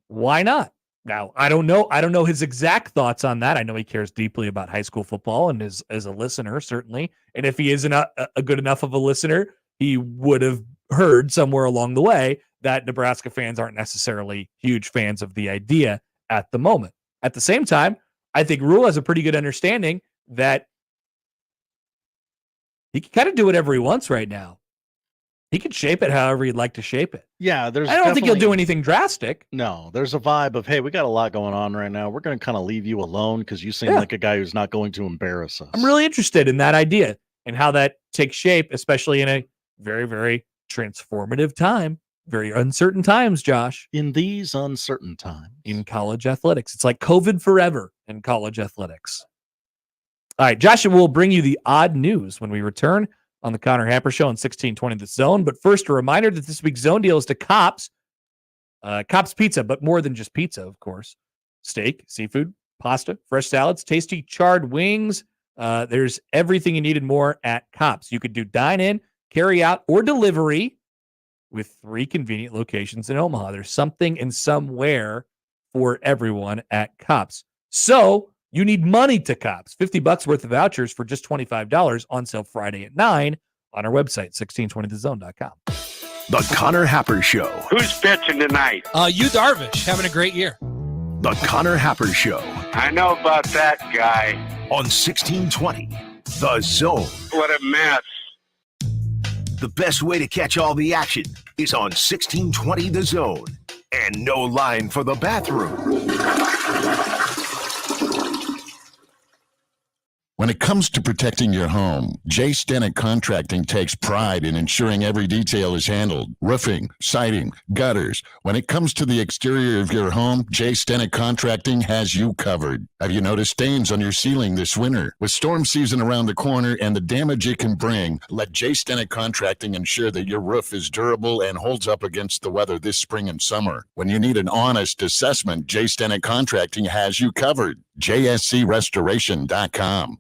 why not? Now, I don't know his exact thoughts on that. I know he cares deeply about high school football and is as a listener, certainly. And if he isn't a good enough of a listener, he would have heard somewhere along the way that Nebraska fans aren't necessarily huge fans of the idea at the moment. At the same time, I think Rule has a pretty good understanding that he can kind of do whatever he wants right now. He can shape it however he'd like to shape it. Yeah, I don't think he'll do anything drastic. No, there's a vibe of, hey, we got a lot going on right now. We're going to kind of leave you alone because you seem like a guy who's not going to embarrass us. I'm really interested in that idea and how that takes shape, especially in a very, very transformative time. Very uncertain times, Josh. In these uncertain times. In college athletics. It's like COVID forever in college athletics. All right, Josh will bring you the odd news when we return on the Connor Happer Show on 1620 The Zone. But first, a reminder that this week's Zone deal is to Kopp's. Kopp's Pizza, but more than just pizza, of course. Steak, seafood, pasta, fresh salads, tasty charred wings. There's everything you need and more at Kopp's. You could do dine-in, carry out, or delivery with 3 convenient locations in Omaha. There's something and somewhere for everyone at Kopp's. So you need money to Kopp's. $50 worth of vouchers for just $25 on sale Friday at 9 on our website, 1620thezone.com. The Connor Happer Show. Who's pitching tonight? Yu Darvish, having a great year. The Connor Happer Show. I know about that guy. On 1620, The Zone. What a mess. The best way to catch all the action is on 1620 The Zone. And no line for the bathroom. When it comes to protecting your home, J. Stennett Contracting takes pride in ensuring every detail is handled. Roofing, siding, gutters. When it comes to the exterior of your home, J. Stennett Contracting has you covered. Have you noticed stains on your ceiling this winter? With storm season around the corner and the damage it can bring, let J. Stennett Contracting ensure that your roof is durable and holds up against the weather this spring and summer. When you need an honest assessment, J. Stennett Contracting has you covered. JSCRestoration.com.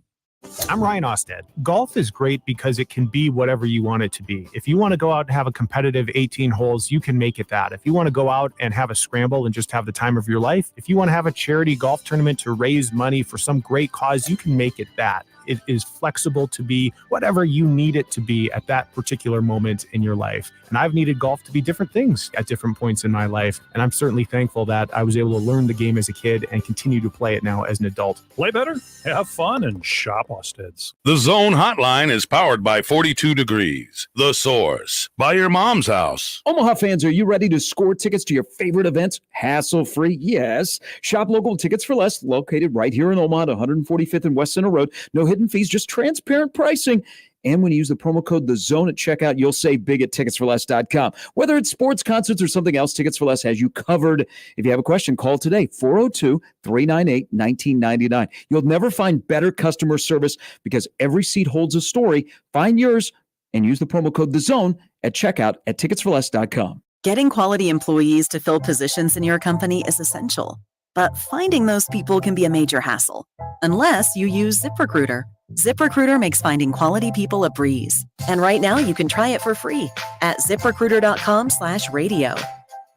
I'm Ryan Osted. Golf is great because it can be whatever you want it to be. If you want to go out and have a competitive 18 holes, you can make it that. If you want to go out and have a scramble and just have the time of your life, if you want to have a charity golf tournament to raise money for some great cause, you can make it that. It is flexible to be whatever you need it to be at that particular moment in your life. And I've needed golf to be different things at different points in my life. And I'm certainly thankful that I was able to learn the game as a kid and continue to play it now as an adult. Play better, have fun, and shop Osted's. The Zone Hotline is powered by 42 Degrees, The Source, by your mom's house. Omaha fans, are you ready to score tickets to your favorite events hassle-free? Yes. Shop local tickets for less, located right here in Omaha, 145th and West Center Road. No hidden fees, just transparent pricing. And when you use the promo code THEZONE at checkout, you'll save big at ticketsforless.com. Whether it's sports, concerts, or something else, Tickets for Less has you covered. If you have a question, call today, 402-398-1999. You'll never find better customer service because every seat holds a story. Find yours and use the promo code THEZONE at checkout at ticketsforless.com. Getting quality employees to fill positions in your company is essential, but finding those people can be a major hassle unless you use ZipRecruiter. ZipRecruiter makes finding quality people a breeze. And right now you can try it for free at ZipRecruiter.com/radio.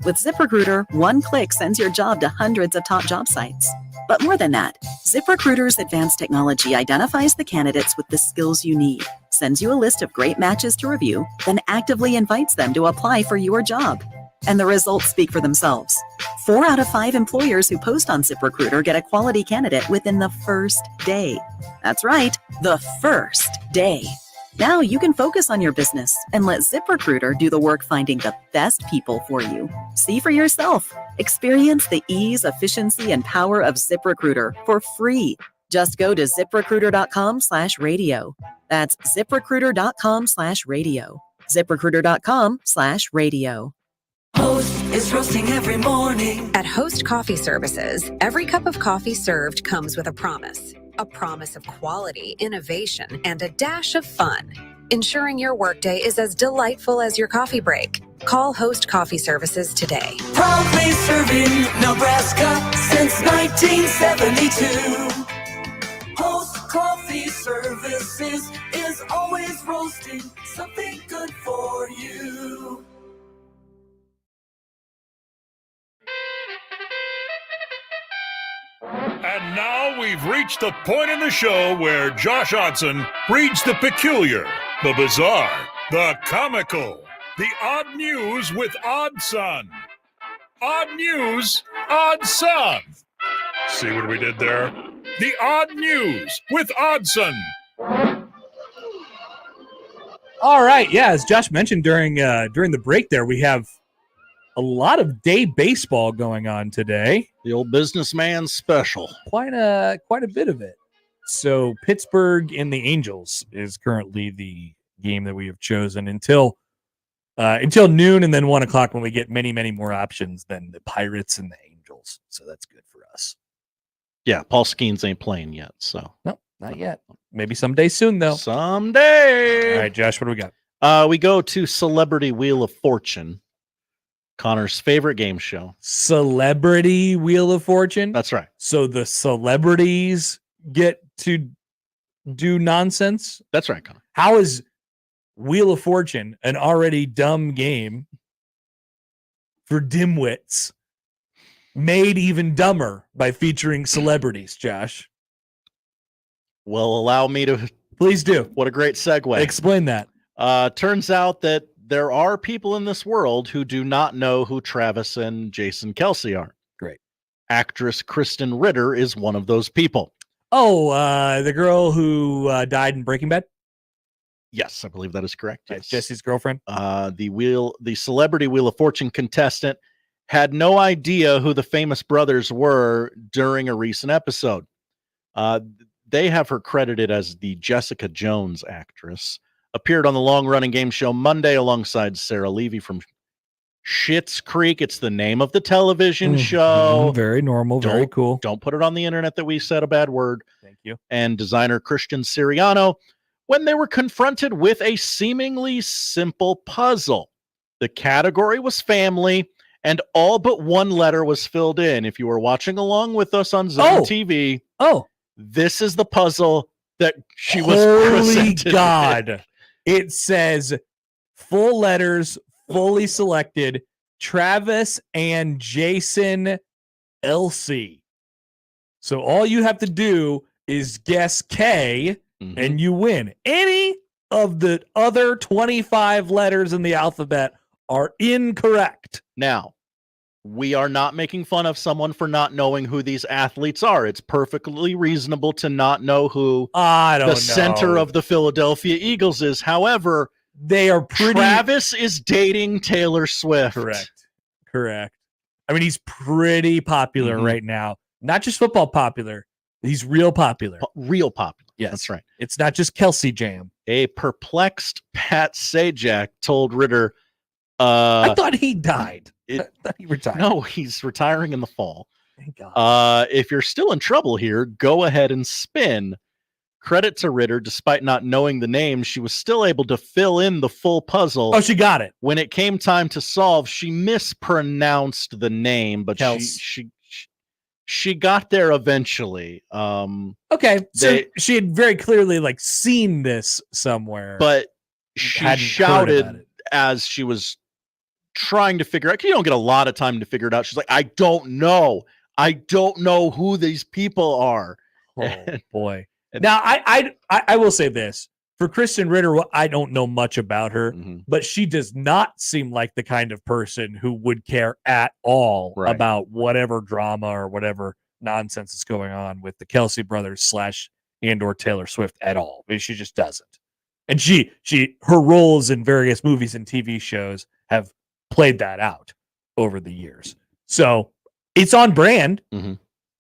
With ZipRecruiter, one click sends your job to hundreds of top job sites. But more than that, ZipRecruiter's advanced technology identifies the candidates with the skills you need, sends you a list of great matches to review, then actively invites them to apply for your job. And the results speak for themselves. 4 out of 5 employers who post on ZipRecruiter get a quality candidate within the first day. That's right, the first day. Now you can focus on your business and let ZipRecruiter do the work finding the best people for you. See for yourself. Experience the ease, efficiency, and power of ZipRecruiter for free. Just go to ZipRecruiter.com/radio. That's ZipRecruiter.com/radio. ZipRecruiter.com/radio. Host is roasting every morning. At Host Coffee Services, every cup of coffee served comes with a promise of quality, innovation, and a dash of fun, ensuring your workday is as delightful as your coffee break. Call Host Coffee Services today. Proudly serving Nebraska since 1972. Host Coffee Services is always roasting something good for you. And now we've reached the point in the show where Josh Odson reads the peculiar, the bizarre, the comical, the odd news with Odd Son. Odd news, Odd Son. See what we did there? The odd news with Oddson. All right, yeah, as Josh mentioned during the break there, we have a lot of day baseball going on today. The old businessman special. Quite a bit of it. So Pittsburgh and the Angels is currently the game that we have chosen until noon, and then 1 o'clock when we get many, many more options than the Pirates and the Angels. So that's good for us. Yeah, Paul Skeens ain't playing yet, so. No, not yet. Maybe someday soon, though. Someday. All right, Josh, what do we got? We go to Celebrity Wheel of Fortune, Connor's favorite game show. Celebrity Wheel of Fortune? That's right. So the celebrities get to do nonsense? That's right, Connor. How is Wheel of Fortune an already dumb game for dimwits made even dumber by featuring celebrities, Josh? Well, allow me to. Please do. What a great segue. Explain that. Turns out that there are people in this world who do not know who Travis and Jason Kelsey are. Great. Actress Kristen Ritter is one of those people. Oh, the girl who died in Breaking Bad? Yes, I believe that is correct. Yes. Jesse's girlfriend? The Celebrity Wheel of Fortune contestant had no idea who the famous brothers were during a recent episode. They have her credited as the Jessica Jones actress. Appeared on the long-running game show Monday alongside Sarah Levy from Schitt's Creek. It's the name of the television show. Very normal, very cool. Don't put it on the internet that we said a bad word. Thank you. And designer Christian Siriano, when they were confronted with a seemingly simple puzzle. The category was family, and all but one letter was filled in. If you were watching along with us on Zone TV, this is the puzzle that she was presented with. God. It says full letters, fully selected, Travis and Jason Elsie. So all you have to do is guess K and you win. Any of the other 25 letters in the alphabet are incorrect. Now, we are not making fun of someone for not knowing who these athletes are. It's perfectly reasonable to not know who the center of the Philadelphia Eagles is. However, they are pretty. Travis is dating Taylor Swift. Correct. I mean, he's pretty popular right now. Not just football popular. He's real popular. Real popular. Yes. That's right. It's not just Kelsey Jam. A perplexed Pat Sajak told Ritter, I thought he died. I thought he retired. No, he's retiring in the fall. Thank God. If you're still in trouble here, go ahead and spin. Credit to Ritter, despite not knowing the name, she was still able to fill in the full puzzle. Oh, she got it. When it came time to solve, she mispronounced the name, but she got there eventually. Okay, so she had very clearly seen this somewhere, but she shouted as she was trying to figure out. You don't get a lot of time to figure it out. She's like, I don't know who these people are. Oh boy. Now I will say this. For Kristen Ritter, I don't know much about her, but she does not seem like the kind of person who would care at all about whatever drama or whatever nonsense is going on with the Kelsey brothers / and/or Taylor Swift at all. I mean, she just doesn't. And her roles in various movies and TV shows have played that out over the years. So it's on brand.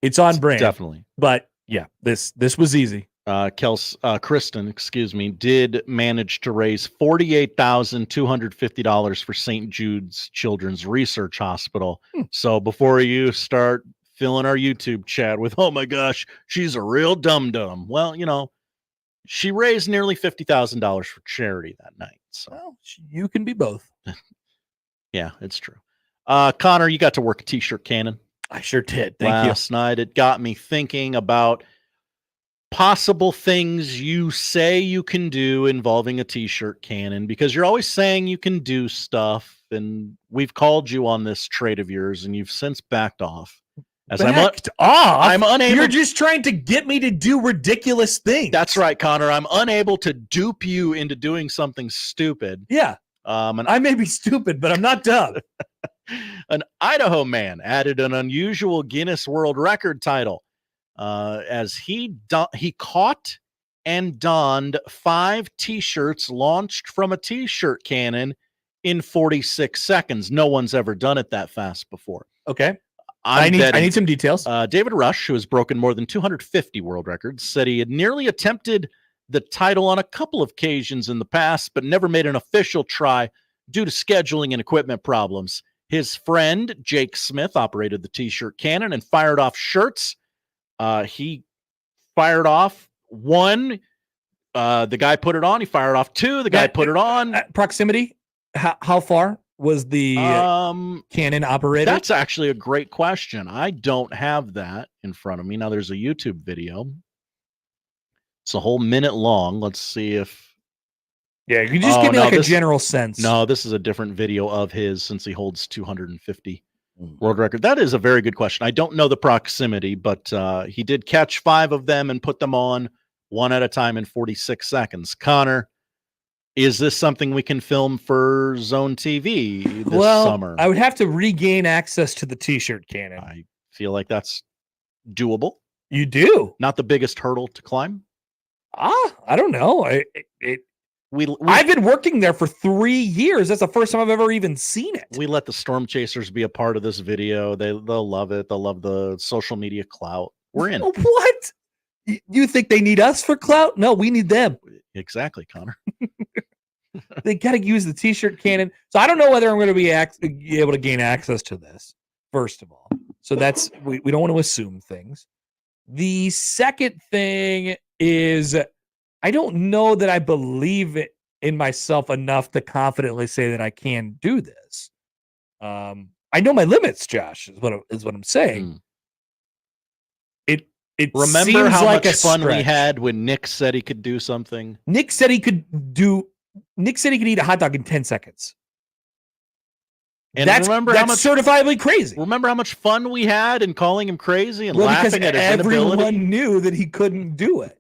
It's on brand. Definitely. But yeah, this was easy. Kristen, did manage to raise $48,250 for St. Jude's Children's Research Hospital. So before you start filling our YouTube chat with, oh my gosh, she's a real dum-dum. Well, she raised nearly $50,000 for charity that night. So you can be both. Yeah, it's true. Connor, you got to work a t-shirt cannon. I sure did. Thank you. Last night, it got me thinking about possible things you say you can do involving a t-shirt cannon, because you're always saying you can do stuff, and we've called you on this trait of yours, and you've since backed off. I'm unable. You're just trying to get me to do ridiculous things. That's right, Connor. I'm unable to dupe you into doing something stupid. Yeah. And I may be stupid, but I'm not dumb. An Idaho man added an unusual Guinness World Record title as he caught and donned 5 T-shirts launched from a T-shirt cannon in 46 seconds. No one's ever done it that fast before. Okay. I need some details. David Rush, who has broken more than 250 world records, said he had nearly attempted the title on a couple of occasions in the past, but never made an official try due to scheduling and equipment problems. His friend, Jake Smith, operated the T-shirt cannon and fired off shirts. He fired off 1. The guy put it on. He fired off 2. The guy put it on. Proximity? How far was the cannon operated? That's actually a great question. I don't have that in front of me. Now, there's a YouTube video. It's a whole minute long. Let's see if... Yeah, you can just give me a general sense. No, this is a different video of his, since he holds 250 world record. That is a very good question. I don't know the proximity, but he did catch 5 of them and put them on one at a time in 46 seconds. Connor, is this something we can film for Zone TV this summer? I would have to regain access to the T-shirt cannon. I feel like that's doable. You do? Not the biggest hurdle to climb? I don't know. I've been working there for 3 years. That's the first time I've ever even seen it. We let the Storm Chasers be a part of this video. They'll love it. They'll love the social media clout. We're in. What? You think they need us for clout? No, we need them. Exactly, Connor. They got to use the T-shirt cannon. So I don't know whether I'm going to be able to gain access to this, first of all. So that's, we don't want to assume things. The second thing is, I don't know that I believe it in myself enough to confidently say that I can do this. I know my limits, Josh, is what I'm saying. It remember how like much fun we had when Nick said he could do something? Nick said he could eat a hot dog in 10 seconds. And that's certifiably crazy. Remember how much fun we had in calling him crazy and laughing at his inability? Everyone knew that he couldn't do it.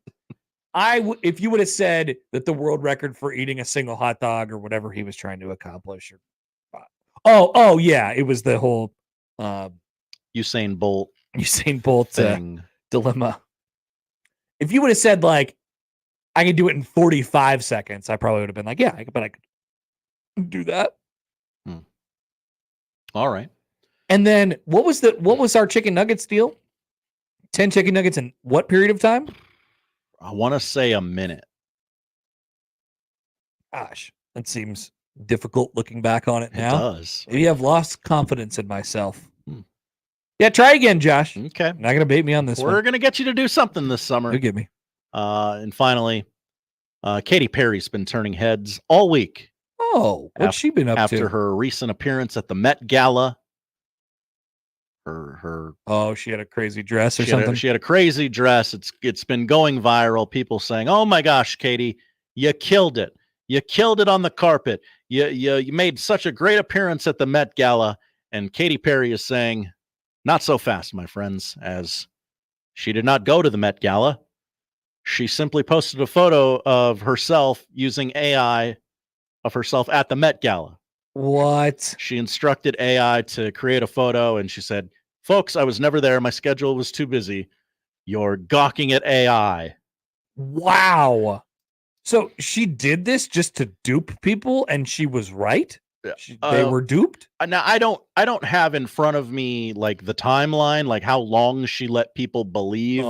If you would have said that the world record for eating a single hot dog or whatever he was trying to accomplish, yeah, it was the whole Usain Bolt thing. Dilemma. If you would have said I could do it in 45 seconds, I probably would have been like, yeah, I could do that. All right. And then what was our chicken nuggets deal? 10 chicken nuggets in what period of time? I want to say a minute. Gosh, that seems difficult looking back on it now. It does. Maybe I've lost confidence in myself. Yeah, try again, Josh. Okay. You're not going to bait me on this one. We're going to get you to do something this summer. Forgive me. And finally, Katy Perry's been turning heads all week. Oh, what's she been up to? After her recent appearance at the Met Gala. She had a crazy dress or something. She had a crazy dress. It's been going viral. People saying, "Oh my gosh, Katy, you killed it. You killed it on the carpet. You made such a great appearance at the Met Gala." And Katy Perry is saying, "Not so fast, my friends," as she did not go to the Met Gala. She simply posted a photo of herself using AI of herself at the Met Gala. What? She instructed AI to create a photo, and she said, "Folks, I was never there. My schedule was too busy. You're gawking at AI." Wow. So she did this just to dupe people, and she was right? They were duped? Now I don't have in front of me like the timeline, like how long she let people believe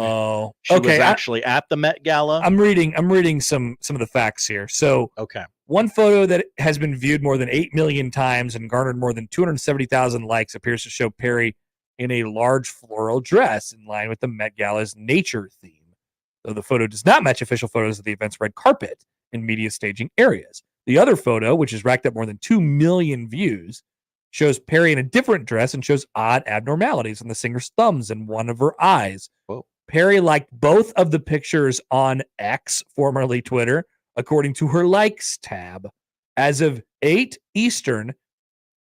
she was actually at the Met Gala. I'm reading some of the facts here. So okay. One photo that has been viewed more than 8 million times and garnered more than 270,000 likes appears to show Perry in a large floral dress in line with the Met Gala's nature theme, though the photo does not match official photos of the event's red carpet and media staging areas. The other photo, which has racked up more than 2 million views, shows Perry in a different dress and shows odd abnormalities on the singer's thumbs and one of her eyes. Whoa. Perry liked both of the pictures on X, formerly Twitter, according to her likes tab. As of 8 Eastern,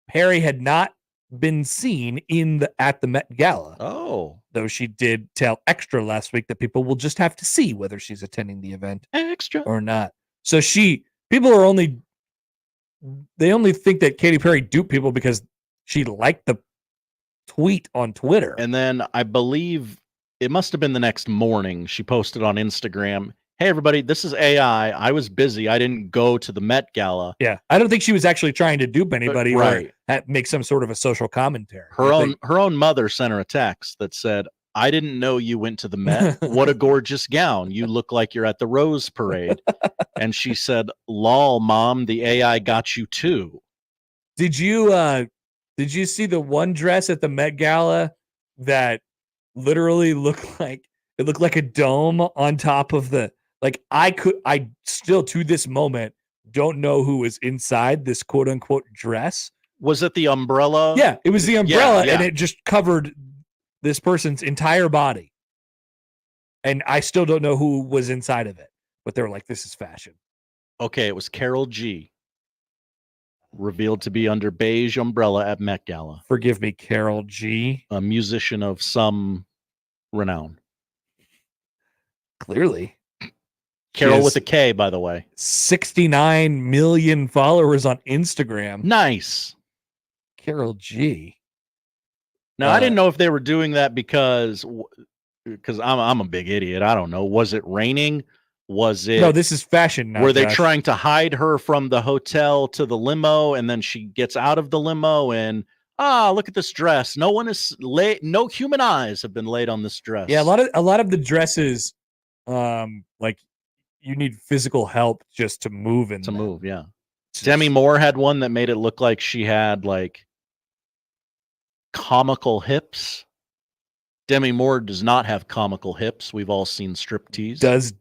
Perry had not been seen at the Met Gala. Oh. Though she did tell Extra last week that people will just have to see whether she's attending the event Extra or not. So people are only think that Katy Perry duped people because she liked the tweet on Twitter. And then I believe it must have been the next morning she posted on Instagram, "Hey everybody, this is AI. I was busy. I didn't go to the Met Gala." Yeah, I don't think she was actually trying to dupe anybody right. or make some sort of a social commentary. Her own mother sent her a text that said, "I didn't know you went to the Met. What a gorgeous gown. You look like you're at the Rose Parade." And she said, "Lol, mom, the AI got you too." Did you see the one dress at the Met Gala that literally looked like a dome on top of the, like, I still to this moment don't know who was inside this quote unquote dress. Was it the umbrella? Yeah, it was the umbrella, yeah. and it just covered this person's entire body. And I still don't know who was inside of it, but they were like, "This is fashion." Okay, it was Carol G. Revealed to be under beige umbrella at Met Gala. Forgive me, Carol G. A musician of some renown. Clearly. Carol with a K, by the way. 69 million followers on Instagram. Nice. Carol G. Now, I didn't know if they were doing that because I'm a big idiot. I don't know. Was it raining? Was it? No, this is fashion now. Were they Josh. trying to hide her from the hotel to the limo, and then she gets out of the limo and look at this dress. No one is laid. No human eyes have been laid on this dress. Yeah, a lot of the dresses, like you need physical help just to move in. Move, yeah. Demi Moore had one that made it look like she had like comical hips. Demi Moore does not have comical hips. We've all seen striptease. Does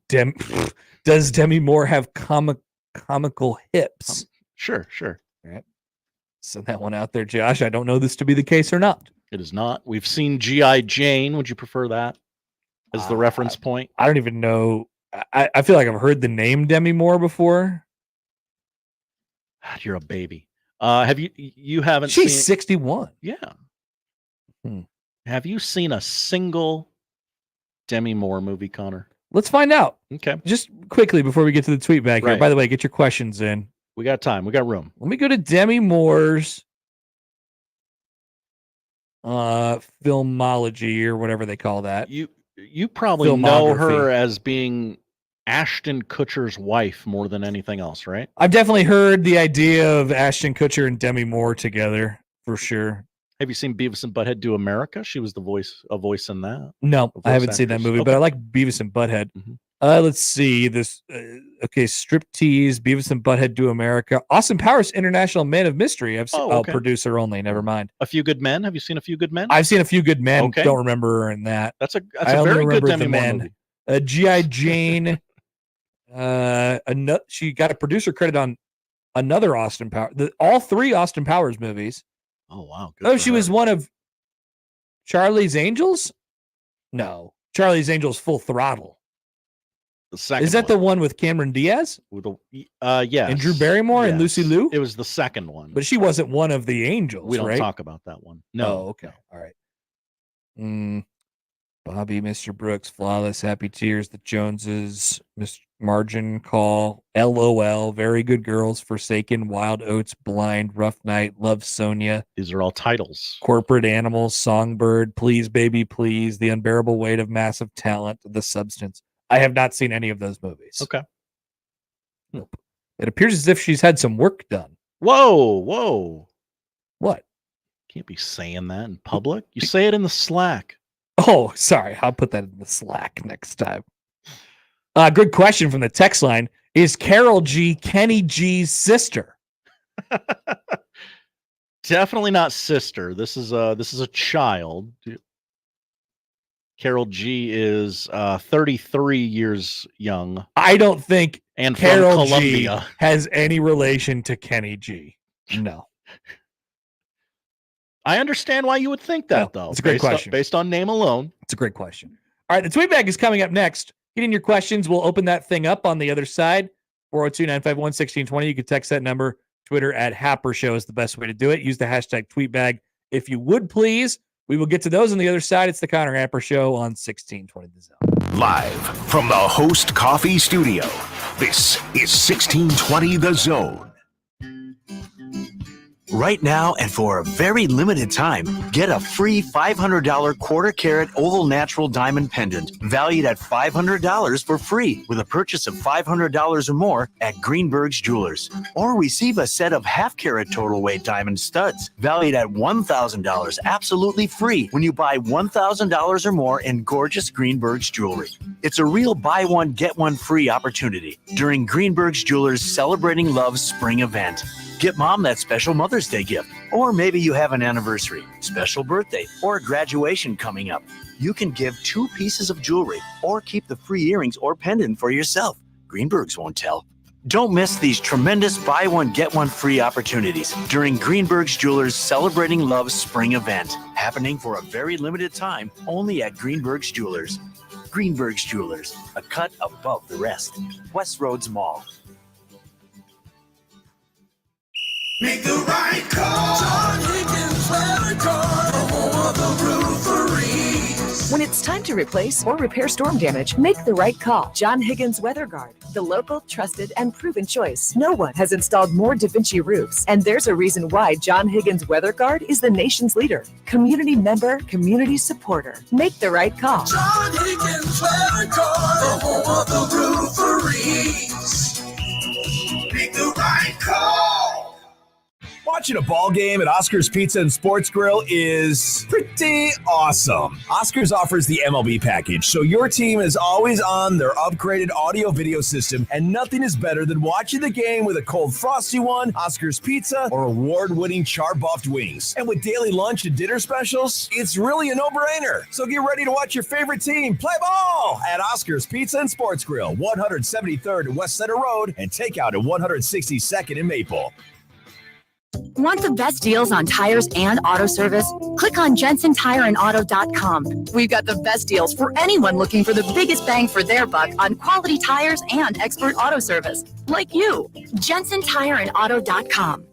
Demi Moore have comical hips? Sure. All right. Send that one out there, Josh. I don't know this to be the case or not. It is not. We've seen G.I. Jane. Would you prefer that as the reference point? I don't even know. I feel like I've heard the name Demi Moore before. You're a baby. Have you haven't She's seen 61. Yeah. Have you seen a single Demi Moore movie, Connor? Let's find out. Okay. Just quickly before we get to the tweet back here. Right. By the way, get your questions in. We got time. We got room. Let me go to Demi Moore's filmology or whatever they call that. You probably know her as being Ashton Kutcher's wife more than anything else, right? I've definitely heard the idea of Ashton Kutcher and Demi Moore together for sure. Have you seen Beavis and Butthead Do America? She was a voice in that. No, I haven't seen that movie, but I like Beavis and Butthead. Mm-hmm. Let's see this. Okay, Striptease, Beavis and Butthead Do America. Austin Powers, International Man of Mystery. I've seen, producer only. Never mind. A Few Good Men. Have you seen A Few Good Men? I've seen A Few Good Men. Okay. Don't remember her in that. That's a very good Demi Moore movie. G.I. Jane. She got a producer credit on another Austin Powers. All three Austin Powers movies. Oh wow! Oh, she was one of Charlie's Angels. No, Charlie's Angels Full Throttle. The second. Is that the one with Cameron Diaz? With yes. And Drew Barrymore and Lucy Liu? It was the second one. But she wasn't one of the angels, We don't right? talk about that one. No. Oh, okay. All right. Bobby, Mr. Brooks, Flawless, Happy Tears, The Joneses, Mr. Margin Call, LOL, Very Good Girls, Forsaken, Wild Oats, Blind, Rough Night, Love Sonia. These are all titles. Corporate Animals, Songbird, Please Baby Please, The Unbearable Weight of Massive Talent, The Substance. I have not seen any of those movies. Okay. Nope. It appears as if she's had some work done. Whoa. What? Can't be saying that in public. You say it in the Slack. Oh, sorry. I'll put that in the Slack next time. Good question from the text line. Is Carol G Kenny G's sister? Definitely not sister. This is a child. Carol G is 33 years young. I don't think and Carol from Colombia G has any relation to Kenny G. No. I understand why you would think that, though. It's a great question. Based on name alone. It's a great question. All right, the tweet bag is coming up next. Get in your questions. We'll open that thing up on the other side. 402-951-1620. You can text that number. Twitter at Happer Show is the best way to do it. Use the hashtag tweetbag if you would, please. We will get to those on the other side. It's the Connor Happer Show on 1620 The Zone. Live from the Host Coffee Studio, this is 1620 The Zone. Right now, and for a very limited time, get a free $500 quarter-carat oval natural diamond pendant valued at $500 for free with a purchase of $500 or more at Greenberg's Jewelers. Or receive a set of half-carat total weight diamond studs valued at $1,000 absolutely free when you buy $1,000 or more in gorgeous Greenberg's jewelry. It's a real buy one, get one free opportunity during Greenberg's Jewelers' Celebrating Love Spring event. Get mom that special Mother's Day gift. Or maybe you have an anniversary, special birthday, or a graduation coming up. You can give 2 pieces of jewelry or keep the free earrings or pendant for yourself. Greenberg's won't tell. Don't miss these tremendous buy one, get one free opportunities during Greenberg's Jewelers' Celebrating Love Spring event, happening for a very limited time only at Greenberg's Jewelers. Greenberg's Jewelers, a cut above the rest. West Roads Mall. Make the right call. John Higgins Weather Guard, the home of the roofery. When it's time to replace or repair storm damage, make the right call. John Higgins Weather Guard, the local, trusted, and proven choice. No one has installed more DaVinci roofs, and there's a reason why John Higgins Weather Guard is the nation's leader. Community member, community supporter. Make the right call. John Higgins Weather Guard, the home of the rooferys. Make the right call. Watching a ball game at Oscar's Pizza and Sports Grill is pretty awesome. Oscar's offers the MLB package, so your team is always on their upgraded audio-video system, and nothing is better than watching the game with a cold frosty one, Oscar's Pizza, or award-winning char-buffed wings. And with daily lunch and dinner specials, it's really a no-brainer. So get ready to watch your favorite team play ball at Oscar's Pizza and Sports Grill, 173rd and West Center Road, and takeout at 162nd and Maple. Want the best deals on tires and auto service? Click on JensonTireandAuto.com. We've got the best deals for anyone looking for the biggest bang for their buck on quality tires and expert auto service, like you. JensonTireandAuto.com.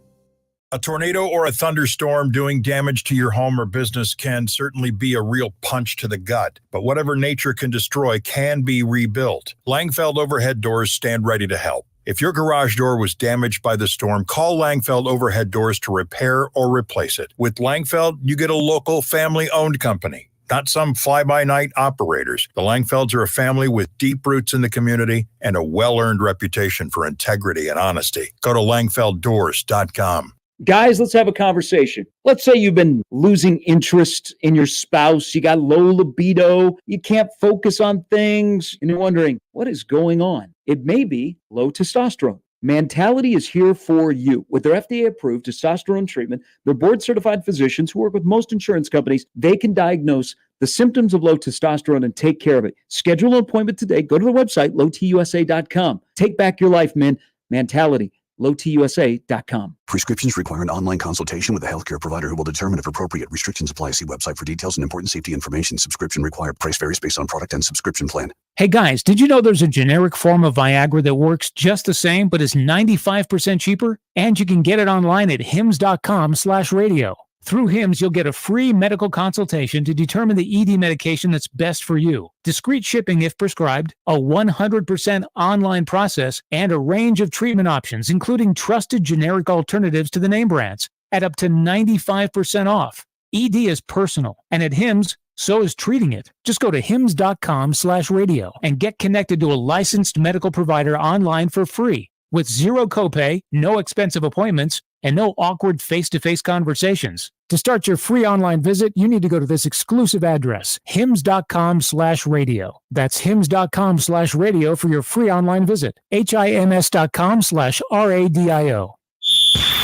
A tornado or a thunderstorm doing damage to your home or business can certainly be a real punch to the gut, but whatever nature can destroy can be rebuilt. Langfeld Overhead Doors stand ready to help. If your garage door was damaged by the storm, call Langfeld Overhead Doors to repair or replace it. With Langfeld, you get a local family-owned company, not some fly-by-night operators. The Langfelds are a family with deep roots in the community and a well-earned reputation for integrity and honesty. Go to langfelddoors.com. Guys, let's have a conversation. Let's say you've been losing interest in your spouse. You got low libido. You can't focus on things. And you're wondering, what is going on? It may be low testosterone. Mentality is here for you. With their FDA-approved testosterone treatment, their board-certified physicians who work with most insurance companies, they can diagnose the symptoms of low testosterone and take care of it. Schedule an appointment today. Go to the website, lowtusa.com. Take back your life, man. Mentality. lowtusa.com. Prescriptions require an online consultation with a healthcare provider who will determine if appropriate. Restrictions apply. See website for details and important safety information. Subscription required. Price varies based on product and subscription plan. Hey guys, did you know there's a generic form of Viagra that works just the same but is 95% cheaper? And you can get it online at hims.com/radio. Through HIMS, you'll get a free medical consultation to determine the ED medication that's best for you, discreet shipping if prescribed, a 100% online process, and a range of treatment options, including trusted generic alternatives to the name brands, at up to 95% off. ED is personal, and at HIMS, so is treating it. Just go to hims.com/radio and get connected to a licensed medical provider online for free with zero copay, no expensive appointments, and no awkward face-to-face conversations. To start your free online visit, you need to go to this exclusive address, hims.com/radio. That's hims.com/radio for your free online visit. hims.com/radio.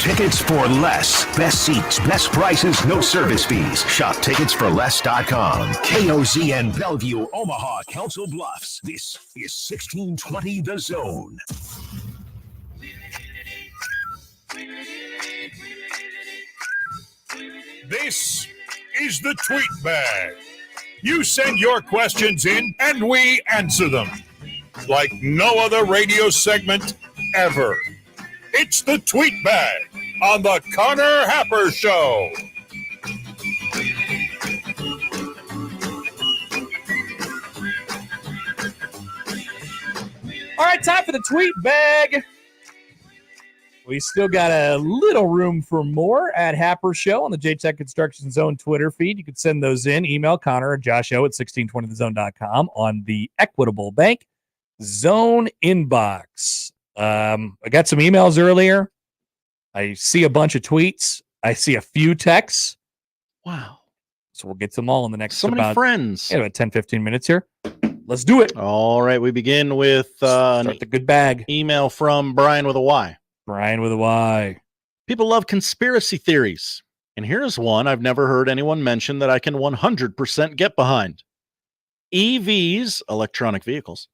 Tickets for less. Best seats, best prices, no service fees. Shop ticketsforless.com. KOZN Bellevue, Omaha, Council Bluffs. This is 1620 The Zone. This is the Tweet Bag. You send your questions in, and we answer them. Like no other radio segment ever. It's the Tweet Bag on the Connor Happer Show. All right, time for the Tweet Bag. We still got a little room for more at Happer Show on the J-Tech Construction Zone Twitter feed. You can send those in. Email Connor or Josh O at 1620thezone.com on the Equitable Bank Zone inbox. I got some emails earlier. I see a bunch of tweets. I see a few texts. Wow. So we'll get to them all in the next So many friends. About 10, 15 minutes here. Let's do it. All right. We begin with Start the good bag. Email from Brian with a Y. Brian with a Y. People love conspiracy theories. And here's one I've never heard anyone mention that I can 100% get behind. EVs, electronic vehicles,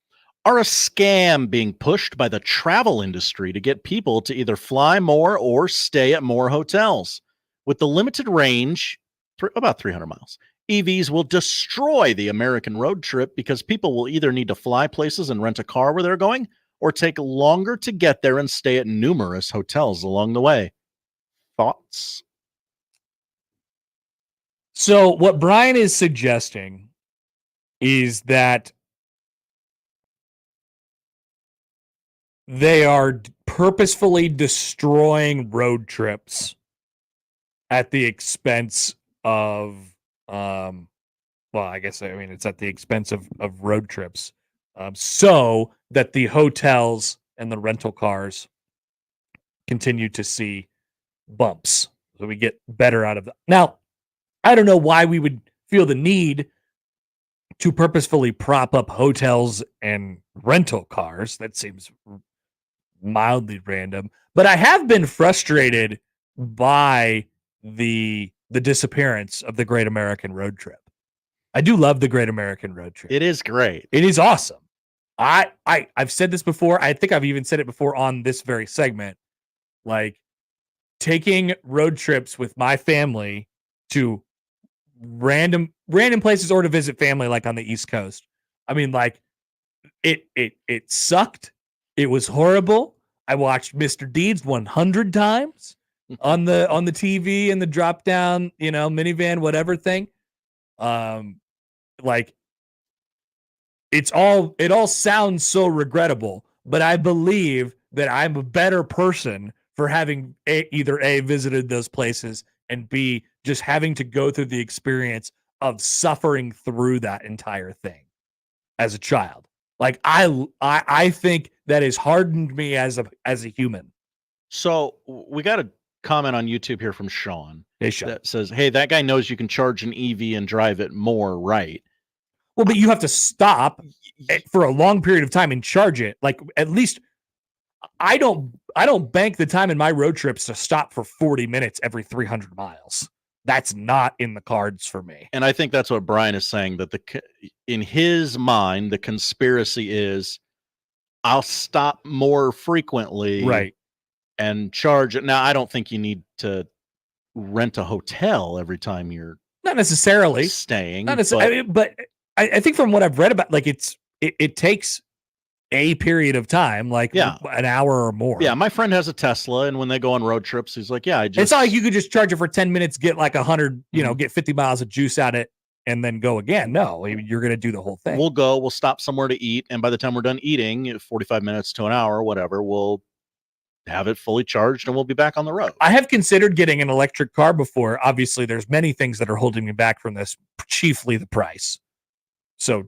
are a scam being pushed by the travel industry to get people to either fly more or stay at more hotels. With the limited range, about 300 miles, EVs will destroy the American road trip because people will either need to fly places and rent a car where they're going or take longer to get there and stay at numerous hotels along the way. Thoughts? So what Brian is suggesting is that they are purposefully destroying road trips at the expense of, it's at the expense of road trips, so that the hotels and the rental cars continue to see bumps. So we get better out of that. Now, I don't know why we would feel the need to purposefully prop up hotels and rental cars. That seems mildly random. But I have been frustrated by the disappearance of the Great American Road Trip. I do love the Great American Road Trip. It is great. It is awesome. I've said this before. I think I've even said it before on this very segment. Like, taking road trips with my family to random places or to visit family, like on the East Coast. I mean, like, it sucked. It was horrible. I watched Mr. Deeds 100 times on the TV and the drop down, minivan, whatever thing. Like, it all sounds so regrettable, but I believe that I'm a better person for having either A, visited those places, and B, just having to go through the experience of suffering through that entire thing as a child. Like, I think that has hardened me as a human. So we got a comment on YouTube here from Sean. Hey, Sean. That says, hey, that guy knows you can charge an EV and drive it more, right? Well, but you have to stop for a long period of time and charge it. Like, at least I don't bank the time in my road trips to stop for 40 minutes every 300 miles. That's not in the cards for me. And I think that's what Brian is saying, that in his mind, the conspiracy is I'll stop more frequently, right, and charge it. Now, I don't think you need to rent a hotel every time you're not necessarily staying. Not necessarily, but I think from what I've read about, like, it takes a period of time, like an hour or more. Yeah, my friend has a Tesla, and when they go on road trips, he's like, it's not like you could just charge it for 10 minutes, get like 100, get 50 miles of juice out of it, and then go again. No, you're going to do the whole thing. We'll stop somewhere to eat, and by the time we're done eating, 45 minutes to an hour, whatever, we'll have it fully charged, and we'll be back on the road. I have considered getting an electric car before. Obviously, there's many things that are holding me back from this, chiefly the price. So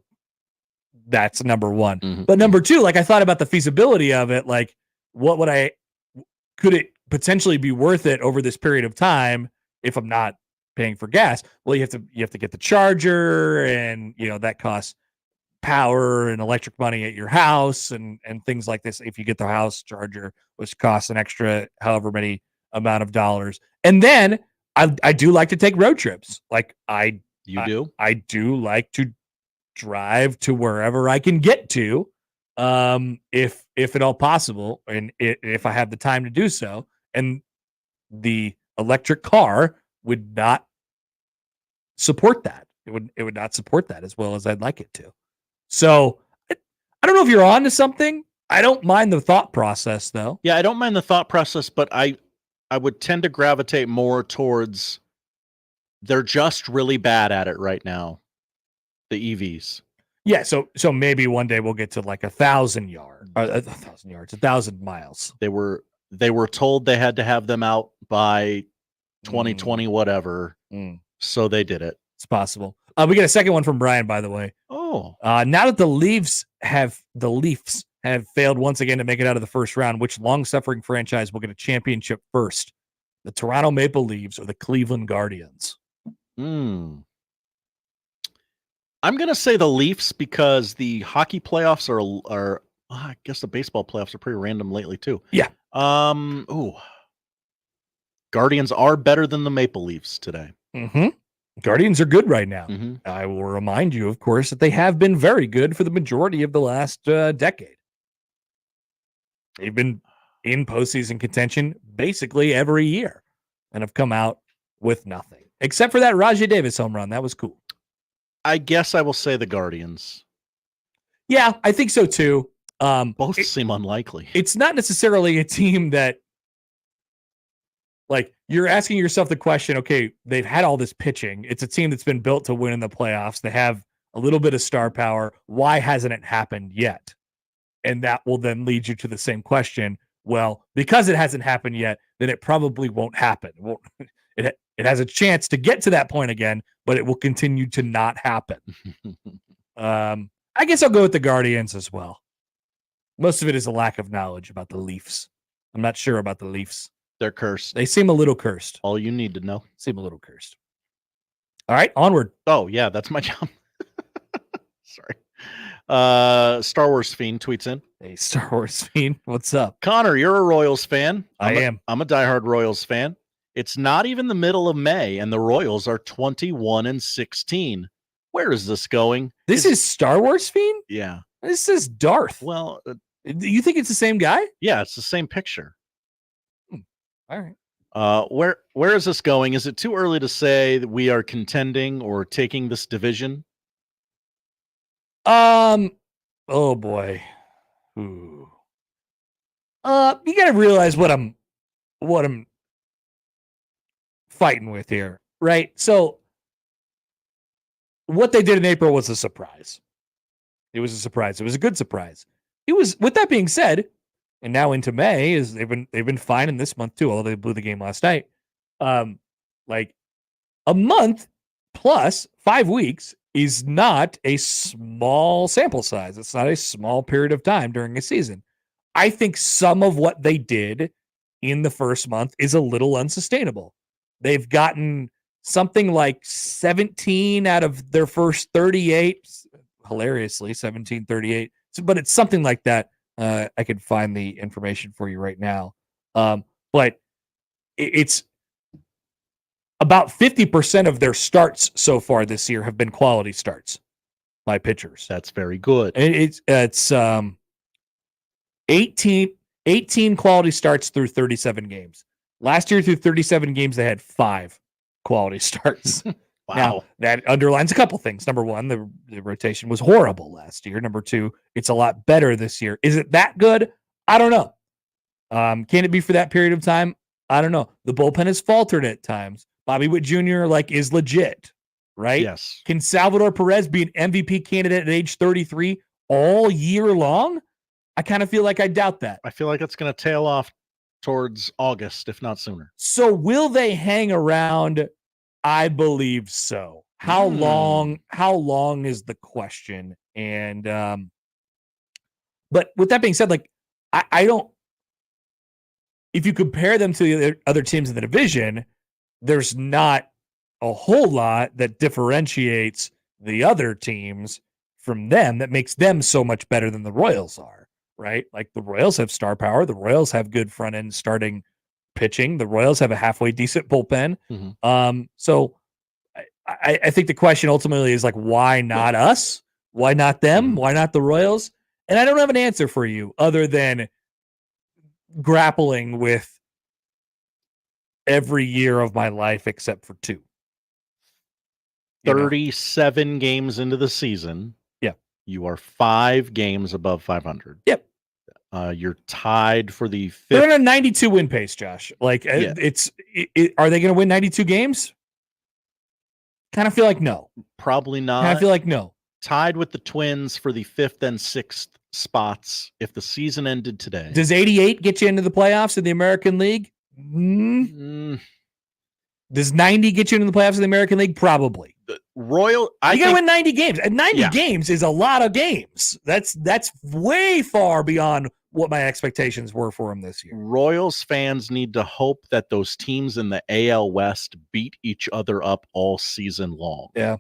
that's number one. But number two, like I thought about the feasibility of it. Like, could it potentially be worth it over this period of time if I'm not paying for gas? Well, you have to get the charger, and that costs power and electric money at your house and things like this. If you get the house charger, which costs an extra however many amount of dollars. And then I do like to take road trips. Like I do like to drive to wherever I can get to, if at all possible, and if I have the time to do so. And the electric car would not support that. It would not support that as well as I'd like it to. So I don't know if you're on to something. I don't mind the thought process, though. Yeah, I don't mind the thought process, but I would tend to gravitate more towards they're just really bad at it right now. The EVs. Yeah, so maybe one day we'll get to like 1,000 yards, 1,000 miles. They were told they had to have them out by 2020, whatever. So they did it. It's possible. We get a second one from Brian, by the way. Oh, now that the Leafs have failed once again to make it out of the first round, which long-suffering franchise will get a championship first? The Toronto Maple Leafs or the Cleveland Guardians? I'm going to say the Leafs because the hockey playoffs are I guess the baseball playoffs are pretty random lately too. Yeah. Guardians are better than the Maple Leafs today. Guardians are good right now. I will remind you, of course, that they have been very good for the majority of the last decade. They've been in postseason contention basically every year and have come out with nothing, except for that Rajai Davis home run. That was cool. I guess I will say the Guardians. Yeah, I think so too. Both seem unlikely. It's not necessarily a team that, like, you're asking yourself the question, okay, they've had all this pitching. It's a team that's been built to win in the playoffs. They have a little bit of star power. Why hasn't it happened yet? And that will then lead you to the same question. Well, because it hasn't happened yet, then it probably won't happen. It has a chance to get to that point again, but it will continue to not happen. I guess I'll go with the Guardians as well. Most of it is a lack of knowledge about the Leafs. I'm not sure about the Leafs. They're cursed. They seem a little cursed. All you need to know. Seem a little cursed. All right, onward. Oh, yeah, that's my job. Sorry. Star Wars Fiend tweets in. Hey, Star Wars Fiend, what's up? Connor, you're a Royals fan. I am. I'm a diehard Royals fan. It's not even the middle of May, and the Royals are 21-16. Where is this going? This is Star Wars Fiend? Yeah. This is Darth. Well, you think it's the same guy? Yeah, it's the same picture. All right. Where is this going? Is it too early to say that we are contending or taking this division? Oh boy. Ooh. You got to realize what I'm fighting with here, right? So what they did in April was a surprise. It was a surprise. It was a good surprise. It was, with that being said, and now into May, is they've been fine in this month too, although they blew the game last night. Like a month plus 5 weeks is not a small sample size. It's not a small period of time during a season. I think some of what they did in the first month is a little unsustainable. They've gotten something like 17 out of their first 38, hilariously 17-38, but it's something like that. I could find the information for you right now. But it's about 50% of their starts so far this year have been quality starts by pitchers. That's very good. It's 18 quality starts through 37 games. Last year through 37 games, they had 5 quality starts. Wow. Now, that underlines a couple things. Number one, the rotation was horrible last year. Number two, it's a lot better this year. Is it that good? I don't know. Can it be for that period of time? I don't know. The bullpen has faltered at times. Bobby Witt Jr. is legit, right? Yes. Can Salvador Perez be an MVP candidate at age 33 all year long? I kind of feel like I doubt that. I feel like it's going to tail off towards August, if not sooner. So will they hang around? I believe so. How long? How long is the question? And but with that being said, I don't. If you compare them to the other teams in the division, there's not a whole lot that differentiates the other teams from them that makes them so much better than the Royals are, right? Like the Royals have star power. The Royals have good front end starting pitching. The Royals have a halfway decent bullpen. So I think the question ultimately is why not us? Why not them? Why not the Royals? And I don't have an answer for you other than grappling with every year of my life except for 2. 37 games into the season. Yeah. You are 5 games above 500. Yep. You're tied for the 5th. They're on a 92 win pace, Josh. Are they going to win 92 games? Kind of feel like no. Probably not. I feel like no. Tied with the Twins for the 5th and 6th spots if the season ended today. Does 88 get you into the playoffs in the American League? Does 90 get you into the playoffs in the American League? Probably. You got to win 90 games. And 90 games is a lot of games. That's way far beyond what my expectations were for him this year. Royals fans need to hope that those teams in the AL West beat each other up all season long. Yeah.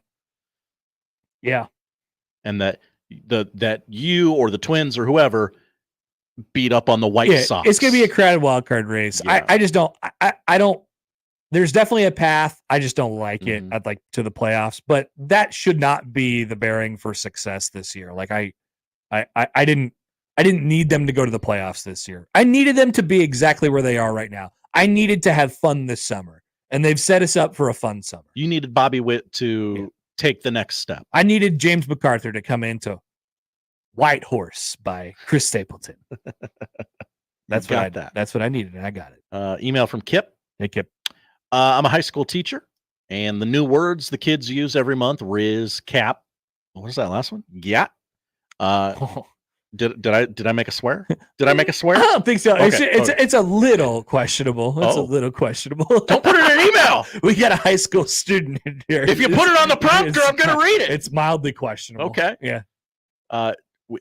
Yeah. And that you or the Twins or whoever beat up on the White Sox. It's going to be a crowded wild card race. Yeah. I just don't. I don't. There's definitely a path. I just don't like it. I'd like to the playoffs, but that should not be the bearing for success this year. I didn't need them to go to the playoffs this year. I needed them to be exactly where they are right now. I needed to have fun this summer, and they've set us up for a fun summer. You needed Bobby Witt to take the next step. I needed James MacArthur to come into White Horse by Chris Stapleton. That's what I needed, and I got it. Email from Kip. Hey, Kip. I'm a high school teacher, and the new words the kids use every month: Riz, Cap. What was that last one? Yeah. Did I make a swear? Did I make a swear? I don't think so. Okay, it's a little questionable. It's a little questionable. Don't put it in an email. We got a high school student in here. If you put it on the prompter, I'm going to read it. It's mildly questionable. Okay. Yeah. Hey,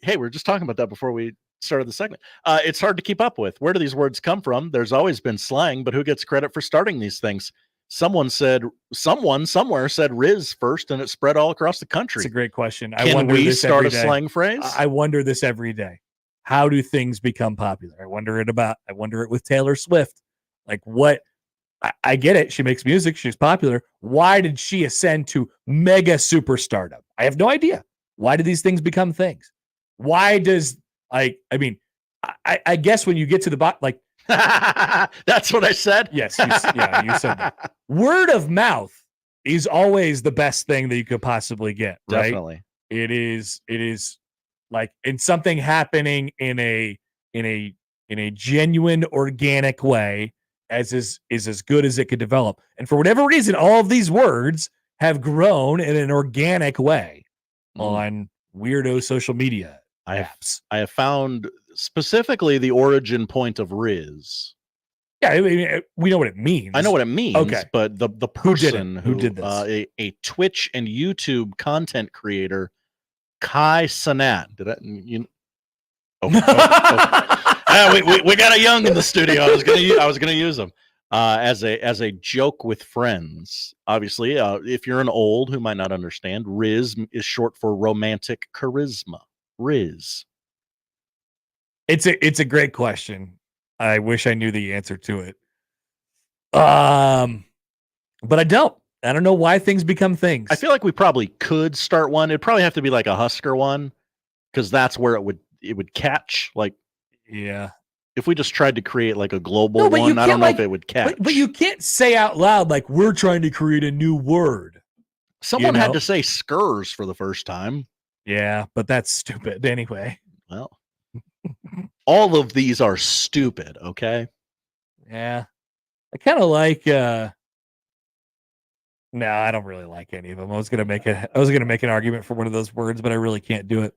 we were just talking about that before we started the segment. It's hard to keep up with. Where do these words come from? There's always been slang, but who gets credit for starting these things? Someone somewhere said Riz first, and it spread all across the country. It's a great question. Can we start a slang phrase? I wonder this every day. How do things become popular? I wonder it with Taylor Swift. What? I get it. She makes music. She's popular. Why did she ascend to mega superstardom? I have no idea. Why do these things become things? Why does I guess when you get to the that's what I said. Yes, you said that. Word of mouth is always the best thing that you could possibly get. Right? Definitely, it is in something happening in a genuine, organic way, is as good as it could develop. And for whatever reason, all of these words have grown in an organic way on weirdo social media apps. I have found specifically the origin point of Riz. Yeah, I mean, we know what it means. I know what it means. Okay, but the person who did this, a Twitch and YouTube content creator, Kai Sanat. Did I? We got a young in the studio. I was gonna use him as a joke with friends. Obviously, if you're an old who might not understand, Riz is short for romantic charisma. Riz. It's a great question. I wish I knew the answer to it. But I don't. I don't know why things become things. I feel like we probably could start one. It'd probably have to be like a Husker one, because that's where it would catch. Yeah. If we just tried to create a global one, I don't know if it would catch. But you can't say out loud we're trying to create a new word. Someone had to say skurs for the first time. Yeah, but that's stupid anyway. Well, all of these are stupid, okay? Yeah. I kind of like no, I don't really like any of them. I was gonna make an argument for one of those words, but I really can't do it.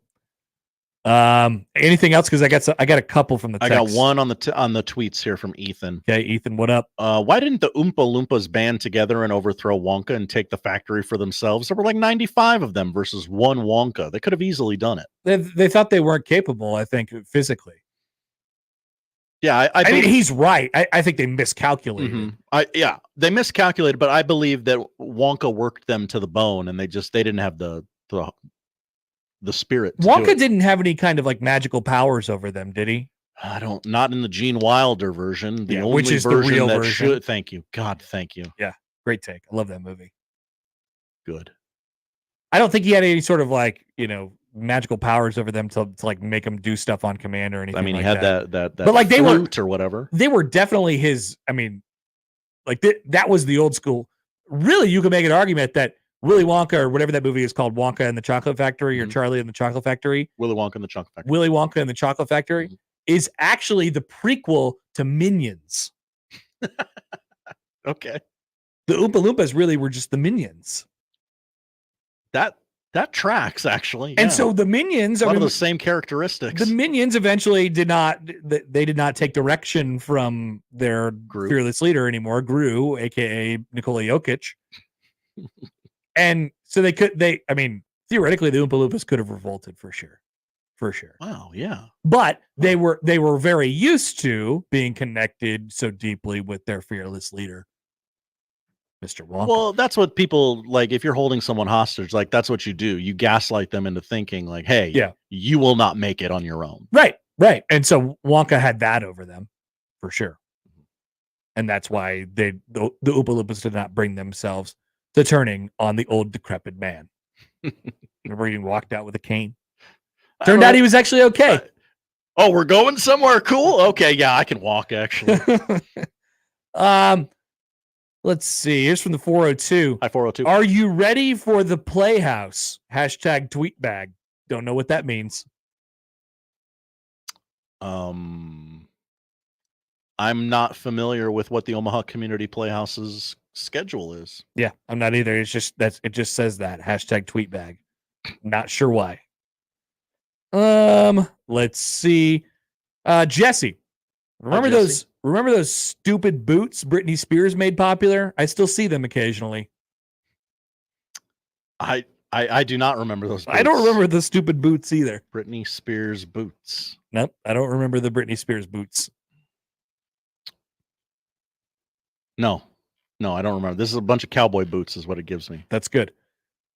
Anything else? Because I got a couple from the text. I got one on the tweets here from Ethan. Okay, Ethan, what up? Why didn't the Oompa Loompas band together and overthrow Wonka and take the factory for themselves? There were like 95 of them versus one Wonka. They could have easily done it. They thought they weren't capable, I think, physically. Yeah, I mean, he's right. I think they miscalculated. Yeah, they miscalculated, but I believe that Wonka worked them to the bone, and they didn't have the spirit. Wonka didn't have any kind of like magical powers over them, did he? Not in the Gene Wilder version. The only which is version the real that version. Thank you, God, thank you. Yeah, great take. I love that movie. Good. I don't think he had any sort of like magical powers over them to like make them do stuff on command or anything. I mean, he like had that but like they were or whatever. They were definitely his. I mean, like that was the old school. Really, you could make an argument that Willy Wonka or whatever that movie is called, Wonka and the Chocolate Factory or Charlie and the Chocolate Factory. Willy Wonka and the Chocolate Factory. Willy Wonka and the Chocolate Factory is actually the prequel to Minions. Okay. The Oompa Loompas really were just the Minions. That tracks actually. And so the Minions are the same characteristics. The Minions eventually did not take direction from their fearless leader anymore, Gru, aka Nikola Jokic. And so theoretically the Oompa Loompas could have revolted for sure. Wow, yeah. But they were very used to being connected so deeply with their fearless leader, Mr. Wonka. Well, that's what people like. If you're holding someone hostage, like that's what you do. You gaslight them into thinking like, hey, you will not make it on your own. Right. And so Wonka had that over them for sure. And that's why the Oompa Loompas did not bring themselves to turning on the old decrepit man. Remember he walked out with a cane? Turned out he was actually okay. We're going somewhere cool? Okay, yeah, I can walk actually. Let's see. Here's from the 402. Hi, 402. Are you ready for the Playhouse? #tweetbag. Don't know what that means. I'm not familiar with what the Omaha Community Playhouse's schedule is. Yeah, I'm not either. It's just it just says that. #tweetbag. Not sure why. Let's see. Jesse. Remember those stupid boots Britney Spears made popular? I still see them occasionally. I do not remember those boots. I don't remember the stupid boots either. Britney Spears boots. Nope, I don't remember the Britney Spears boots. No, I don't remember. This is a bunch of cowboy boots is what it gives me. That's good.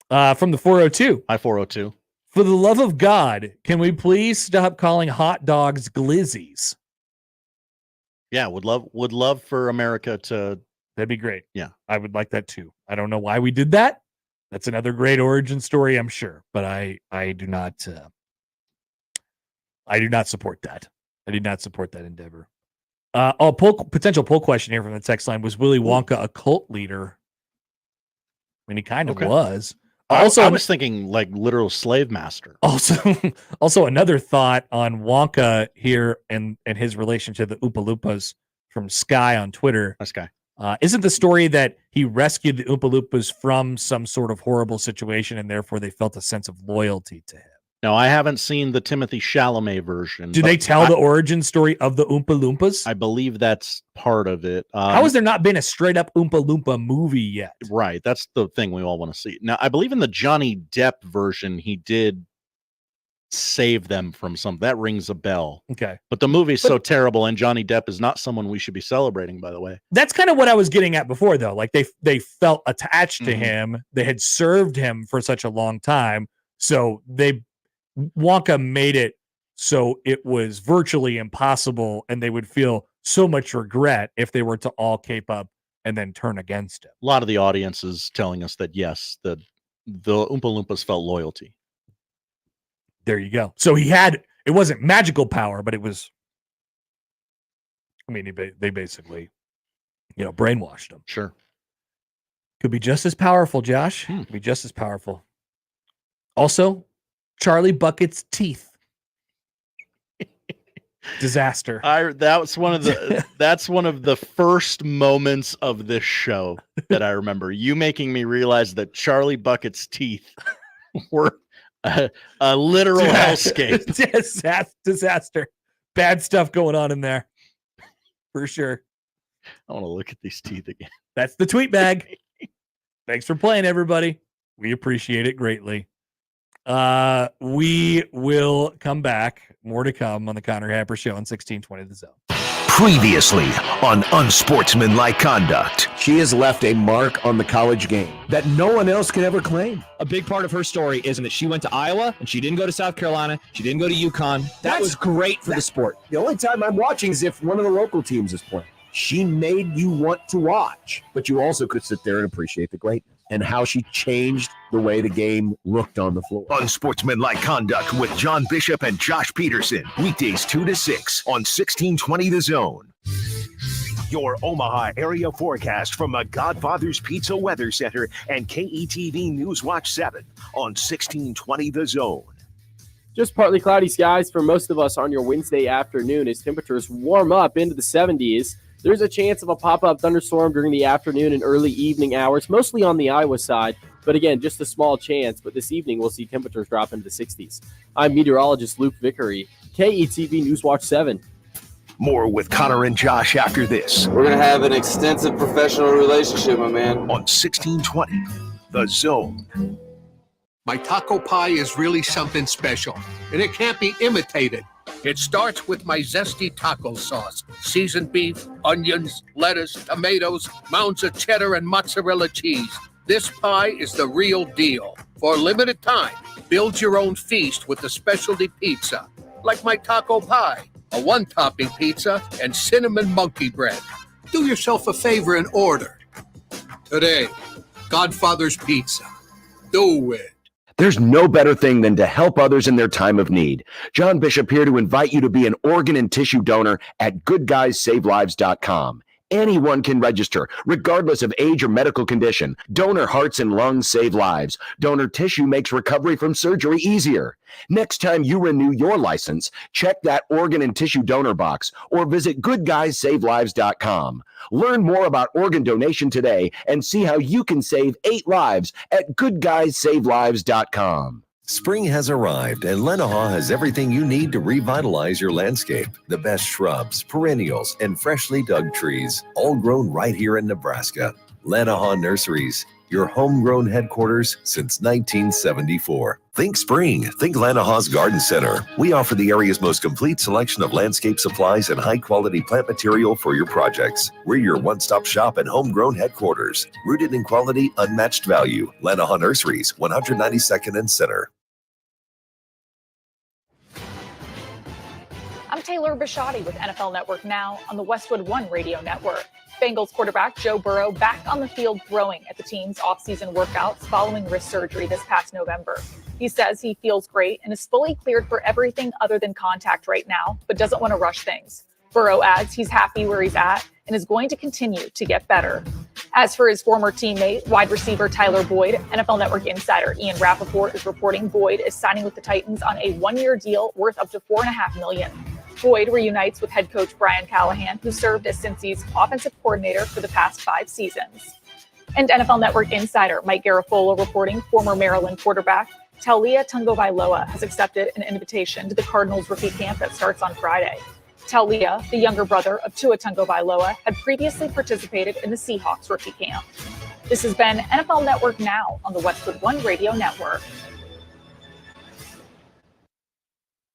From the 402. Hi, 402. For the love of God, can we please stop calling hot dogs glizzies? Yeah, would love for America to. That'd be great. Yeah, I would like that too. I don't know why we did that. That's another great origin story, I'm sure, but I do not support that. I did not support that endeavor. Potential poll question here from the text line: was Willy Wonka a cult leader? I mean, he kind of was. Also, I was thinking like literal slave master. Also another thought on Wonka here and his relation to the Oompa Loompas from Sky on Twitter. Hi, Sky. Isn't the story that he rescued the Oompa Loompas from some sort of horrible situation and therefore they felt a sense of loyalty to him? No, I haven't seen the Timothée Chalamet version. Do they tell the origin story of the Oompa Loompas? I believe that's part of it. How has there not been a straight up Oompa Loompa movie yet? Right. That's the thing we all want to see. Now, I believe in the Johnny Depp version, he did save them from something. That rings a bell. Okay. But the movie's so terrible, and Johnny Depp is not someone we should be celebrating, by the way. That's kind of what I was getting at before, though. Like they felt attached to him. They had served him for such a long time. So Wonka made it so it was virtually impossible, and they would feel so much regret if they were to all cape up and then turn against him. A lot of the audience is telling us that, yes, the Oompa Loompas felt loyalty. There you go. So it wasn't magical power, but it was, I mean, they basically, brainwashed him. Sure. Could be just as powerful, Josh. Could be just as powerful. Also, Charlie Bucket's teeth. Disaster. That's one of the first moments of this show that I remember. You making me realize that Charlie Bucket's teeth were a literal hellscape. Disaster. Bad stuff going on in there. For sure. I want to look at these teeth again. That's the tweet bag. Thanks for playing, everybody. We appreciate it greatly. We will come back. More to come on the Connor Happer Show on 1620 The Zone. Previously on Unsportsmanlike Conduct. She has left a mark on the college game that no one else can ever claim. A big part of her story isn't that she went to Iowa and she didn't go to South Carolina. She didn't go to UConn. That was great for the sport. The only time I'm watching is if one of the local teams is playing. She made you want to watch, but you also could sit there and appreciate the greatness and how she changed the way the game looked on the floor. Unsportsmanlike Conduct with John Bishop and Josh Peterson. Weekdays 2 to 6 on 1620 The Zone. Your Omaha area forecast from the Godfather's Pizza Weather Center and KETV News Watch 7 on 1620 The Zone. Just partly cloudy skies for most of us on your Wednesday afternoon as temperatures warm up into the 70s. There's a chance of a pop-up thunderstorm during the afternoon and early evening hours, mostly on the Iowa side. But again, just a small chance. But this evening, we'll see temperatures drop into the 60s. I'm meteorologist Luke Vickery, KETV Newswatch 7. More with Connor and Josh after this. We're going to have an extensive professional relationship, my man. On 1620, The Zone. My taco pie is really something special, and it can't be imitated. It starts with my zesty taco sauce, seasoned beef, onions, lettuce, tomatoes, mounds of cheddar, and mozzarella cheese. This pie is the real deal. For a limited time, build your own feast with a specialty pizza, like my taco pie, a one-topping pizza, and cinnamon monkey bread. Do yourself a favor and order. Today, Godfather's Pizza. Do it. There's no better thing than to help others in their time of need. John Bishop here to invite you to be an organ and tissue donor at goodguysavelives.com. Anyone can register, regardless of age or medical condition. Donor hearts and lungs save lives. Donor tissue makes recovery from surgery easier. Next time you renew your license, check that organ and tissue donor box or visit goodguysavelives.com. Learn more about organ donation today and see how you can save 8 lives at goodguysavelives.com. Spring has arrived, and Lenahaw has everything you need to revitalize your landscape. The best shrubs, perennials, and freshly dug trees, all grown right here in Nebraska. Lenahaw Nurseries, your homegrown headquarters since 1974. Think spring. Think Lanahaw's Garden Center. We offer the area's most complete selection of landscape supplies and high-quality plant material for your projects. We're your one-stop shop and homegrown headquarters. Rooted in quality, unmatched value. Lanahaw Nurseries, 192nd and Center. I'm Taylor Bisciotti with NFL Network Now on the Westwood One Radio Network. Bengals quarterback Joe Burrow back on the field throwing at the team's offseason workouts following wrist surgery this past November. He says he feels great and is fully cleared for everything other than contact right now, but doesn't want to rush things. Burrow adds he's happy where he's at and is going to continue to get better. As for his former teammate, wide receiver Tyler Boyd, NFL Network insider Ian Rappaport is reporting Boyd is signing with the Titans on a 1-year deal worth up to $4.5 million. Boyd reunites with head coach Brian Callahan, who served as Cincy's offensive coordinator for the past 5 seasons. And NFL Network insider Mike Garafolo reporting former Maryland quarterback Taulia Tagovailoa has accepted an invitation to the Cardinals rookie camp that starts on Friday. Taulia, the younger brother of Tua Tagovailoa, had previously participated in the Seahawks rookie camp. This has been NFL Network Now on the Westwood One Radio Network.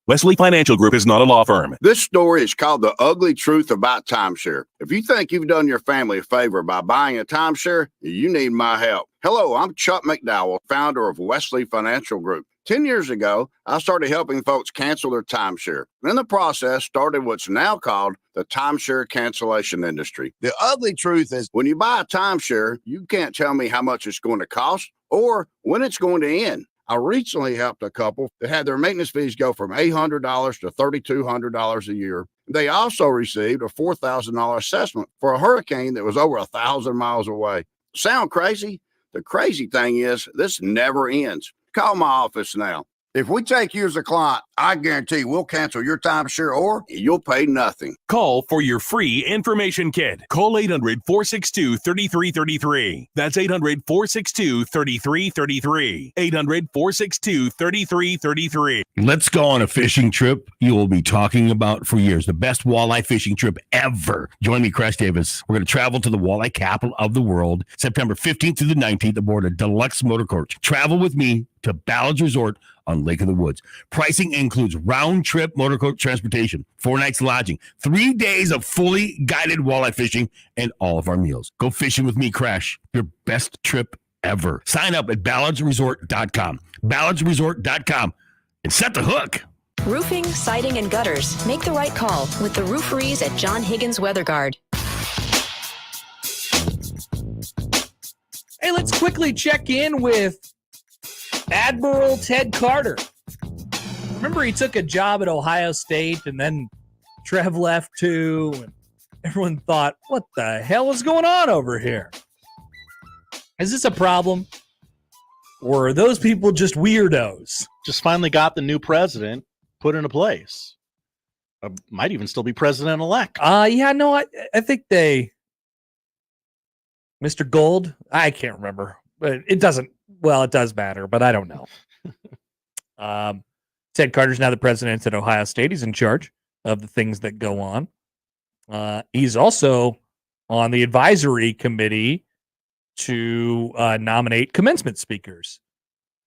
Wesley Financial Group is not a law firm. This story is called The Ugly Truth About Timeshare. If you think you've done your family a favor by buying a timeshare, you need my help. Hello, I'm Chuck McDowell, founder of Wesley Financial Group. 10 years ago, I started helping folks cancel their timeshare. In the process, started what's now called the timeshare cancellation industry. The ugly truth is when you buy a timeshare, you can't tell me how much it's going to cost or when it's going to end. I recently helped a couple that had their maintenance fees go from $800 to $3,200 a year. They also received a $4,000 assessment for a hurricane that was over 1,000 miles away. Sound crazy? The crazy thing is, this never ends. Call my office now. If we take you as a client, I guarantee we'll cancel your timeshare or you'll pay nothing. Call for your free information kit. Call 800-462-3333. That's 800-462-3333. 800-462-3333. Let's go on a fishing trip you will be talking about for years. The best walleye fishing trip ever. Join me, Crash Davis. We're going to travel to the walleye capital of the world, September 15th through the 19th aboard a deluxe motor coach. Travel with me to Ballard's Resort on Lake of the Woods. Pricing includes round-trip motor coach transportation, 4 nights lodging, 3 days of fully guided walleye fishing, and all of our meals. Go fishing with me, Crash. Your best trip ever. Sign up at ballardsresort.com. ballardsresort.com and set the hook. Roofing, siding, and gutters. Make the right call with the rooferees at John Higgins Weather Guard. Hey, let's quickly check in with Admiral Ted Carter. Remember, he took a job at Ohio State and then Trev left too. And everyone thought, what the hell is going on over here? Is this a problem? Or are those people just weirdos? Just finally got the new president put into place. Might even still be president-elect. Yeah, no, I think they... Mr. Gold? I can't remember. But it doesn't... Well, it does matter, but I don't know. Ted Carter's now the president at Ohio State. He's in charge of the things that go on. He's also on the advisory committee to nominate commencement speakers.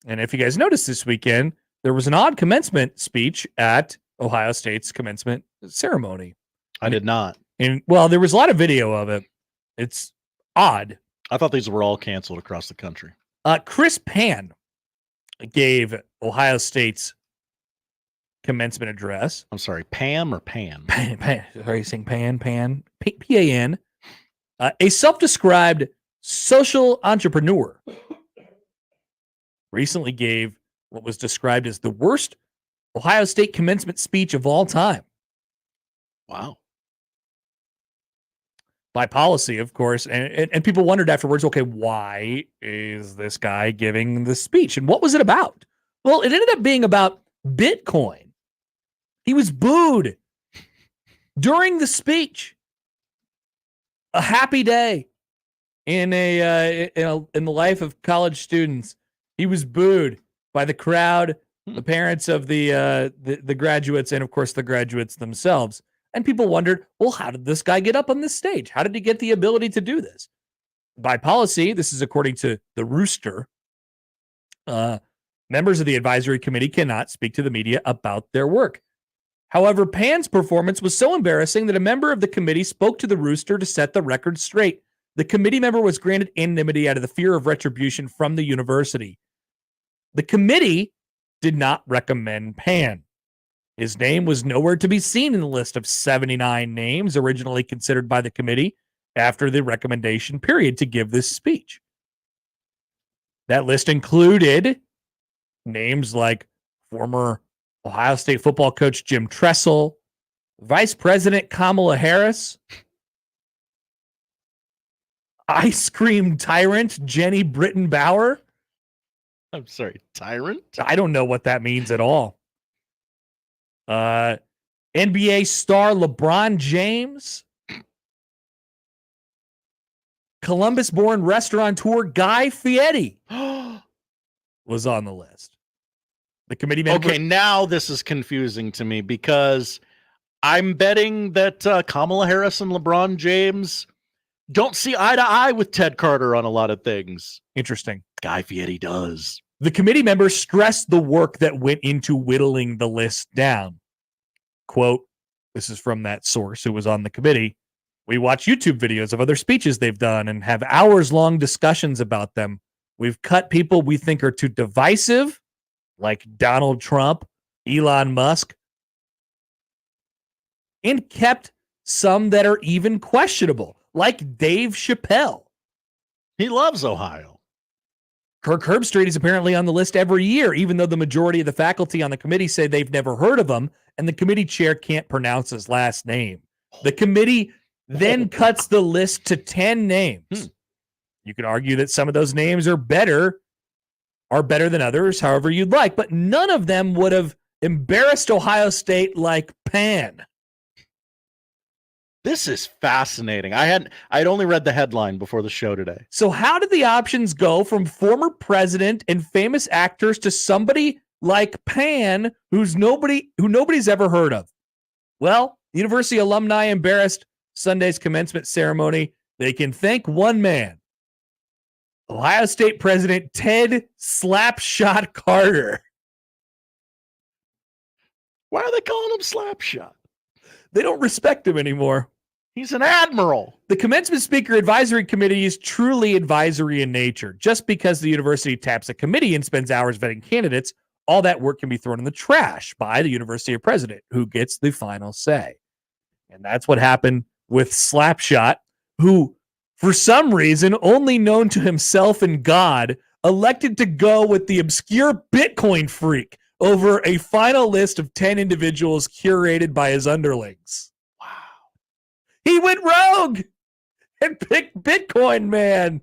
And if you guys noticed this weekend, there was an odd commencement speech at Ohio State's commencement ceremony. I did not. And well, there was a lot of video of it. It's odd. I thought these were all canceled across the country. Chris Pan gave Ohio State's commencement address. I'm sorry, Pam or Pan? Pan. Sorry, saying Pan. P-A-N. A self-described social entrepreneur recently gave what was described as the worst Ohio State commencement speech of all time. Wow. By policy, of course, and people wondered afterwards, okay, why is this guy giving this speech? And what was it about? Well, it ended up being about Bitcoin. He was booed during the speech. A happy day in the life of college students. He was booed by the crowd, the parents of the graduates, and of course the graduates themselves. And people wondered, well, how did this guy get up on this stage? How did he get the ability to do this? By policy, this is according to the Rooster, members of the advisory committee cannot speak to the media about their work. However, Pan's performance was so embarrassing that a member of the committee spoke to the Rooster to set the record straight. The committee member was granted anonymity out of the fear of retribution from the university. The committee did not recommend Pan. His name was nowhere to be seen in the list of 79 names originally considered by the committee after the recommendation period to give this speech. That list included names like former Ohio State football coach Jim Tressel, Vice President Kamala Harris, ice cream tyrant Jenny Britton Bauer. I'm sorry, tyrant? I don't know what that means at all. NBA star LeBron James, Columbus-born restaurateur Guy Fieri was on the list. The committee member. Okay, now this is confusing to me because I'm betting that Kamala Harris and LeBron James don't see eye to eye with Ted Carter on a lot of things. Interesting. Guy Fieri does. The committee members stressed the work that went into whittling the list down. Quote, this is from that source who was on the committee. We watch YouTube videos of other speeches they've done and have hours-long discussions about them. We've cut people we think are too divisive, like Donald Trump, Elon Musk, and kept some that are even questionable, like Dave Chappelle. He loves Ohio. Kirk Herbstreit is apparently on the list every year, even though the majority of the faculty on the committee say they've never heard of him, and the committee chair can't pronounce his last name. The committee then cuts the list to 10 names. You can argue that some of those names are better than others, however you'd like, but none of them would have embarrassed Ohio State like Pan. This is fascinating. I'd only read the headline before the show today. So how did the options go from former president and famous actors to somebody like Pan, who nobody's ever heard of? Well, university alumni embarrassed Sunday's commencement ceremony. They can thank one man, Ohio State President Ted Slapshot Carter. Why are they calling him Slapshot? They don't respect him anymore. He's an admiral. The commencement speaker advisory committee is truly advisory in nature. Just because the university taps a committee and spends hours vetting candidates, all that work can be thrown in the trash by the university president, who gets the final say. And that's what happened with Slapshot, who, for some reason, only known to himself and God, elected to go with the obscure Bitcoin freak over a final list of 10 individuals curated by his underlings. Wow. He went rogue and picked Bitcoin Man.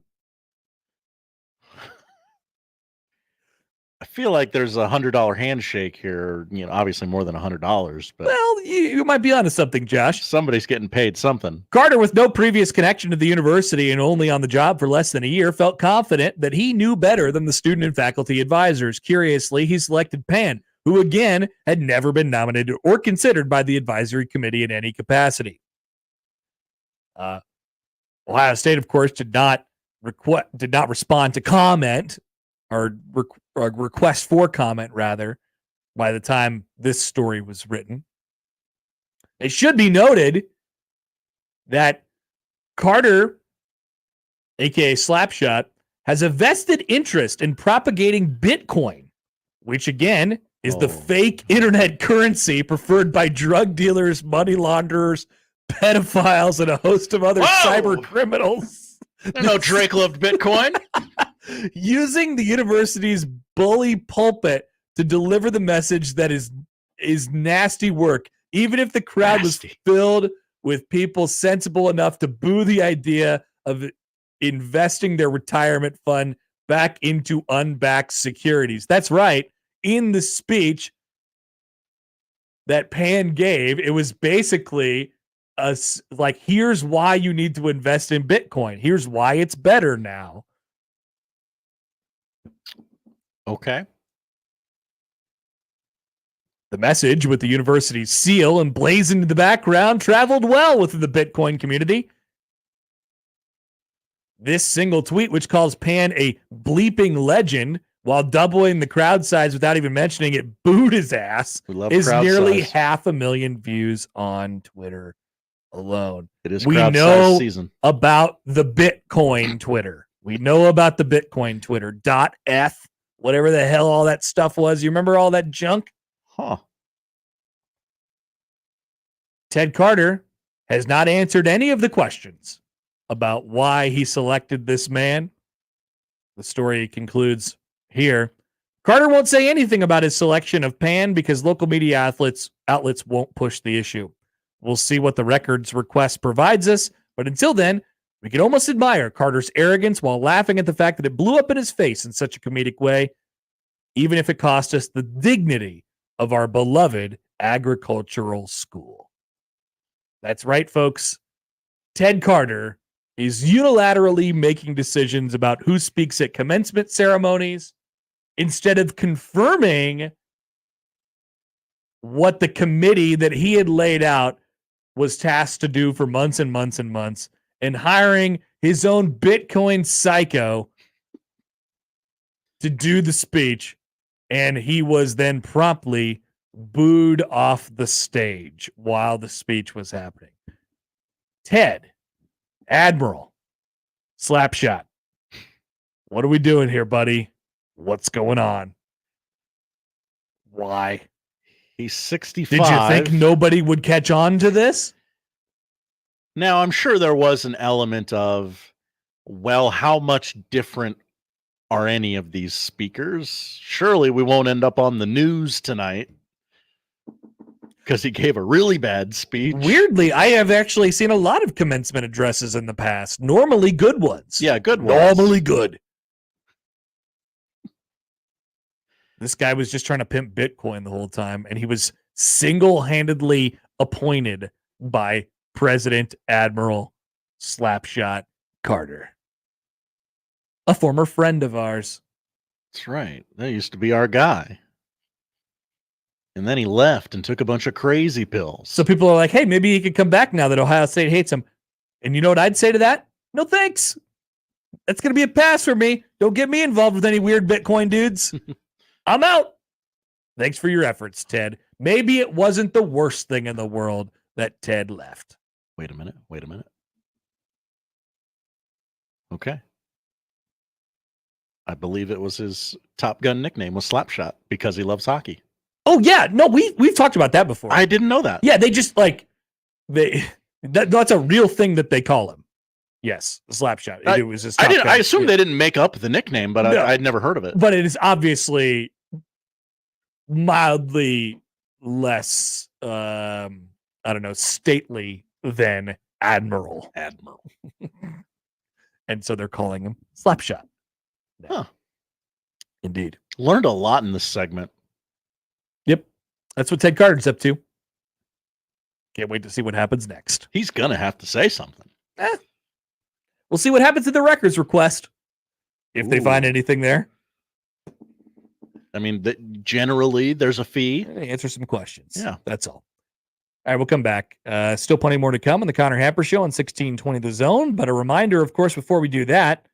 I feel like there's $100 handshake here, obviously more than $100, but well, you might be onto something, Josh. Somebody's getting paid something. Carter, with no previous connection to the university and only on the job for less than a year, felt confident that he knew better than the student and faculty advisors. Curiously, he selected Pan, who again had never been nominated or considered by the advisory committee in any capacity. Ohio State, of course, did not respond to comment or request for comment, rather, by the time this story was written. It should be noted that Carter, aka Slapshot, has a vested interest in propagating Bitcoin, which again is the fake internet currency preferred by drug dealers, money launderers, pedophiles, and a host of other cyber criminals. No, Drake loved Bitcoin. Using the university's bully pulpit to deliver the message that is nasty work, even if the crowd was filled with people sensible enough to boo the idea of investing their retirement fund back into unbacked securities. That's right. In the speech that Pan gave, it was basically like, here's why you need to invest in Bitcoin. Here's why it's better now. Okay. The message, with the university's seal emblazoned in the background, traveled well within the Bitcoin community. This single tweet, which calls Pan a bleeping legend while doubling the crowd size without even mentioning it, booed his ass, is nearly 500,000 views on Twitter alone. It is we crowd know size season. About the Bitcoin Twitter. We know about the Bitcoin Twitter. .eth, whatever the hell all that stuff was. You remember all that junk? Huh. Ted Carter has not answered any of the questions about why he selected this man. The story concludes here. Carter won't say anything about his selection of Pan because local media outlets won't push the issue. We'll see what the records request provides us, but until then, we can almost admire Carter's arrogance while laughing at the fact that it blew up in his face in such a comedic way, even if it cost us the dignity of our beloved agricultural school. That's right, folks. Ted Carter is unilaterally making decisions about who speaks at commencement ceremonies instead of confirming what the committee that he had laid out was tasked to do for months and months and months, and hiring his own Bitcoin psycho to do the speech. And he was then promptly booed off the stage while the speech was happening. Ted, Admiral, Slapshot, what are we doing here, buddy? What's going on? Why? He's 65. Did you think nobody would catch on to this? Now, I'm sure there was an element of, well, how much different are any of these speakers? Surely we won't end up on the news tonight. because he gave a really bad speech. Weirdly, I have actually seen a lot of commencement addresses in the past. Normally good ones. Yeah, good ones. Normally good. This guy was just trying to pimp Bitcoin the whole time, and he was single-handedly appointed by President Admiral Slapshot Carter, a former friend of ours. That's right. That used to be our guy. And then he left and took a bunch of crazy pills. So people are like, hey, maybe he could come back now that Ohio State hates him. And you know what I'd say to that? No thanks. That's going to be a pass for me. Don't get me involved with any weird Bitcoin dudes. I'm out. Thanks for your efforts, Ted. Maybe it wasn't the worst thing in the world that Ted left. Wait a minute. Okay. I believe it was his Top Gun nickname was Slapshot because he loves hockey. Oh yeah, no, we've talked about that before. I didn't know that. Yeah, they just that's a real thing that they call him. Yes, the Slapshot. It was his. I assumed they didn't make up the nickname, but no, I'd never heard of it. But it is obviously mildly less, stately than Admiral. And so they're calling him Slapshot. Huh. Indeed. Learned a lot in this segment. Yep. That's what Ted Carter's up to. Can't wait to see what happens next. He's going to have to say something. We'll see what happens to the records request. If they find anything there. I mean, generally there's a fee. Answer some questions. Yeah. That's all. All right, we'll come back. Still plenty more to come on the Connor Happer Show on 1620 The Zone. But a reminder, of course, before we do that,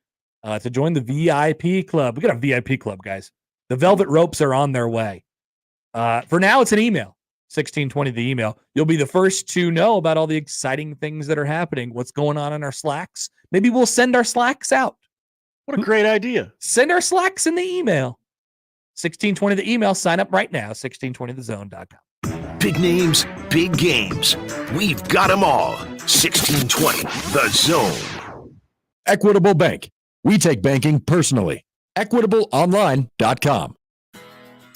to join the VIP club. We got a VIP club, guys. The velvet ropes are on their way. For now, it's an email. 1620 the email. You'll be the first to know about all the exciting things that are happening, what's going on in our Slacks. Maybe we'll send our Slacks out. What a great idea. Send our Slacks in the email. 1620 the email. Sign up right now. 1620thezone.com. Big names, big games. We've got them all. 1620 The Zone. Equitable Bank. We take banking personally. EquitableOnline.com.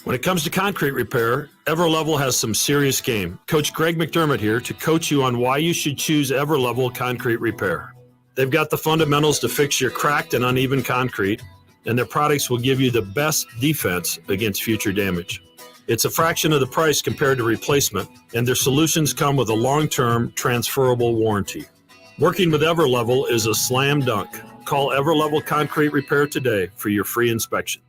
When it comes to concrete repair, Everlevel has some serious game. Coach Greg McDermott here to coach you on why you should choose Everlevel Concrete Repair. They've got the fundamentals to fix your cracked and uneven concrete, and their products will give you the best defense against future damage. It's a fraction of the price compared to replacement, and their solutions come with a long-term transferable warranty. Working with Everlevel is a slam dunk. Call Everlevel Concrete Repair today for your free inspection.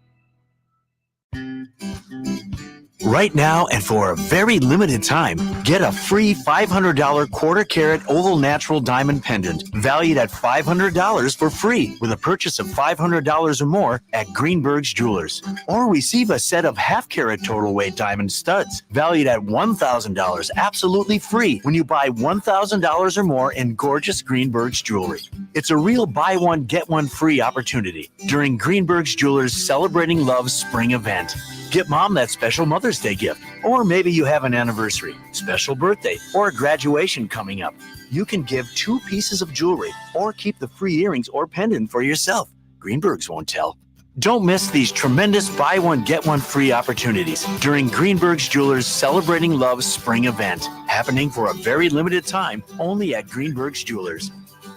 Right now and for a very limited time, get a free $500 quarter-carat oval natural diamond pendant valued at $500 for free with a purchase of $500 or more at Greenberg's Jewelers. Or receive a set of half-carat total weight diamond studs valued at $1,000 absolutely free when you buy $1,000 or more in gorgeous Greenberg's jewelry. It's a real buy one, get one free opportunity during Greenberg's Jewelers Celebrating Love's spring event. Get mom that special Mother's Day gift. Or maybe you have an anniversary, special birthday, or a graduation coming up. You can give 2 pieces of jewelry or keep the free earrings or pendant for yourself. Greenberg's won't tell. Don't miss these tremendous buy one, get one free opportunities during Greenberg's Jewelers Celebrating Love's spring event, happening for a very limited time only at Greenberg's Jewelers.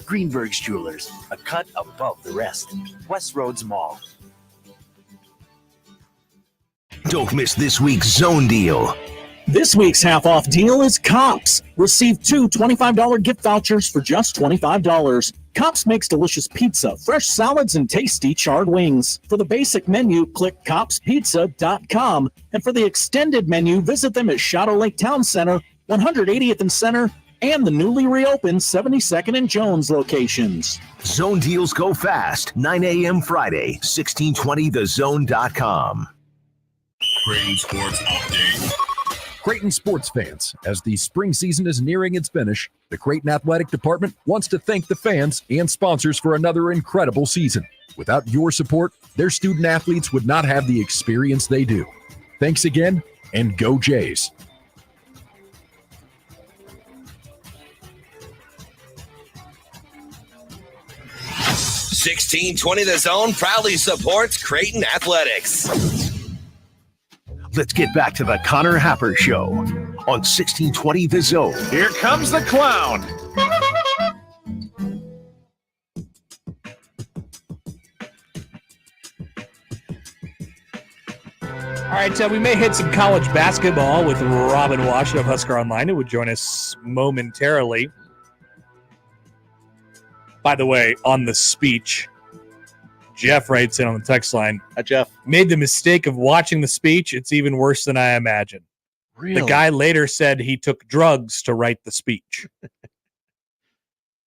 Greenberg's Jewelers, a cut above the rest. West Roads Mall. Don't miss this week's Zone Deal. This week's half-off deal is Cops. Receive 2 $25 gift vouchers for just $25. Cops makes delicious pizza, fresh salads, and tasty charred wings. For the basic menu, click copspizza.com. And for the extended menu, visit them at Shadow Lake Town Center, 180th and Center, and the newly reopened 72nd and Jones locations. Zone deals go fast. 9 a.m. Friday, 1620thezone.com. Creighton Sports Update. Creighton sports fans, as the spring season is nearing its finish, the Creighton Athletic Department wants to thank the fans and sponsors for another incredible season. Without your support, their student athletes would not have the experience they do. Thanks again, and go Jays. $16.20 The Zone proudly supports Creighton Athletics. Let's get back to the Connor Happer Show on 1620 The Zone. Here comes the clown. All right, so we may hit some college basketball with Robin Washut of Husker Online, who would join us momentarily. By the way, on the speech, Jeff writes in on the text line. Hi, Jeff. Made the mistake of watching the speech. It's even worse than I imagined. Really? The guy later said he took drugs to write the speech.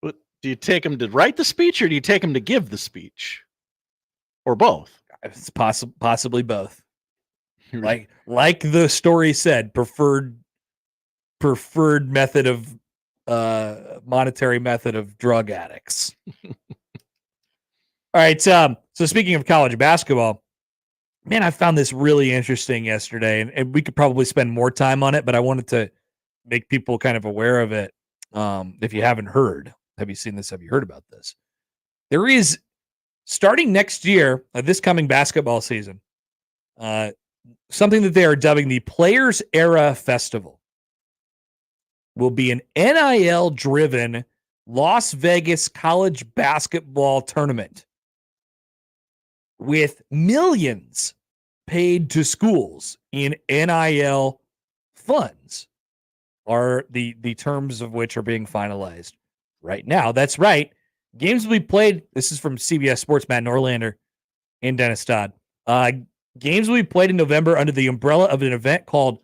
But do you take him to write the speech or do you take him to give the speech? Or both? It's possibly both. Like the story said, preferred method of monetary method of drug addicts. All right. So speaking of college basketball, man, I found this really interesting yesterday, and we could probably spend more time on it, but I wanted to make people kind of aware of it. If you haven't heard, have you seen this? Have you heard about this? There is, starting next year, this coming basketball season, something that they are dubbing the Players Era Festival. Will be an NIL-driven Las Vegas college basketball tournament with millions paid to schools in NIL funds, are the terms of which are being finalized right now. That's right. Games will be played. This is from CBS Sports, Matt Norlander and Dennis Dodd. Games will be played in November under the umbrella of an event called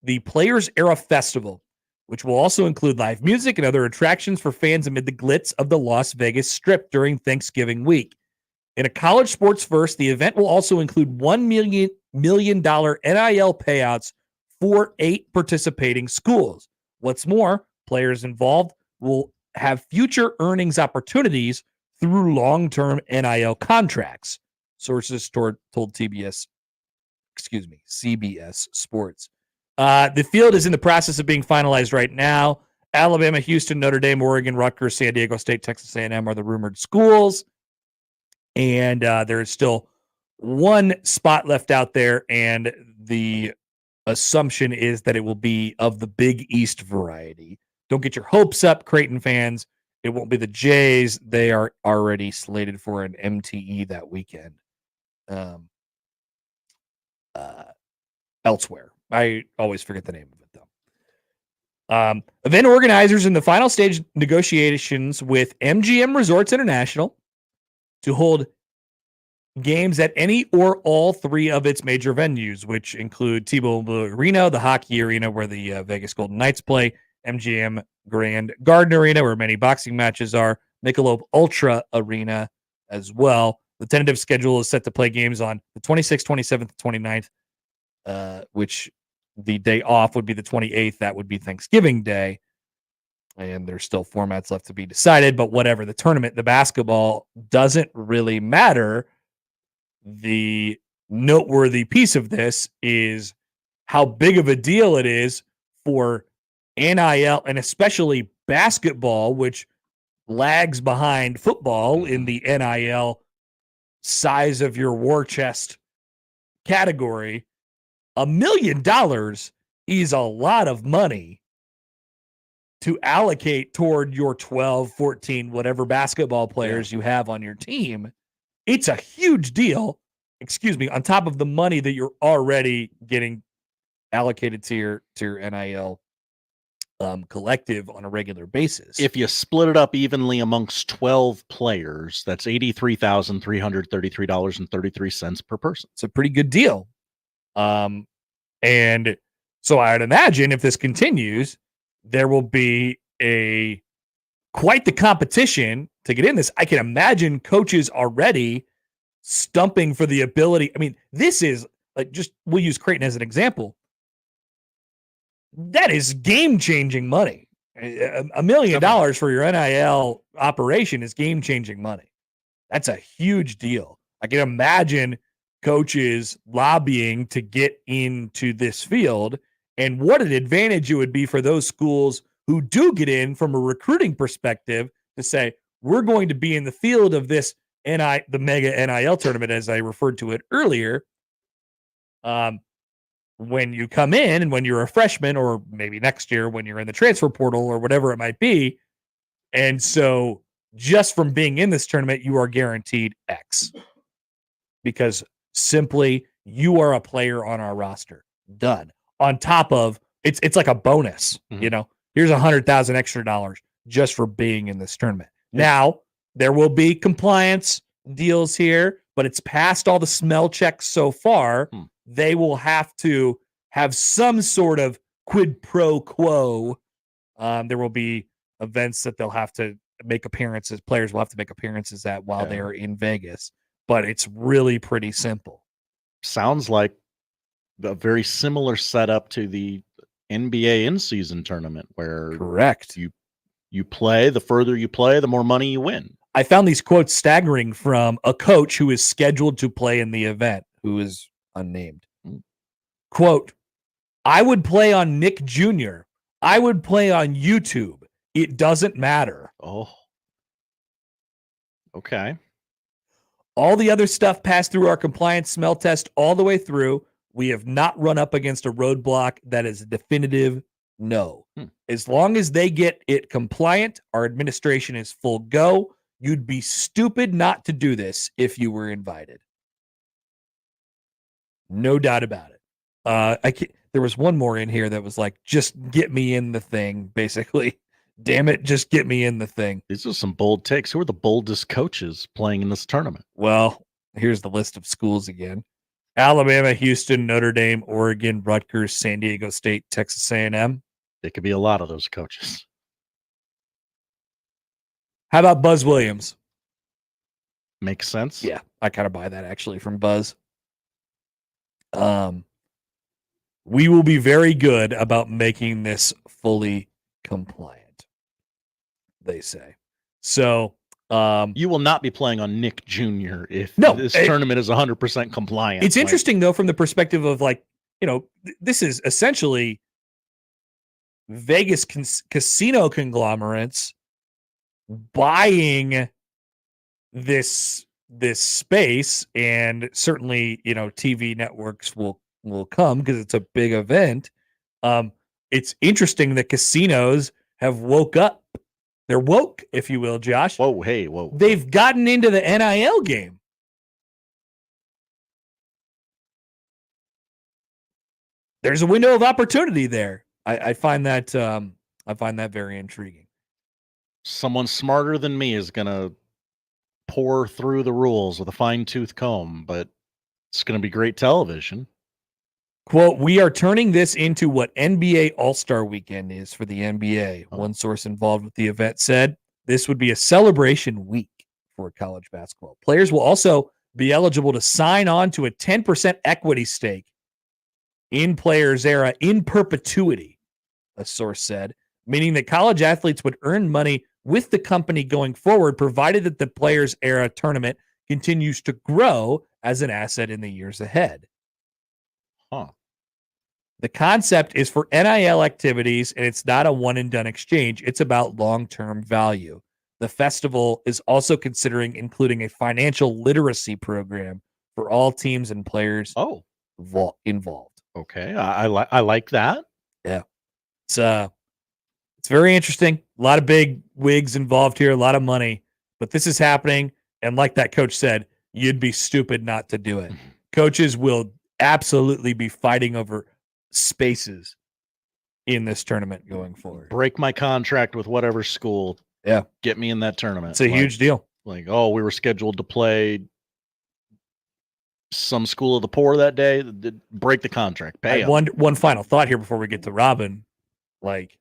the Players Era Festival, which will also include live music and other attractions for fans amid the glitz of the Las Vegas Strip during Thanksgiving week. In a college sports first, the event will also include $1 million NIL payouts for 8 participating schools. What's more, players involved will have future earnings opportunities through long-term NIL contracts, sources told CBS Sports. The field is in the process of being finalized right now. Alabama, Houston, Notre Dame, Oregon, Rutgers, San Diego State, Texas A&M are the rumored schools. And there is still one spot left out there, and the assumption is that it will be of the Big East variety. Don't get your hopes up, Creighton fans. It won't be the Jays. They are already slated for an MTE that weekend. Elsewhere. I always forget the name of it, though. Event organizers in the final stage negotiations with MGM Resorts International to hold games at any or all 3 of its major venues, which include T-Mobile Arena, the hockey arena where the Vegas Golden Knights play, MGM Grand Garden Arena, where many boxing matches are, Michelob Ultra Arena as well. The tentative schedule is set to play games on the 26th, 27th, 29th, which the day off would be the 28th. That would be Thanksgiving Day. And there's still formats left to be decided, but whatever. The tournament, the basketball doesn't really matter. The noteworthy piece of this is how big of a deal it is for NIL, and especially basketball, which lags behind football in the NIL size of your war chest category. $1 million is a lot of money to allocate toward your 12, 14, whatever basketball players you have on your team. It's a huge deal, on top of the money that you're already getting allocated to your NIL collective on a regular basis. If you split it up evenly amongst 12 players, that's $83,333.33 per person. It's a pretty good deal. And so I'd imagine if this continues, there will be quite the competition to get in this. I can imagine coaches already stumping for the ability. I mean, this is like, we'll use Creighton as an example. That is game-changing money. $1 million for your NIL operation is game-changing money. That's a huge deal. I can imagine coaches lobbying to get into this field, and what an advantage it would be for those schools who do get in from a recruiting perspective to say, we're going to be in the field of this the mega NIL tournament, as I referred to it earlier. when you come in and when you're a freshman, or maybe next year when you're in the transfer portal or whatever it might be. And so just from being in this tournament, you are guaranteed X, because simply you are a player on our roster. Done. On top of it's like a bonus, here's $100,000 extra just for being in this tournament. Now there will be compliance deals here, but it's passed all the smell checks so far. They will have to have some sort of quid pro quo. There will be events that they'll have to make appearances. Players will have to make appearances at while they are in Vegas, but it's really pretty simple. Sounds like a very similar setup to the NBA in-season tournament, where correct you play. The further you play, the more money you win. I found these quotes staggering from a coach who is scheduled to play in the event, who is unnamed. Quote, I would play on Nick Jr. I would play on YouTube. It doesn't matter. Oh. Okay. All the other stuff passed through our compliance smell test all the way through. We have not run up against a roadblock that is a definitive no. As long as they get it compliant, our administration is full go. You'd be stupid not to do this if you were invited. No doubt about it. There was one more in here that was like, just get me in the thing, basically. Damn it, just get me in the thing. These are some bold takes. Who are the boldest coaches playing in this tournament? Well, here's the list of schools again. Alabama, Houston, Notre Dame, Oregon, Rutgers, San Diego State, Texas A&M. It could be a lot of those coaches. How about Buzz Williams? Makes sense. Yeah, I kind of buy that actually from Buzz. We will be very good about making this fully compliant, they say. So you will not be playing on Nick Jr. if this tournament is 100% compliant. It's interesting, though, from the perspective of, like, this is essentially Vegas casino conglomerates buying this space, and certainly TV networks will come because it's a big event. It's interesting that casinos have woke up. They're woke, if you will, Josh. Whoa. They've gotten into the NIL game. There's a window of opportunity there. I find that very intriguing. Someone smarter than me is going to pour through the rules with a fine-tooth comb, but it's going to be great television. Quote, we are turning this into what NBA All-Star Weekend is for the NBA. One source involved with the event said this would be a celebration week for college basketball. Players will also be eligible to sign on to a 10% equity stake in Players Era in perpetuity, a source said, meaning that college athletes would earn money with the company going forward, provided that the Players Era tournament continues to grow as an asset in the years ahead. The concept is for NIL activities, and it's not a one-and-done exchange. It's about long-term value. The festival is also considering including a financial literacy program for all teams and players involved. Okay, I like that. Yeah, it's very interesting. A lot of big wigs involved here, a lot of money, but this is happening. And like that coach said, you'd be stupid not to do it. Coaches will absolutely be fighting over spaces in this tournament going forward. Break my contract with whatever school. Yeah. Get me in that tournament. It's a huge deal. Like, we were scheduled to play some school of the poor that day. Break the contract. Pay them. One final thought here before we get to Robin. Like,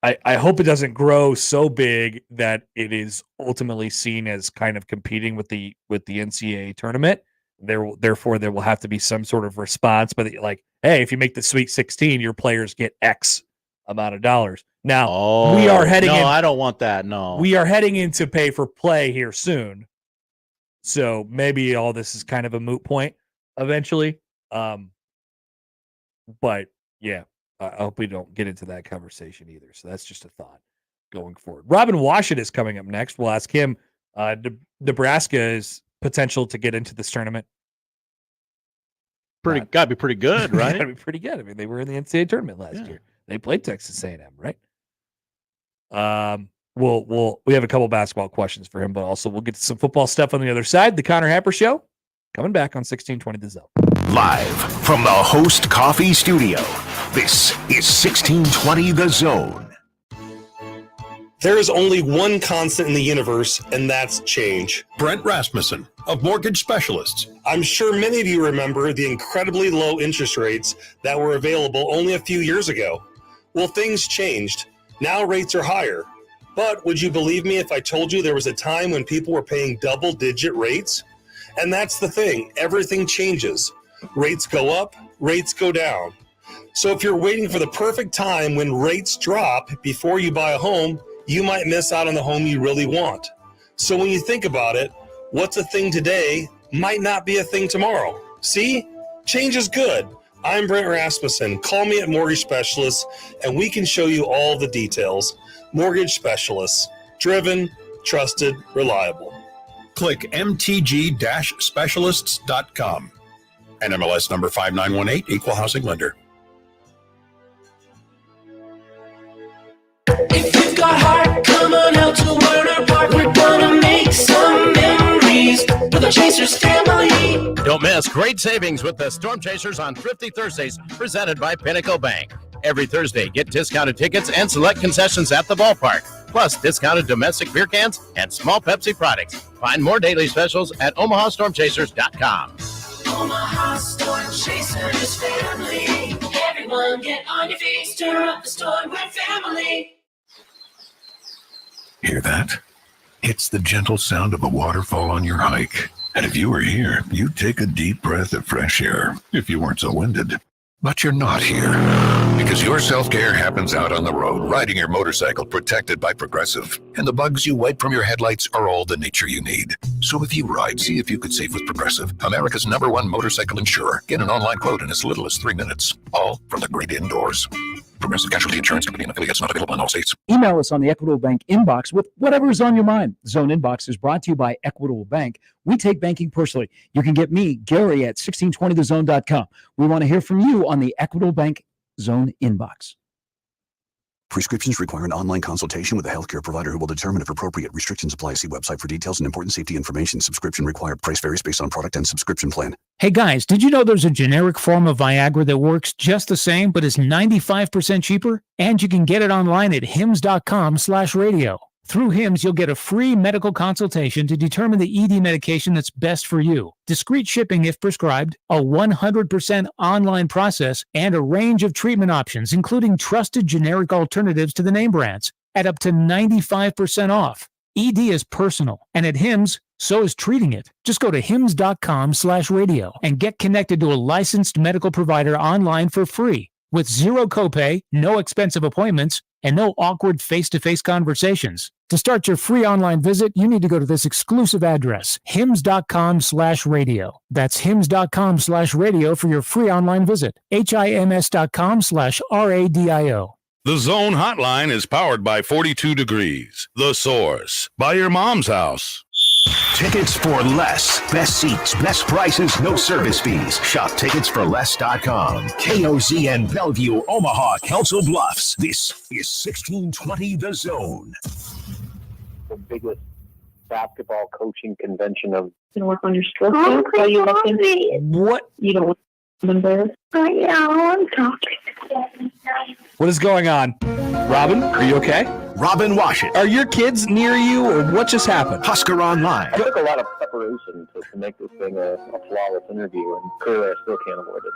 I hope it doesn't grow so big that it is ultimately seen as kind of competing with the NCAA tournament. Therefore, there will have to be some sort of response. But like, hey, if you make the Sweet 16, your players get X amount of dollars. Now we are heading. No, I don't want that. No, we are heading into pay for play here soon. So maybe all this is kind of a moot point eventually. But yeah, I hope we don't get into that conversation either. So that's just a thought going forward. Robin Washut is coming up next. We'll ask him. Nebraska's potential to get into this tournament. Gotta be pretty good, right? Gotta be pretty good. I mean, they were in the NCAA tournament last year. They played Texas A&M, right? We have a couple basketball questions for him, but also we'll get to some football stuff on the other side. The Connor Happer Show coming back on 1620 The Zone. Live from the Host Coffee Studio, this is 1620 The Zone. There is only one constant in the universe, and that's change. Brent Rasmussen of Mortgage Specialists. I'm sure many of you remember the incredibly low interest rates that were available only a few years ago. Well, things changed. Now rates are higher. But would you believe me if I told you there was a time when people were paying double-digit rates? And that's the thing. Everything changes. Rates go up, rates go down. So if you're waiting for the perfect time when rates drop before you buy a home, you might miss out on the home you really want. So when you think about it, what's a thing today might not be a thing tomorrow. See? Change is good. I'm Brent Rasmussen. Call me at Mortgage Specialists, and we can show you all the details. Mortgage Specialists. Driven, trusted, reliable. Click mtg-specialists.com. NMLS number 5918, Equal Housing Lender. If you've got heart, come on out to Werner Park. We're gonna make some memories for the Chasers family. Don't miss great savings with the Storm Chasers on Thrifty Thursdays, presented by Pinnacle Bank. Every Thursday, get discounted tickets and select concessions at the ballpark, plus discounted domestic beer cans and small Pepsi products. Find more daily specials at OmahaStormChasers.com. Omaha Storm Chasers family. Everyone get on your feet, stir up the storm, we're family. Hear that? It's the gentle sound of a waterfall on your hike. And if you were here, you'd take a deep breath of fresh air if you weren't so winded. But you're not here, because your self-care happens out on the road, riding your motorcycle protected by Progressive. And the bugs you wipe from your headlights are all the nature you need. So if you ride, see if you could save with Progressive, America's #1 motorcycle insurer. Get an online quote in as little as 3 minutes, all from the great indoors. Progressive Casualty Insurance Company and affiliates, not available in all states. Email us on the Equitable Bank inbox with whatever is on your mind. Zone Inbox is brought to you by Equitable Bank. We take banking personally. You can get me, Gary, at 1620thezone.com. We want to hear from you on the Equitable Bank Zone Inbox. Prescriptions require an online consultation with a healthcare provider who will determine if appropriate. Restrictions apply. See website for details and important safety information. Subscription required. Price varies based on product and subscription plan. Hey guys, did you know there's a generic form of Viagra that works just the same but is 95% cheaper? And you can get it online at hims.com/radio. Through HIMS, you'll get a free medical consultation to determine the ED medication that's best for you, discreet shipping if prescribed, a 100% online process, and a range of treatment options, including trusted generic alternatives to the name brands, at up to 95% off. ED is personal, and at HIMS, so is treating it. Just go to hims.com/radio and get connected to a licensed medical provider online for free, with zero copay, no expensive appointments, and no awkward face-to-face conversations. To start your free online visit, you need to go to this exclusive address, hims.com/radio. That's hims.com/radio for your free online visit. HIMS.com/RADIO. The Zone Hotline is powered by 42 Degrees, The Source, by your mom's house. Tickets for less. Best seats, best prices, no service fees. Shop ticketsforless.com. KOZN Bellevue, Omaha, Council Bluffs. This is 1620 The Zone. The biggest basketball coaching convention of. You work on your stroke. Are you looking? What? You don't want to embarrass? Yeah, I'm talking. What is going on? Robin, are you okay? Robin Washut. Are your kids near you, or what just happened? Husker Online. It took a lot of preparation to make this thing a flawless interview, and clearly I still can't avoid it.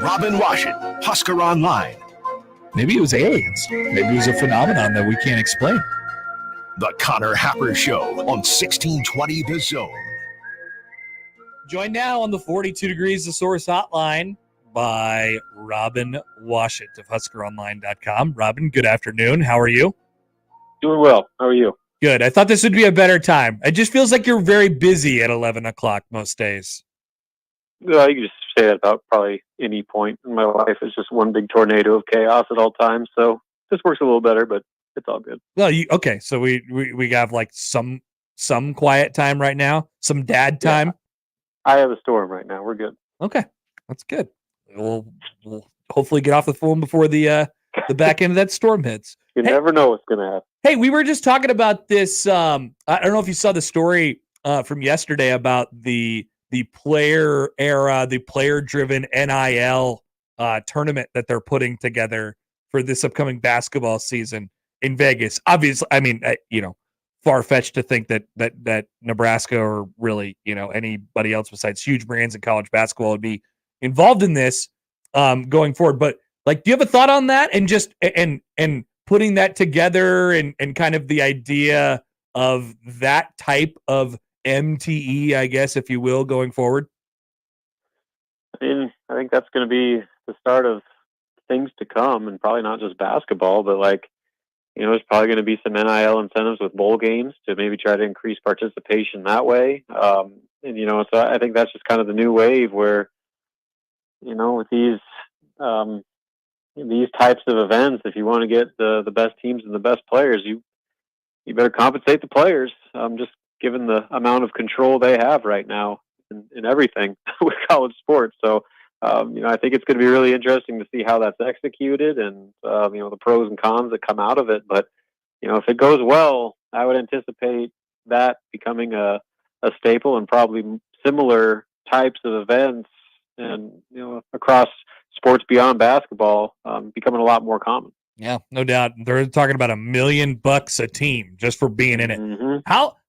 Robin Washut. Husker Online. Maybe it was aliens. Maybe it was a phenomenon that we can't explain. The Connor Happer Show on 1620 The Zone. Joined now on the 42 Degrees The Source hotline by Robin Washut of HuskerOnline.com. Robin, good afternoon. How are you? Doing well. How are you? Good. I thought this would be a better time. It just feels like you're very busy at 11 o'clock most days. You can just say that about probably any point in my life. It's just one big tornado of chaos at all times. So this works a little better, but it's all good. Well, okay. So we have like some quiet time right now, some dad time. Yeah. I have a storm right now. We're good. Okay. That's good. We'll hopefully get off the phone before the back end of that storm hits. You never know what's going to happen. Hey, we were just talking about this. I don't know if you saw the story from yesterday about the player era, the player-driven NIL tournament that they're putting together for this upcoming basketball season in Vegas. Obviously, I mean, far-fetched to think that Nebraska or really, anybody else besides huge brands in college basketball would be involved in this going forward. But do you have a thought on that and just and putting that together and kind of the idea of that type of MTE, I guess, if you will, going forward? I mean, I think that's going to be the start of things to come, and probably not just basketball, but there's probably going to be some NIL incentives with bowl games to maybe try to increase participation that way. So I think that's just kind of the new wave where, with these types of events, if you want to get the best teams and the best players, you better compensate the players, just given the amount of control they have right now in everything with college sports. So, I think it's going to be really interesting to see how that's executed and, the pros and cons that come out of it. But, if it goes well, I would anticipate that becoming a staple and probably similar types of events and, across sports beyond basketball, becoming a lot more common. Yeah, no doubt. They're talking about $1 million a team just for being in it. Mm-hmm.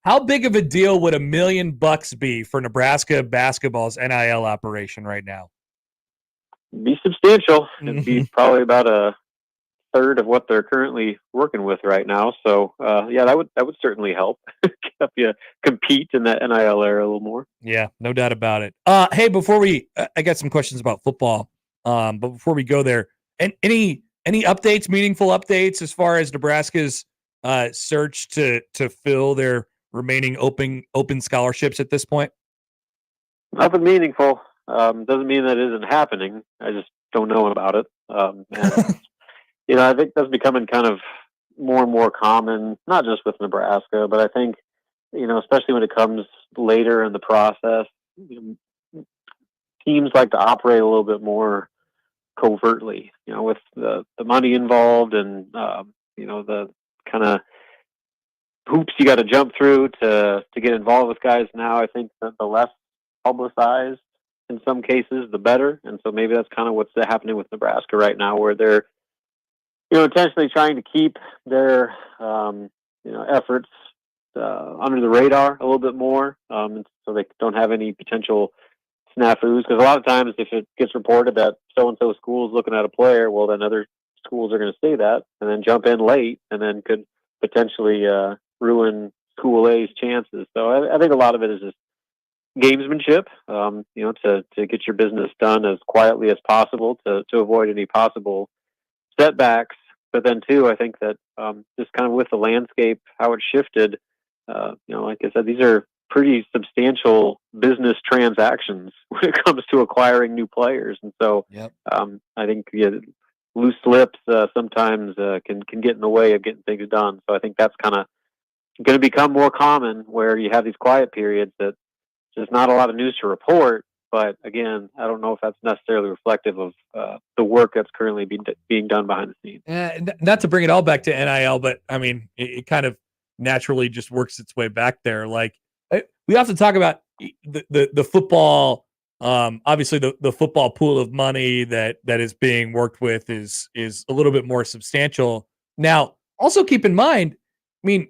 How big of a deal would $1 million be for Nebraska basketball's NIL operation right now? Be substantial. It'd be probably about a third of what they're currently working with right now. So, that would certainly help you compete in that NIL era a little more. Yeah, no doubt about it. Hey, before I got some questions about football. But before we go there, and any updates, meaningful updates as far as Nebraska's search to fill their remaining open scholarships at this point? Nothing meaningful. Doesn't mean that it isn't happening. I just don't know about it. And I think that's becoming kind of more and more common, not just with Nebraska, but I think, especially when it comes later in the process, teams like to operate a little bit more covertly, with the money involved and, the kind of hoops you got to jump through to get involved with guys now. I think that the less publicized in some cases, the better. And so maybe that's kind of what's happening with Nebraska right now, where they're, intentionally trying to keep their, efforts under the radar a little bit more, so they don't have any potential snafus. Because a lot of times, if it gets reported that so-and-so school is looking at a player, well, then other schools are going to see that and then jump in late and then could potentially ruin School A's chances. So I think a lot of it is just gamesmanship, to get your business done as quietly as possible to avoid any possible setbacks. But then too, I think that just kind of with the landscape, how it shifted, like I said, these are pretty substantial business transactions when it comes to acquiring new players. And so I think loose lips sometimes can get in the way of getting things done. So I think that's kind of going to become more common, where you have these quiet periods that there's not a lot of news to report. But again, I don't know if that's necessarily reflective of the work that's currently being done behind the scenes. Not to bring it all back to NIL, but I mean, it kind of naturally just works its way back there. We have to talk about the football. Obviously, the football pool of money that is being worked with is a little bit more substantial. Now, also keep in mind, I mean,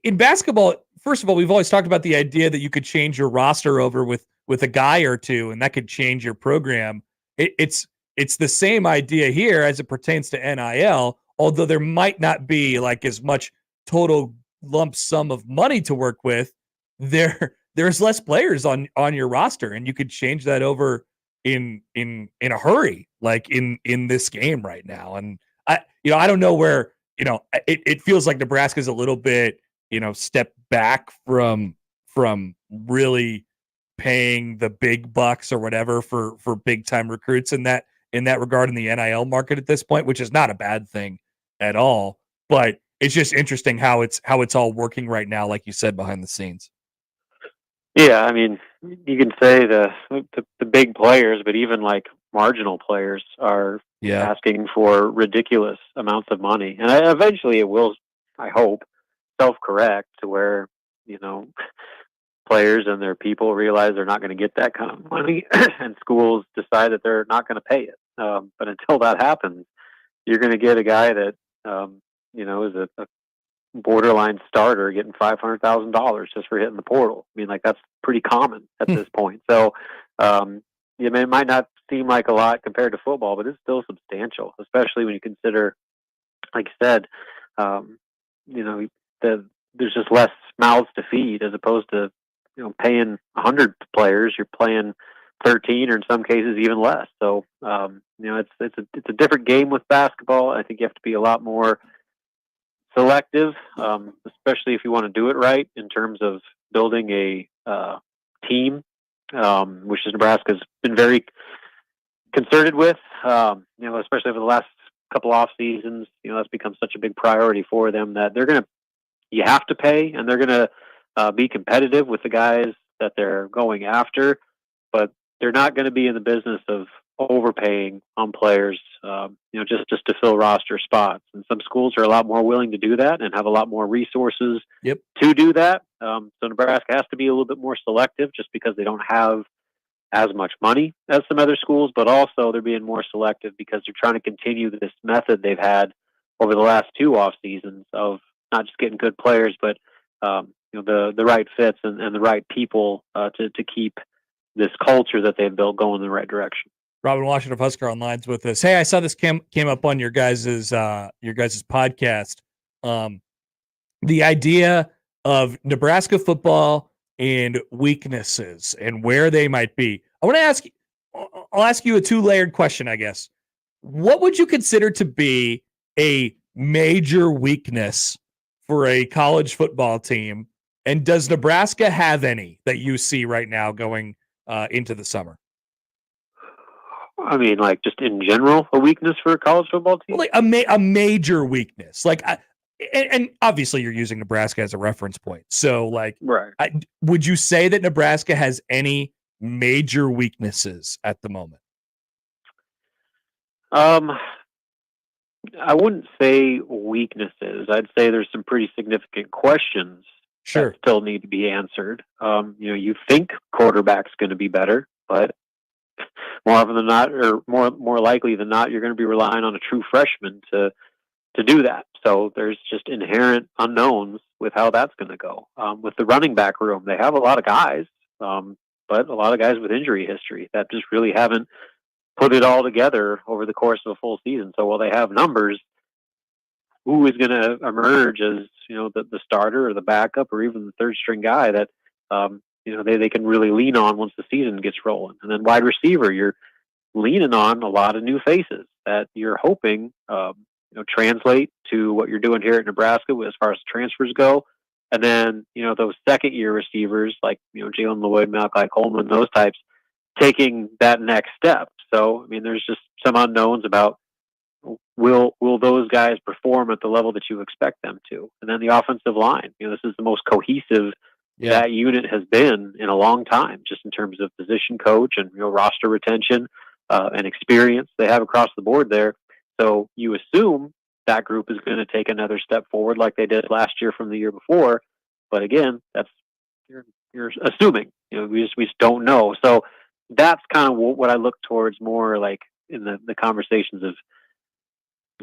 in basketball, first of all, we've always talked about the idea that you could change your roster over with a guy or two, and that could change your program. It's the same idea here as it pertains to NIL, although there might not be as much total lump sum of money to work with. There's less players on your roster, and you could change that over in a hurry, like in this game right now. And I don't know where, it feels like Nebraska's a little bit, step back from really paying the big bucks or whatever for big time recruits in that regard in the NIL market at this point, which is not a bad thing at all. But it's just interesting how it's all working right now, like you said, behind the scenes. Yeah, I mean, you can say the big players, but even like marginal players are asking for ridiculous amounts of money, and eventually it will, I hope, self-correct to where players and their people realize they're not going to get that kind of money, and schools decide that they're not going to pay it. But until that happens, you're going to get a guy that is a borderline starter getting $500,000 just for hitting the portal. I mean, like, that's pretty common at this point. So, it might not seem like a lot compared to football, but it's still substantial, especially when you consider, like I said, there's just less mouths to feed as opposed to, paying 100 players. You're playing 13, or in some cases even less. So, it's a different game with basketball. I think you have to be a lot more selective, especially if you want to do it right in terms of building a team, which Nebraska's been very concerted with, especially over the last couple off seasons. That's become such a big priority for them that you have to pay, and they're going to be competitive with the guys that they're going after, but they're not going to be in the business of overpaying on players, just to fill roster spots. And some schools are a lot more willing to do that and have a lot more resources to do that. So Nebraska has to be a little bit more selective just because they don't have as much money as some other schools, but also they're being more selective because they're trying to continue this method they've had over the last 2 off seasons of not just getting good players, but the right fits and the right people to keep this culture that they've built going in the right direction. Robin Washut of Husker Online's with us. Hey, I saw this came up on your guys' podcast. The idea of Nebraska football and weaknesses and where they might be. I'll ask you a 2-layered question, I guess. What would you consider to be a major weakness for a college football team? And does Nebraska have any that you see right now going into the summer? I mean, like, just in general, a weakness for a college football team? Well, like a major weakness. Like, and obviously you're using Nebraska as a reference point. So, like, right. Would you say that Nebraska has any major weaknesses at the moment? I wouldn't say weaknesses. I'd say there's some pretty significant questions that still need to be answered. You think quarterback's going to be better, but more often than not, or more likely than not, you're going to be relying on a true freshman to do that. So there's just inherent unknowns with how that's going to go. With the running back room, they have a lot of guys, but a lot of guys with injury history that just really haven't put it all together over the course of a full season. So while they have numbers, who is going to emerge as the starter or the backup or even the third string guy that they can really lean on once the season gets rolling? And then wide receiver, you're leaning on a lot of new faces that you're hoping translate to what you're doing here at Nebraska as far as transfers go. And then those second year receivers like Jalen Lloyd, Malachi Coleman, those types taking that next step. So I mean, there's just some unknowns about will those guys perform at the level that you expect them to. And then the offensive line, this is the most cohesive that unit has been in a long time, just in terms of position coach and roster retention and experience they have across the board there. So you assume that group is going to take another step forward like they did last year from the year before. But again, that's you're assuming. We just don't know. So that's kind of what I look towards more like in the conversations of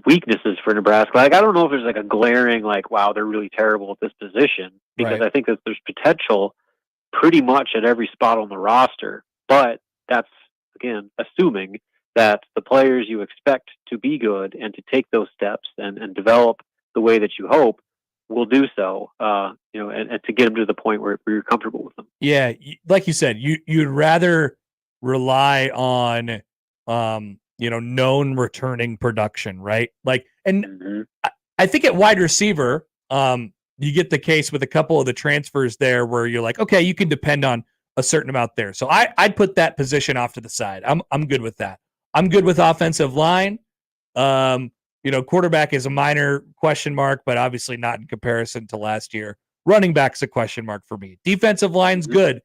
weaknesses for Nebraska. Like, I don't know if there's like a glaring like, wow, they're really terrible at this position, because I think that there's potential pretty much at every spot on the roster. But that's, again, assuming that the players you expect to be good and to take those steps and develop the way that you hope will do so, and to get them to the point where you're comfortable with them. Yeah, like you said, you'd rather rely on known returning production, right? Like, and I think at wide receiver, you get the case with a couple of the transfers there where you're like, okay, you can depend on a certain amount there. So I'd put that position off to the side. I'm good with that. I'm good with offensive line. Quarterback is a minor question mark, but obviously not in comparison to last year. Running back's a question mark for me. Defensive line's good.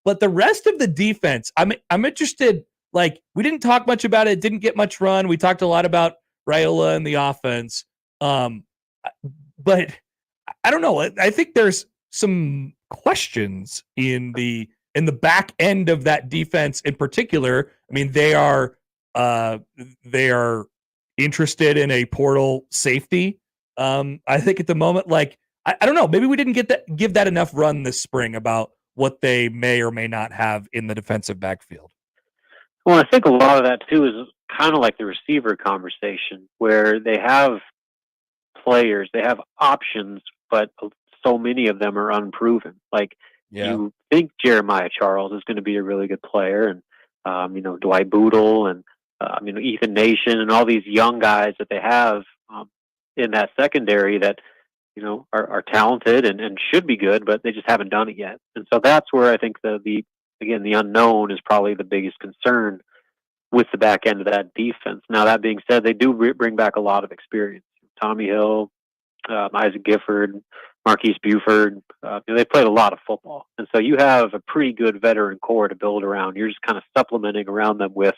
But the rest of the defense, I'm interested. Like, we didn't talk much about it. Didn't get much run. We talked a lot about Raiola and the offense. But I don't know. I think there's some questions in the back end of that defense in particular. I mean, they are interested in a portal safety. I think at the moment, like, I don't know, maybe we didn't give that enough run this spring about what they may or may not have in the defensive backfield. Well, I think a lot of that too is kind of like the receiver conversation, where they have players, they have options, but so many of them are unproven. Like, you think Jeremiah Charles is going to be a really good player, and Dwight Boodle and Ethan Nation and all these young guys that they have in that secondary that are talented and should be good, but they just haven't done it yet. And so that's where I think the unknown is probably the biggest concern with the back end of that defense. Now, that being said, they do bring back a lot of experience. Tommy Hill, Isaac Gifford, Marquise Buford, they played a lot of football. And so you have a pretty good veteran core to build around. You're just kind of supplementing around them with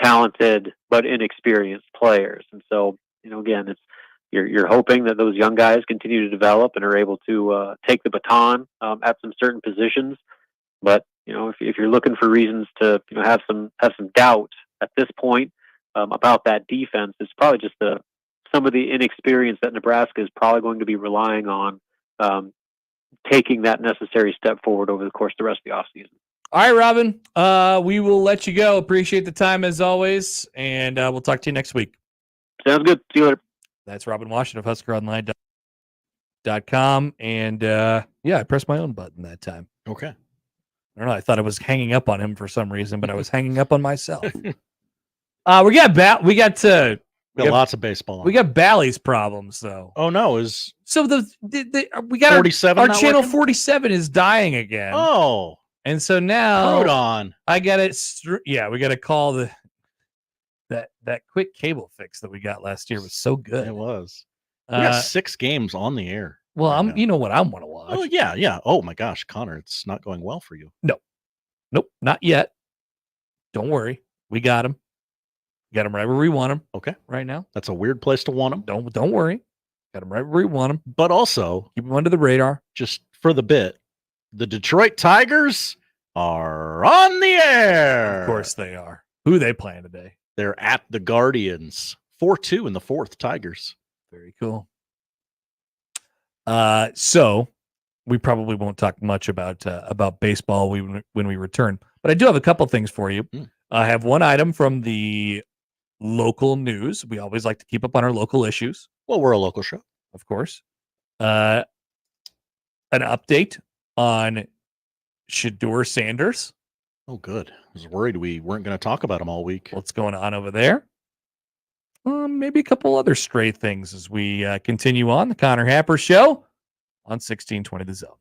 talented but inexperienced players. And so, again, you're hoping that those young guys continue to develop and are able to take the baton at some certain positions. But if you're looking for reasons to have some doubt at this point about that defense, it's probably just some of the inexperience that Nebraska is probably going to be relying on taking that necessary step forward over the course of the rest of the offseason. All right, Robin, we will let you go. Appreciate the time as always, and we'll talk to you next week. Sounds good. See you later. That's Robin Washut of HuskerOnline.com. And I pressed my own button that time. Okay. I don't know. I thought I was hanging up on him for some reason, but I was hanging up on myself. We got lots of baseball. We got Bally's problems though. Oh no, we got 47 our channel working? 47 is dying again. Oh. And so now Hold on. I got it. We got to call that quick cable fix that we got last year was so good. It was. We got 6 games on the air. Well, you know what I want to watch. Oh yeah. Oh my gosh, Connor, it's not going well for you. Nope, not yet. Don't worry, we got him. Got him right where we want him. Okay, right now. That's a weird place to want him. Don't worry, got him right where we want him. But also keep him under the radar. Just for the bit, the Detroit Tigers are on the air. Of course they are. Who are they playing today? They're at the Guardians. 4-2 in the 4th. Tigers. Very cool. So we probably won't talk much about baseball when we return, but I do have a couple things for you. I have one item from the local news. We always like to keep up on our local issues. Well, we're a local show, of course. An update on Shedeur Sanders. Oh, good. I was worried we weren't going to talk about him all week. What's going on over there? Maybe a couple other stray things as we continue on the Connor Happer Show on 1620 The Zone.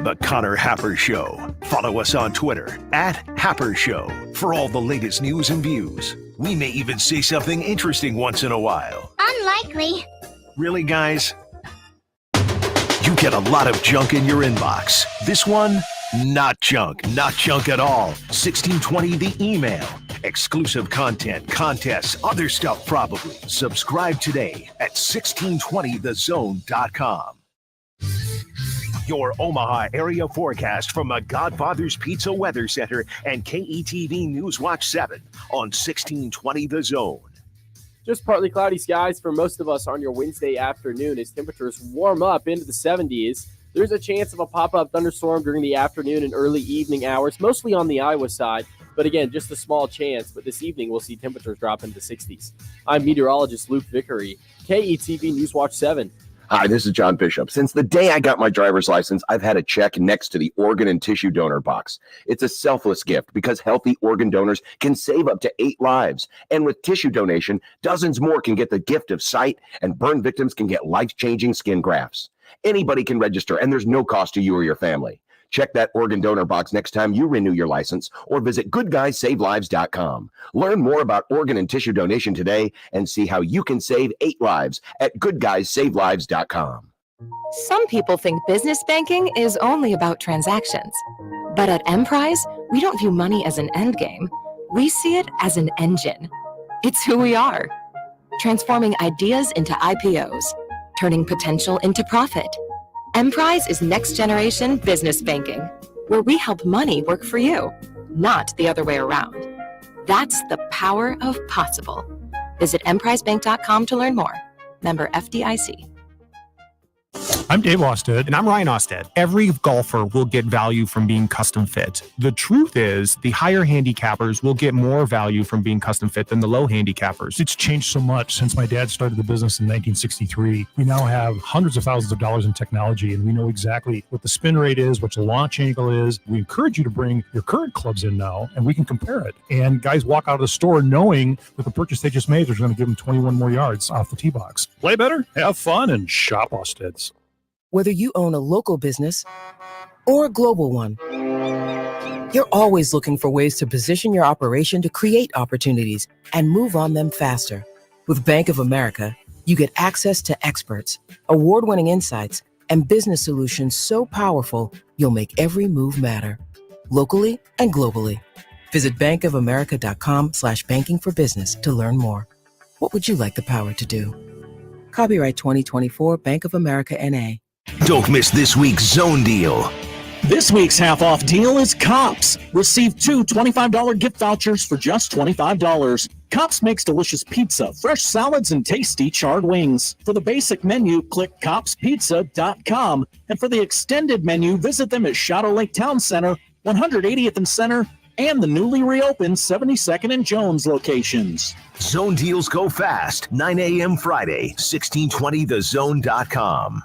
The Connor Happer Show. Follow us on Twitter @Happer Show for all the latest news and views. We may even say something interesting once in a while. Unlikely. Really, guys? You get a lot of junk in your inbox. This one, not junk at all. 1620 the email. Exclusive content, contests, other stuff probably. Subscribe today at 1620thezone.com. Your Omaha area forecast from the Godfather's Pizza Weather Center and KETV Newswatch 7 on 1620 The Zone. Just partly cloudy skies for most of us on your Wednesday afternoon as temperatures warm up into the 70s. There's a chance of a pop-up thunderstorm during the afternoon and early evening hours, mostly on the Iowa side. But again, just a small chance. But this evening, we'll see temperatures drop into the 60s. I'm meteorologist Luke Vickery, KETV Newswatch 7. Hi, this is John Bishop. Since the day I got my driver's license, I've had a check next to the organ and tissue donor box. It's a selfless gift because healthy organ donors can save up to 8 lives. And with tissue donation, dozens more can get the gift of sight, and burn victims can get life-changing skin grafts. Anybody can register, and there's no cost to you or your family. Check that organ donor box next time you renew your license or visit goodguysavelives.com. Learn more about organ and tissue donation today and see how you can save 8 lives at goodguysavelives.com. Some people think business banking is only about transactions. But at Emprise, we don't view money as an end game. We see it as an engine. It's who we are. Transforming ideas into IPOs, turning potential into profit. Emprise is next generation business banking, where we help money work for you, not the other way around. That's the power of possible. Visit emprisebank.com to learn more. Member FDIC. I'm Dave Osted. And I'm Ryan Osted. Every golfer will get value from being custom fit. The truth is, the higher handicappers will get more value from being custom fit than the low handicappers. It's changed so much since my dad started the business in 1963. We now have hundreds of thousands of dollars in technology, and we know exactly what the spin rate is, what the launch angle is. We encourage you to bring your current clubs in now, and we can compare it. And guys walk out of the store knowing that the purchase they just made is going to give them 21 more yards off the tee box. Play better, have fun, and shop Osted's. Whether you own a local business or a global one, you're always looking for ways to position your operation to create opportunities and move on them faster. With Bank of America, you get access to experts, award-winning insights, and business solutions so powerful, you'll make every move matter, locally and globally. Visit bankofamerica.com/banking for business to learn more. What would you like the power to do? Copyright 2024 Bank of America N.A. Don't miss this week's Zone Deal. This week's half-off deal is Cops. Receive 2 $25 gift vouchers for just $25. Cops makes delicious pizza, fresh salads, and tasty charred wings. For the basic menu, click copspizza.com. And for the extended menu, visit them at Shadow Lake Town Center, 180th and Center, and the newly reopened 72nd and Jones locations. Zone deals go fast. 9 a.m. Friday, 1620thezone.com.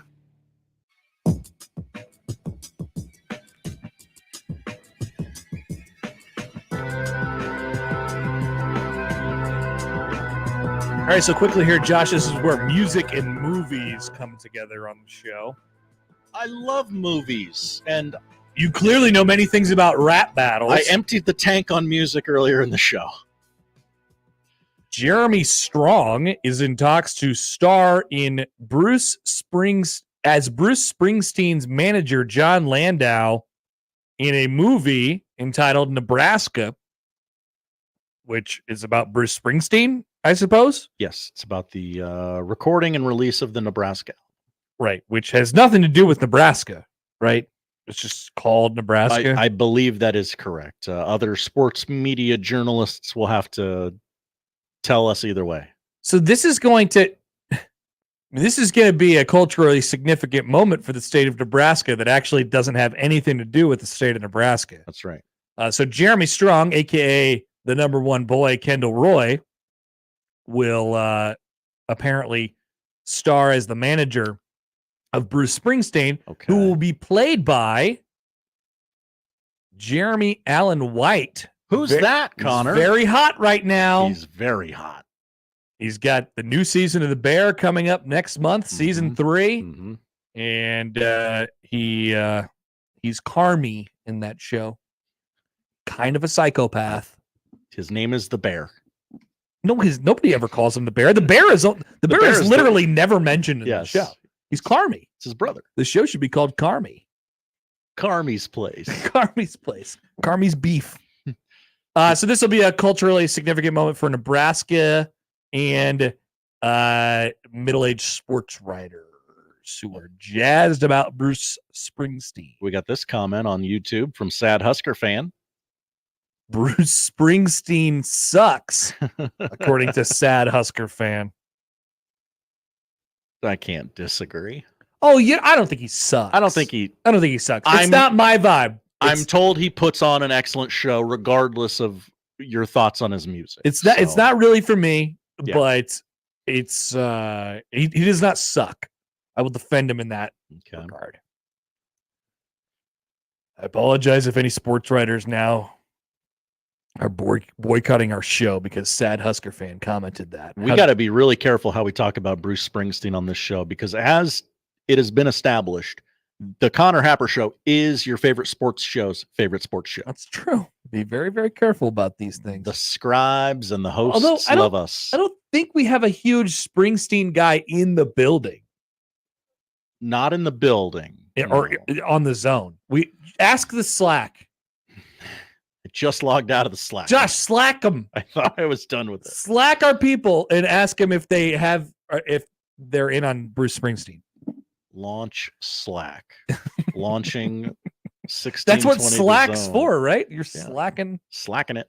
All right, so quickly here, Josh, this is where music and movies come together on the show. I love movies, and you clearly know many things about rap battles. I emptied the tank on music earlier in the show. Jeremy Strong is in talks to star in Bruce Springsteen's manager, John Landau, in a movie entitled Nebraska, which is about Bruce Springsteen, I suppose. Yes, it's about the recording and release of the Nebraska. Right, which has nothing to do with Nebraska, right? It's just called Nebraska. I believe that is correct. Other sports media journalists will have to tell us either way. So this is going to be a culturally significant moment for the state of Nebraska that actually doesn't have anything to do with the state of Nebraska. That's right. So Jeremy Strong, a.k.a. the number one boy, Kendall Roy, will apparently star as the manager of Bruce Springsteen, who will be played by Jeremy Allen White. Who's that, Connor? He's very hot right now. He's very hot. He's got the new season of The Bear coming up next month, season 3. And he's Carmy in that show. Kind of a psychopath. His name is The Bear. No, nobody ever calls him The Bear. The Bear is literally never mentioned in the show. He's Carmy. It's his brother. The show should be called Carmy. Carmy's Place. Carmy's Place. Carmy's Beef. So this will be a culturally significant moment for Nebraska and middle-aged sports writers who are jazzed about Bruce Springsteen. We got this comment on YouTube from Sad Husker Fan. Bruce Springsteen sucks, according to Sad Husker Fan. I can't disagree. Oh, yeah, I don't think he sucks. I don't think he sucks. It's not my vibe. I'm told he puts on an excellent show, regardless of your thoughts on his music. It's not really for me, but it's he does not suck. I will defend him in that regard. I apologize if any sports writers now are boycotting our show because Sad Husker Fan commented that. We got to be really careful how we talk about Bruce Springsteen on this show, because as it has been established, the Connor Happer Show is your favorite sports show's favorite sports show. That's true. Be very, very careful about these things. The scribes and the hosts love us. I don't think we have a huge Springsteen guy in the building. Not in the building. Or on the zone. We ask the Slack. I just logged out of the Slack. Josh, slack them. I thought I was done with it. Slack our people and ask them if they're in on Bruce Springsteen. Launch Slack. Launching 16. That's what Slack's for, right? You're slacking it.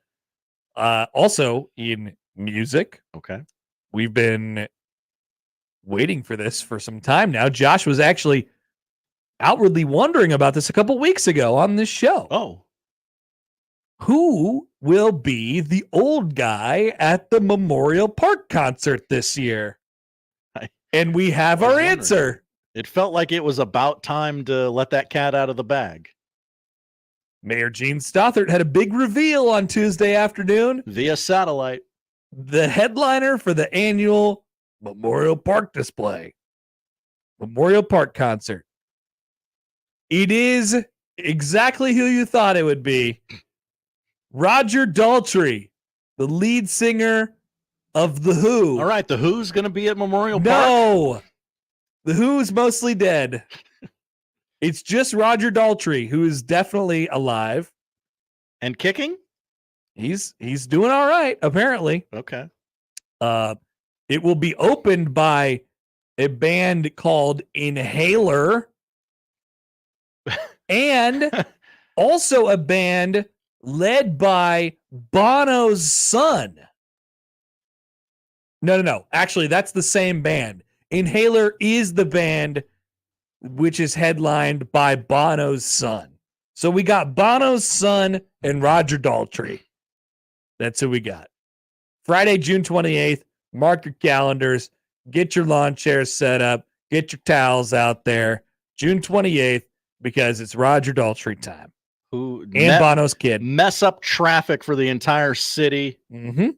Also in music, okay, we've been waiting for this for some time now. Josh was actually outwardly wondering about this a couple weeks ago on this show. Oh, who will be the old guy at the Memorial Park concert this year? And we have our answer. It felt like it was about time to let that cat out of the bag. Mayor Gene Stothert had a big reveal on Tuesday afternoon via satellite. The headliner for the annual Memorial Park display, Memorial Park concert. It is exactly who you thought it would be. Roger Daltrey, the lead singer of The Who. All right, The Who's going to be at Memorial Park? No, The Who's mostly dead. It's just Roger Daltrey, who is definitely alive and kicking. He's doing all right, apparently. Okay. It will be opened by a band called Inhaler, and also a band led by Bono's son. No. Actually, that's the same band. Inhaler is the band which is headlined by Bono's son. So we got Bono's son and Roger Daltrey. That's who we got. Friday, June 28th. Mark your calendars. Get your lawn chairs set up. Get your towels out there. June 28th, because it's Roger Daltrey time. Bono's kid. Mess up traffic for the entire city. Mm-hmm.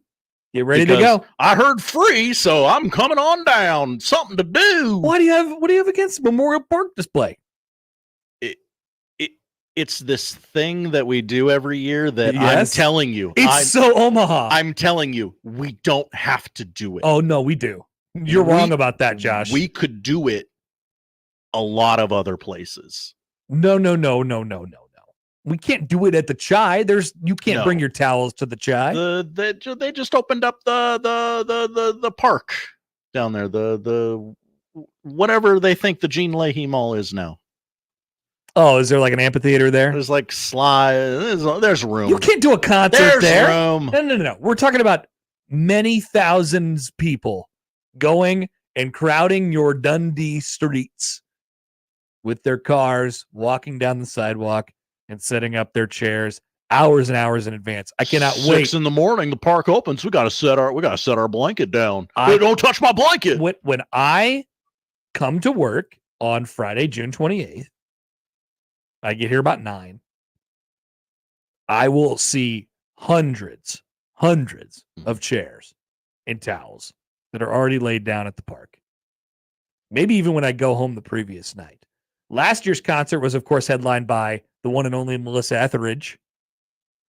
Get ready to go. I heard free, so I'm coming on down. Something to do. What do you have against Memorial Park display? It's this thing that we do every year that Yes. I'm telling you. It's so Omaha. I'm telling you, we don't have to do it. Oh, no, we do. You're wrong about that, Josh. We could do it a lot of other places. No. We can't do it at the Chai. You can't No. bring your towels to the Chai. They just opened up the park down there. The whatever they think the Gene Leahy Mall is now. Oh, is there like an amphitheater there? There's like there's room. You can't do a concert There's there. room. No. We're talking about many thousands people going and crowding your Dundee streets with their cars, walking down the sidewalk and setting up their chairs hours and hours in advance. I cannot wait. 6 in the morning, the park opens. We got to set our blanket down. Wait, don't touch my blanket. When I come to work on Friday, June 28th, I get here about 9. I will see hundreds of chairs and towels that are already laid down at the park. Maybe even when I go home the previous night. Last year's concert was, of course, headlined by the one and only Melissa Etheridge.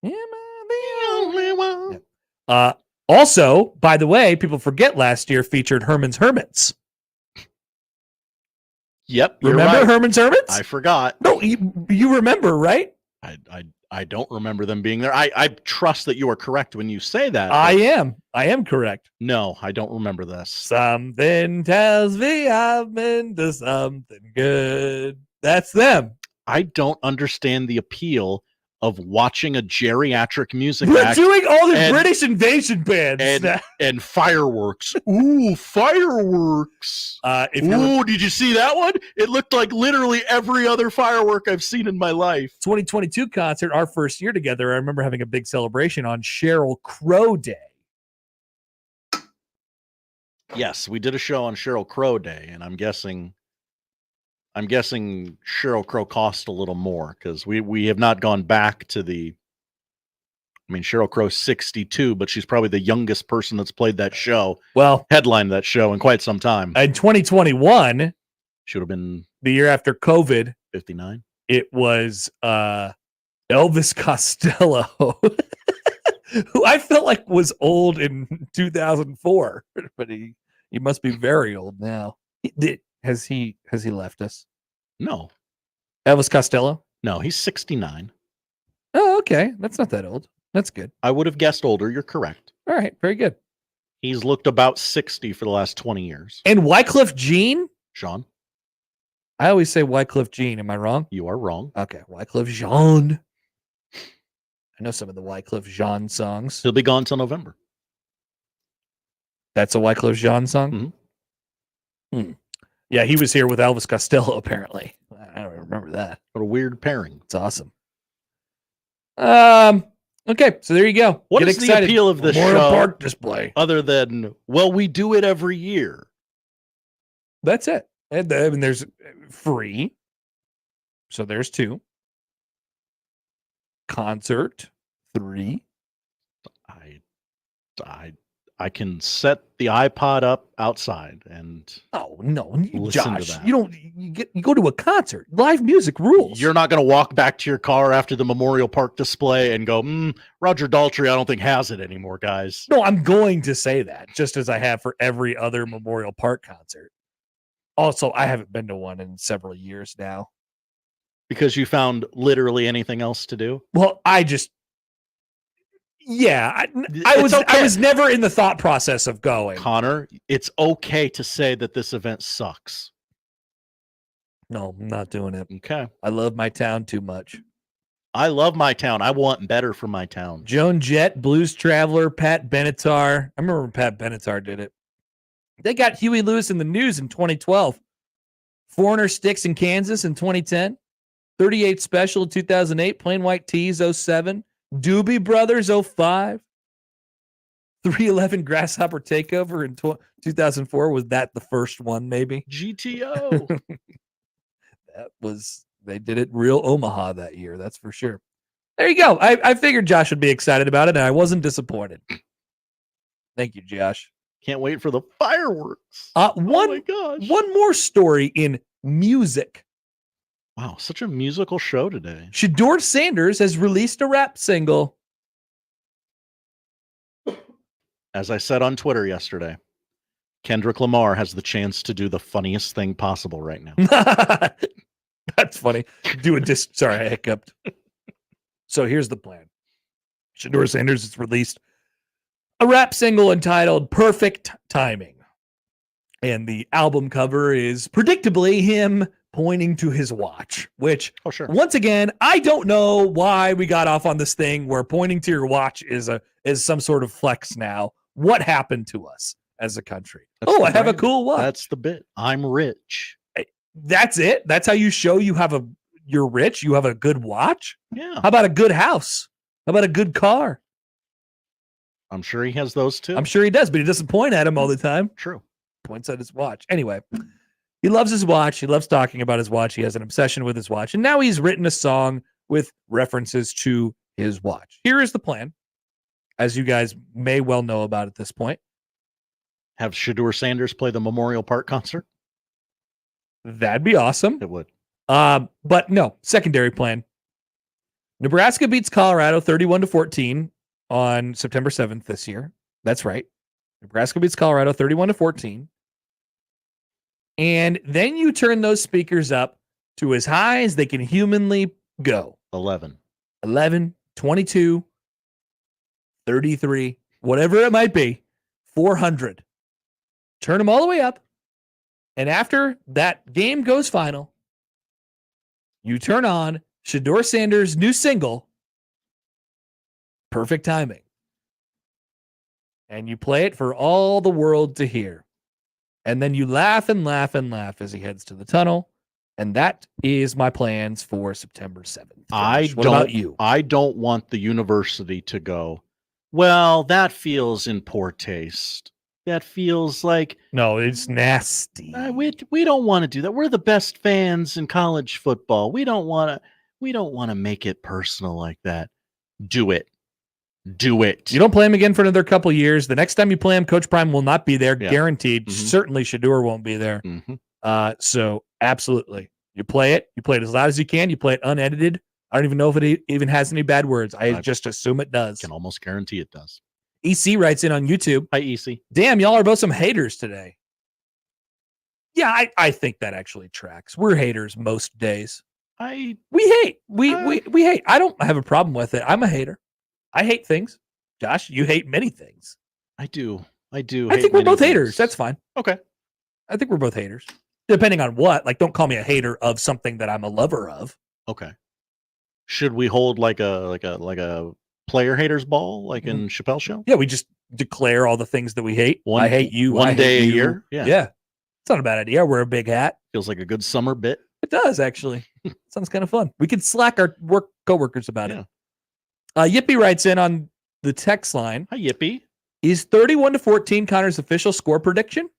Am I the only one? Yeah. Also, by the way, people forget last year featured Herman's Hermits. Yep. You're Remember right. Herman's Hermits? I forgot. No, you remember, right? I don't remember them being there. I trust that you are correct when you say that. I am correct. No, I don't remember this. Something tells me I've been to something good. That's them. I don't understand the appeal of watching a geriatric music We're act doing all the British invasion bands. and fireworks. Ooh, fireworks. Did you see that one? It looked like literally every other firework I've seen in my life. 2022 concert, our first year together. I remember having a big celebration on Sheryl Crow Day. Yes, we did a show on Sheryl Crow Day, and I'm guessing Sheryl Crow cost a little more because we have not gone back to the. I mean, Sheryl Crow's 62, but she's probably the youngest person that's played that show. Well, headlined that show in quite some time. In 2021, should have been the year after COVID. 59. It was Elvis Costello, who I felt like was old in 2004, but he must be very old now. Has he left us? No. Elvis Costello? No, he's 69. Oh, Okay, that's not that old. That's good. I would have guessed older. You're correct. All right, very good. He's looked about 60 for the last 20 years. And Wycliffe Jean? Sean? I always say Wycliffe Jean. Am I wrong? You are wrong. Okay, Wycliffe Jean. I know some of the Wycliffe Jean songs. He'll be gone till November. That's a Wycliffe Jean song? Mm-hmm. Yeah, he was here with Elvis Costello, apparently. I don't remember that. What a weird pairing. It's awesome. Okay, so there you go. What Get is excited. the appeal of this Memorial show Park display? Other than, well, we do it every year. That's it. And I mean, there's free. So there's 2. Concert, 3. I can set the iPod up outside and listen Josh, to that. You go to a concert. Live music rules. You're not going to walk back to your car after the Memorial Park display and go, Roger Daltrey, I don't think has it anymore, guys. No, I'm going to say that, just as I have for every other Memorial Park concert. Also, I haven't been to one in several years now. Because you found literally anything else to do? Well, I was never in the thought process of going. Connor, it's okay to say that this event sucks. No, I'm not doing it. Okay. I love my town too much. I love my town. I want better for my town. Joan Jett, Blues Traveler, Pat Benatar. I remember when Pat Benatar did it. They got Huey Lewis in the News in 2012. Foreigner Sticks in Kansas in 2010. 38 Special in 2008. Plain White Tees 07. Doobie Brothers 05. 311 Grasshopper Takeover in 2004. Was that the first one, maybe? GTO. They did it real Omaha that year, that's for sure. There you go. I figured Josh would be excited about it, and I wasn't disappointed. Thank you, Josh. Can't wait for the fireworks. Oh my gosh. One more story in music. Wow, such a musical show today. Shedeur Sanders has released a rap single. As I said on Twitter yesterday, Kendrick Lamar has the chance to do the funniest thing possible right now. That's funny. Sorry, I hiccuped. So here's the plan. Shedeur Sanders has released a rap single entitled Perfect Timing. And the album cover is predictably him pointing to his watch, which, once again, I don't know why we got off on this thing where pointing to your watch is some sort of flex now. What happened to us as a country? I have a cool watch. That's the bit. I'm rich. That's it? That's how you show you're rich? You have a good watch? Yeah. How about a good house? How about a good car? I'm sure he has those too. I'm sure he does, but he doesn't point at him all the time. True. Points at his watch. Anyway, he loves his watch. He loves talking about his watch. He has an obsession with his watch. And now he's written a song with references to his watch. Here is the plan, as you guys may well know about at this point. Have Shedeur Sanders play the Memorial Park concert? That'd be awesome. It would. But no, secondary plan. Nebraska beats Colorado 31-14 on September 7th this year. That's right. Nebraska beats Colorado 31-14. And then you turn those speakers up to as high as they can humanly go. 11, 22, 33, whatever it might be, 400. Turn them all the way up. And after that game goes final, you turn on Shedeur Sanders' new single, Perfect Timing. And you play it for all the world to hear. And then you laugh and laugh and laugh as he heads to the tunnel. And that is my plans for September 7th. What about you? I don't want the university to go, well, that feels in poor taste. That feels like... No, it's nasty. We don't want to do that. We're the best fans in college football. We don't want to make it personal like that. Do it. Do it. You don't play him again for another couple years. The next time you play him, Coach Prime will not be there, guaranteed. Mm-hmm. Certainly Shedeur won't be there. Mm-hmm. So absolutely. You play it as loud as you can. You play it unedited. I don't even know if it even has any bad words. I just assume it does. Can almost guarantee it does. EC writes in on YouTube. Hi, EC. Damn, y'all are both some haters today. Yeah, I think that actually tracks. We're haters most days. We hate. We hate. I don't have a problem with it. I'm a hater. I hate things. Josh, you hate many things. I do. I think we're both haters. That's fine. Okay. I think we're both haters. Depending on what. Like, don't call me a hater of something that I'm a lover of. Okay. Should we hold like a player haters ball, like in Chappelle's show? Yeah, we just declare all the things that we hate. I hate you. One I hate day a you. year? Yeah. It's not a bad idea. I wear a big hat. Feels like a good summer bit. It does, actually. Sounds kind of fun. We could slack our coworkers about it. Yippee writes in on the text line. Hi, Yippee. Is 31-14 Connor's official score prediction?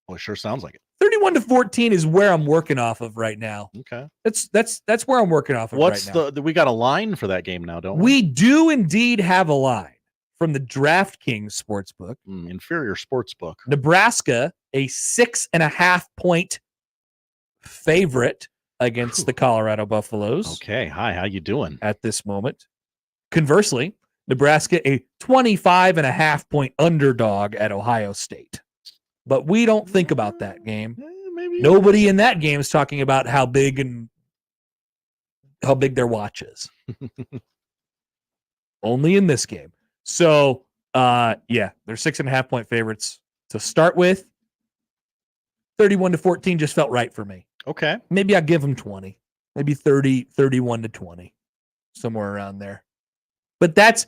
Well, it sure sounds like it. 31-14 is where I'm working off of right now. Okay. That's where I'm working off of What's right now. we got a line for that game now, don't we? We do indeed have a line from the DraftKings Sportsbook. Inferior Sportsbook. Nebraska, a 6.5 point favorite against the Colorado Buffaloes. Okay. Hi, how you doing? At this moment. Conversely, Nebraska, a 25.5 point underdog at Ohio State. But we don't think about that game. Nobody in that game is talking about how big their watch is. Only in this game. So, they're 6.5 point favorites to start with. 31-14 just felt right for me. Okay. Maybe I'll give them 20. Maybe 31-20. Somewhere around there. But that's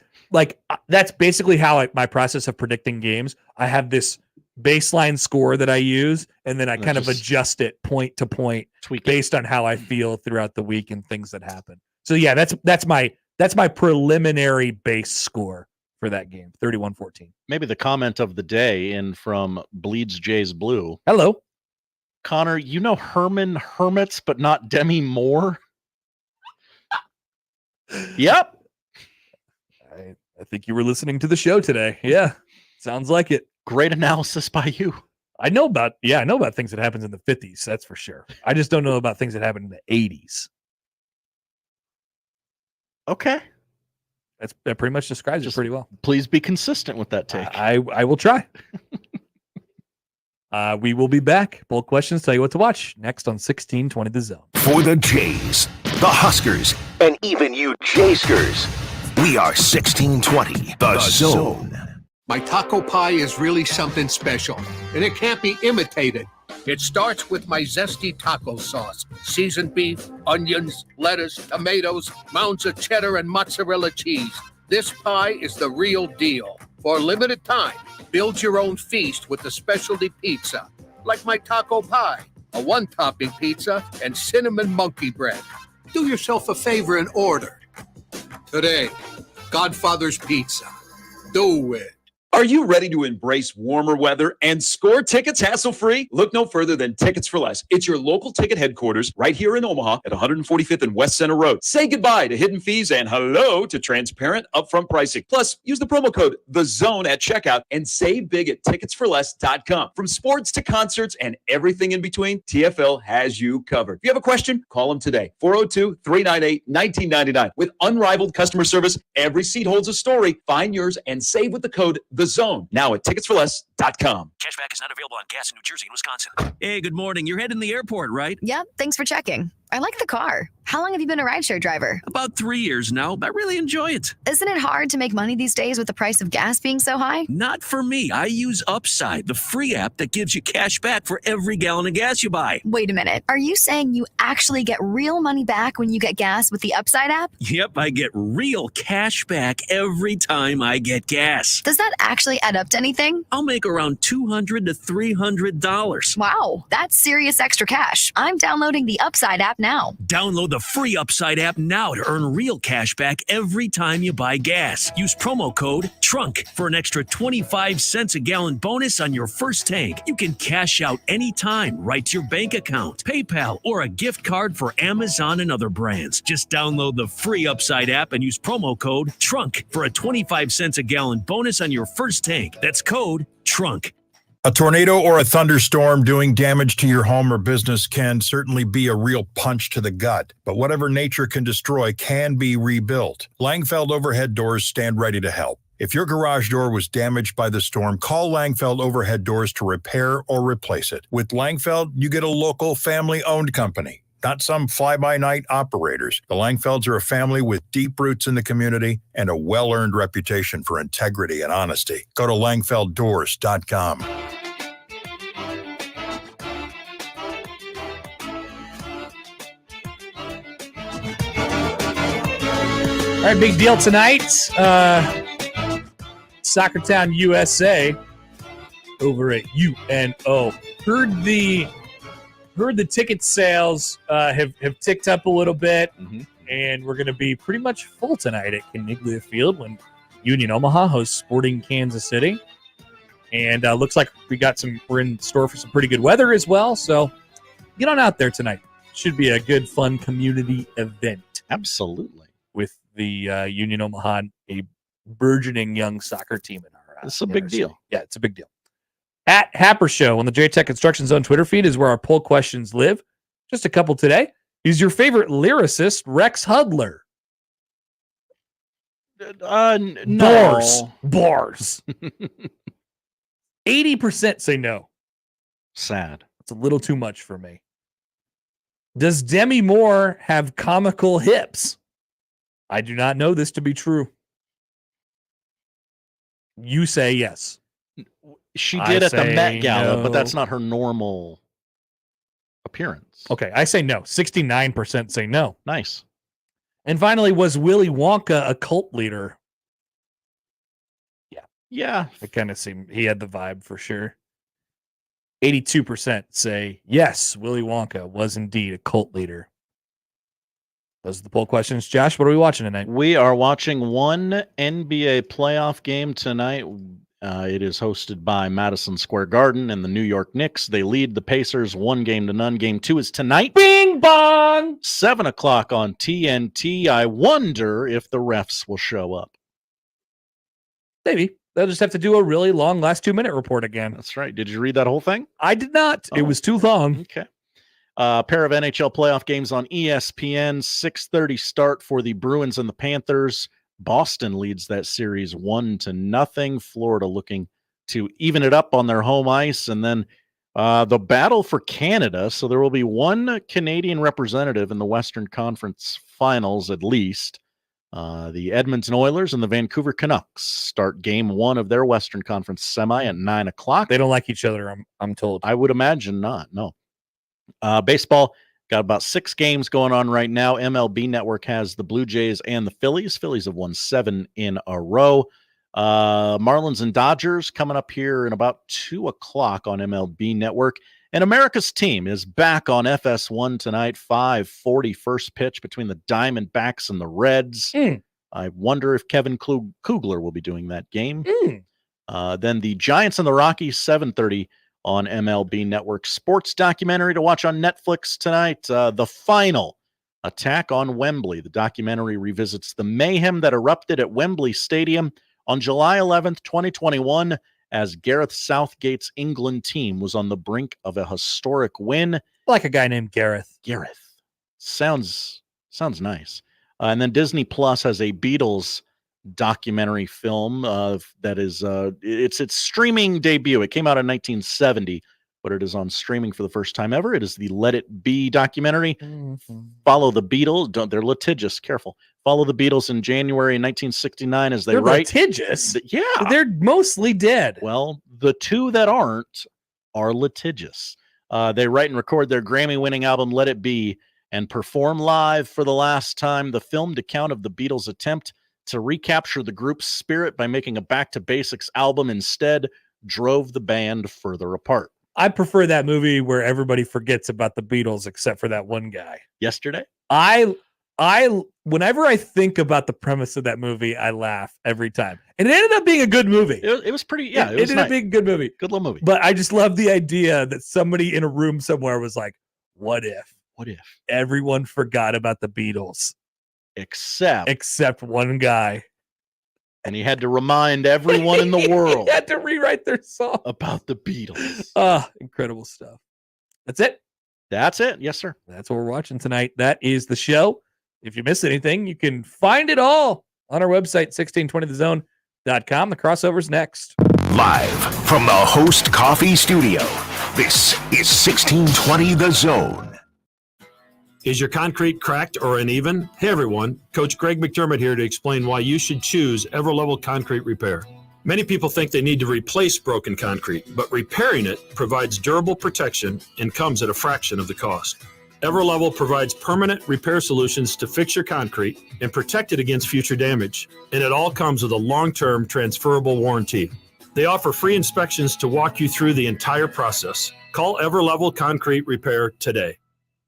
basically how my process of predicting games. I have this baseline score that I use, and then I kind of adjust it point to point based on how I feel throughout the week and things that happen. So yeah, that's my preliminary base score for that game, 31-14. Maybe the comment of the day in from Bleeds Jays Blue. Hello. Connor, you know Herman Hermits, but not Demi Moore? Yep. I think you were listening to the show today. Yeah. Sounds like it. Great analysis by you. I know about things that happens in the 50s, that's for sure. I just don't know about things that happen in the 80s. Okay. That pretty much describes it pretty well. Please be consistent with that take. I will try. We will be back. Bold questions tell you what to watch next on 1620 The Zone. For the Jays, the Huskers, and even you Jayskers, we are 1620 The Zone. My taco pie is really something special, and it can't be imitated. It starts with my zesty taco sauce, seasoned beef, onions, lettuce, tomatoes, mounds of cheddar, and mozzarella cheese. This pie is the real deal. For a limited time, build your own feast with the specialty pizza, like my taco pie, a one-topping pizza, and cinnamon monkey bread. Do yourself a favor and order. Today, Godfather's Pizza. Do it. Are you ready to embrace warmer weather and score tickets hassle-free? Look no further than Tickets for Less. It's your local ticket headquarters right here in Omaha at 145th and West Center Road. Say goodbye to hidden fees and hello to transparent upfront pricing. Plus, use the promo code THEZONE at checkout and save big at ticketsforless.com. From sports to concerts and everything in between, TFL has you covered. If you have a question, call them today. 402-398-1999. With unrivaled customer service, every seat holds a story. Find yours and save with the code THEZONE. Now at ticketsforless.com. Cashback is not available on gas in New Jersey and Wisconsin. Hey, good morning. You're heading to the airport, right? Yep, thanks for checking. I like the car. How long have you been a rideshare driver? About 3 years now. I really enjoy it. Isn't it hard to make money these days with the price of gas being so high? Not for me. I use Upside, the free app that gives you cash back for every gallon of gas you buy. Wait a minute. Are you saying you actually get real money back when you get gas with the Upside app? Yep, I get real cash back every time I get gas. Does that actually add up to anything? I'll make around $200 to $300. Wow, that's serious extra cash. I'm downloading the Upside app now. Download the free Upside app now to earn real cash back every time you buy gas. Use promo code TRUNK for an extra 25 cents a gallon bonus on your first tank. You can cash out anytime right to your bank account, PayPal, or a gift card for Amazon and other brands. Just download the free Upside app and use promo code TRUNK for a 25 cents a gallon bonus on your first tank. That's code TRUNK. A tornado or a thunderstorm doing damage to your home or business can certainly be a real punch to the gut, but whatever nature can destroy can be rebuilt. Langfeld Overhead Doors stand ready to help. If your garage door was damaged by the storm, call Langfeld Overhead Doors to repair or replace it. With Langfeld, you get a local family-owned company. not some fly-by-night operators. The Langfelds are a family with deep roots in the community and a well-earned reputation for integrity and honesty. Go to langfelddoors.com. All right, big deal tonight. Soccertown, USA, over at UNO. Heard the ticket sales have ticked up a little bit, and we're going to be pretty much full tonight at Caniglia Field when Union Omaha hosts Sporting Kansas City. And looks like we're in store for some pretty good weather as well. So get on out there tonight. Should be a good, fun community event. Absolutely. With the Union Omaha, a burgeoning young soccer team in our It's a big deal. Yeah, it's a big deal. At Happer Show on the JTech Construction Zone Twitter feed is where our poll questions live. Just a couple today. Is your favorite lyricist Rex Hudler? No. Bars. 80% say no. Sad. It's a little too much for me. Does Demi Moore have comical hips? I do not know this to be true. You say yes. She did at the Met Gala, no. but that's not her normal appearance. Okay, I say no. 69% say no. Nice. And finally, was Willy Wonka a cult leader? Yeah. It kind of seemed he had the vibe for sure. 82% say yes, Willy Wonka was indeed a cult leader. Those are the poll questions. Josh, what are we watching tonight? We are watching one NBA playoff game tonight. It is hosted by Madison Square Garden and the New York Knicks. They lead the Pacers 1-0. Game 2 is tonight. Bing bong! 7 o'clock on TNT. I wonder if the refs will show up. Maybe. They'll just have to do a really long last 2-minute report again. That's right. Did you read that whole thing? I did not. It was too long. Okay. A pair of NHL playoff games on ESPN. 6:30 start for the Bruins and the Panthers. Boston leads that series 1-0. Florida looking to even it up on their home ice. And then the battle for Canada. So there will be one Canadian representative in the Western Conference Finals at least. The Edmonton Oilers and the Vancouver Canucks start game 1 of their Western Conference semi at 9 o'clock. They don't like each other, I'm told. I would imagine not, no. Baseball, got about 6 games going on right now. MLB Network has the Blue Jays and the Phillies. Phillies have won 7 in a row. Marlins and Dodgers coming up here in about 2 o'clock on MLB Network. And America's team is back on FS1 tonight, 5:40 first pitch between the Diamondbacks and the Reds. I wonder if Kevin Kugler will be doing that game. Then the Giants and the Rockies, 7:30 on MLB Network. Sports documentary to watch on Netflix tonight, The Final Attack on Wembley. The documentary revisits the mayhem that erupted at Wembley Stadium on July 11th, 2021, as Gareth Southgate's England team was on the brink of a historic win. I like a guy named Gareth. Gareth. Sounds nice. And then Disney Plus has a Beatles documentary film that is its streaming debut. It came out in 1970, but it is on streaming for the first time ever. It is the Let It Be documentary. Follow the Beatles. They're litigious. Careful. Follow the Beatles in January 1969 as they're litigious. Yeah, they're mostly dead. Well, the two that aren't are litigious. They write and record their Grammy-winning album Let It Be and perform live for the last time. The filmed account of the Beatles' attempt to recapture the group's spirit by making a back-to-basics album instead drove the band further apart. I prefer that movie where everybody forgets about the Beatles except for that one guy. Yesterday? Whenever I think about the premise of that movie, I laugh every time. And it ended up being a good movie. It was pretty, yeah. It ended up being a good movie. Good little movie. But I just love the idea that somebody in a room somewhere was like, what if everyone forgot about the Beatles? Except one guy. And he had to remind everyone in the world. He had to rewrite their song about the Beatles. Incredible stuff. That's it. That's it. Yes, sir. That's what we're watching tonight. That is the show. If you miss anything, you can find it all on our website, 1620thezone.com. The crossover's next. Live from the Host Coffee Studio, this is 1620 The Zone. Is your concrete cracked or uneven? Hey everyone, Coach Greg McDermott here to explain why you should choose Everlevel Concrete Repair. Many people think they need to replace broken concrete, but repairing it provides durable protection and comes at a fraction of the cost. Everlevel provides permanent repair solutions to fix your concrete and protect it against future damage, and it all comes with a long-term transferable warranty. They offer free inspections to walk you through the entire process. Call Everlevel Concrete Repair today.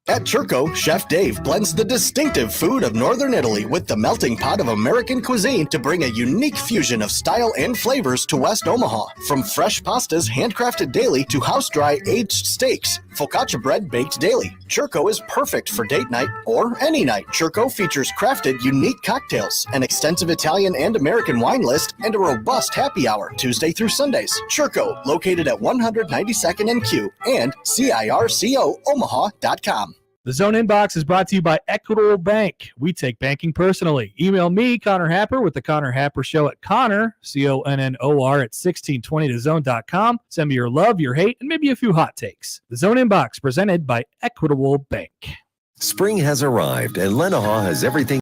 At Churco, Chef Dave blends the distinctive food of Northern Italy with the melting pot of American cuisine to bring a unique fusion of style and flavors to West Omaha. From fresh pastas handcrafted daily to house-dry aged steaks, focaccia bread baked daily. Churco is perfect for date night or any night. Churco features crafted unique cocktails, an extensive Italian and American wine list, and a robust happy hour Tuesday through Sundays. Churco, located at 192nd and Q and CIRCOOmaha.com. The Zone Inbox is brought to you by Equitable Bank. We take banking personally. Email me, Connor Happer, with the Connor Happer Show at Connor, CONNOR, at 1620thezone.com. Send me your love, your hate, and maybe a few hot takes. The Zone Inbox, presented by Equitable Bank. Spring has arrived, and Lenahaw has everything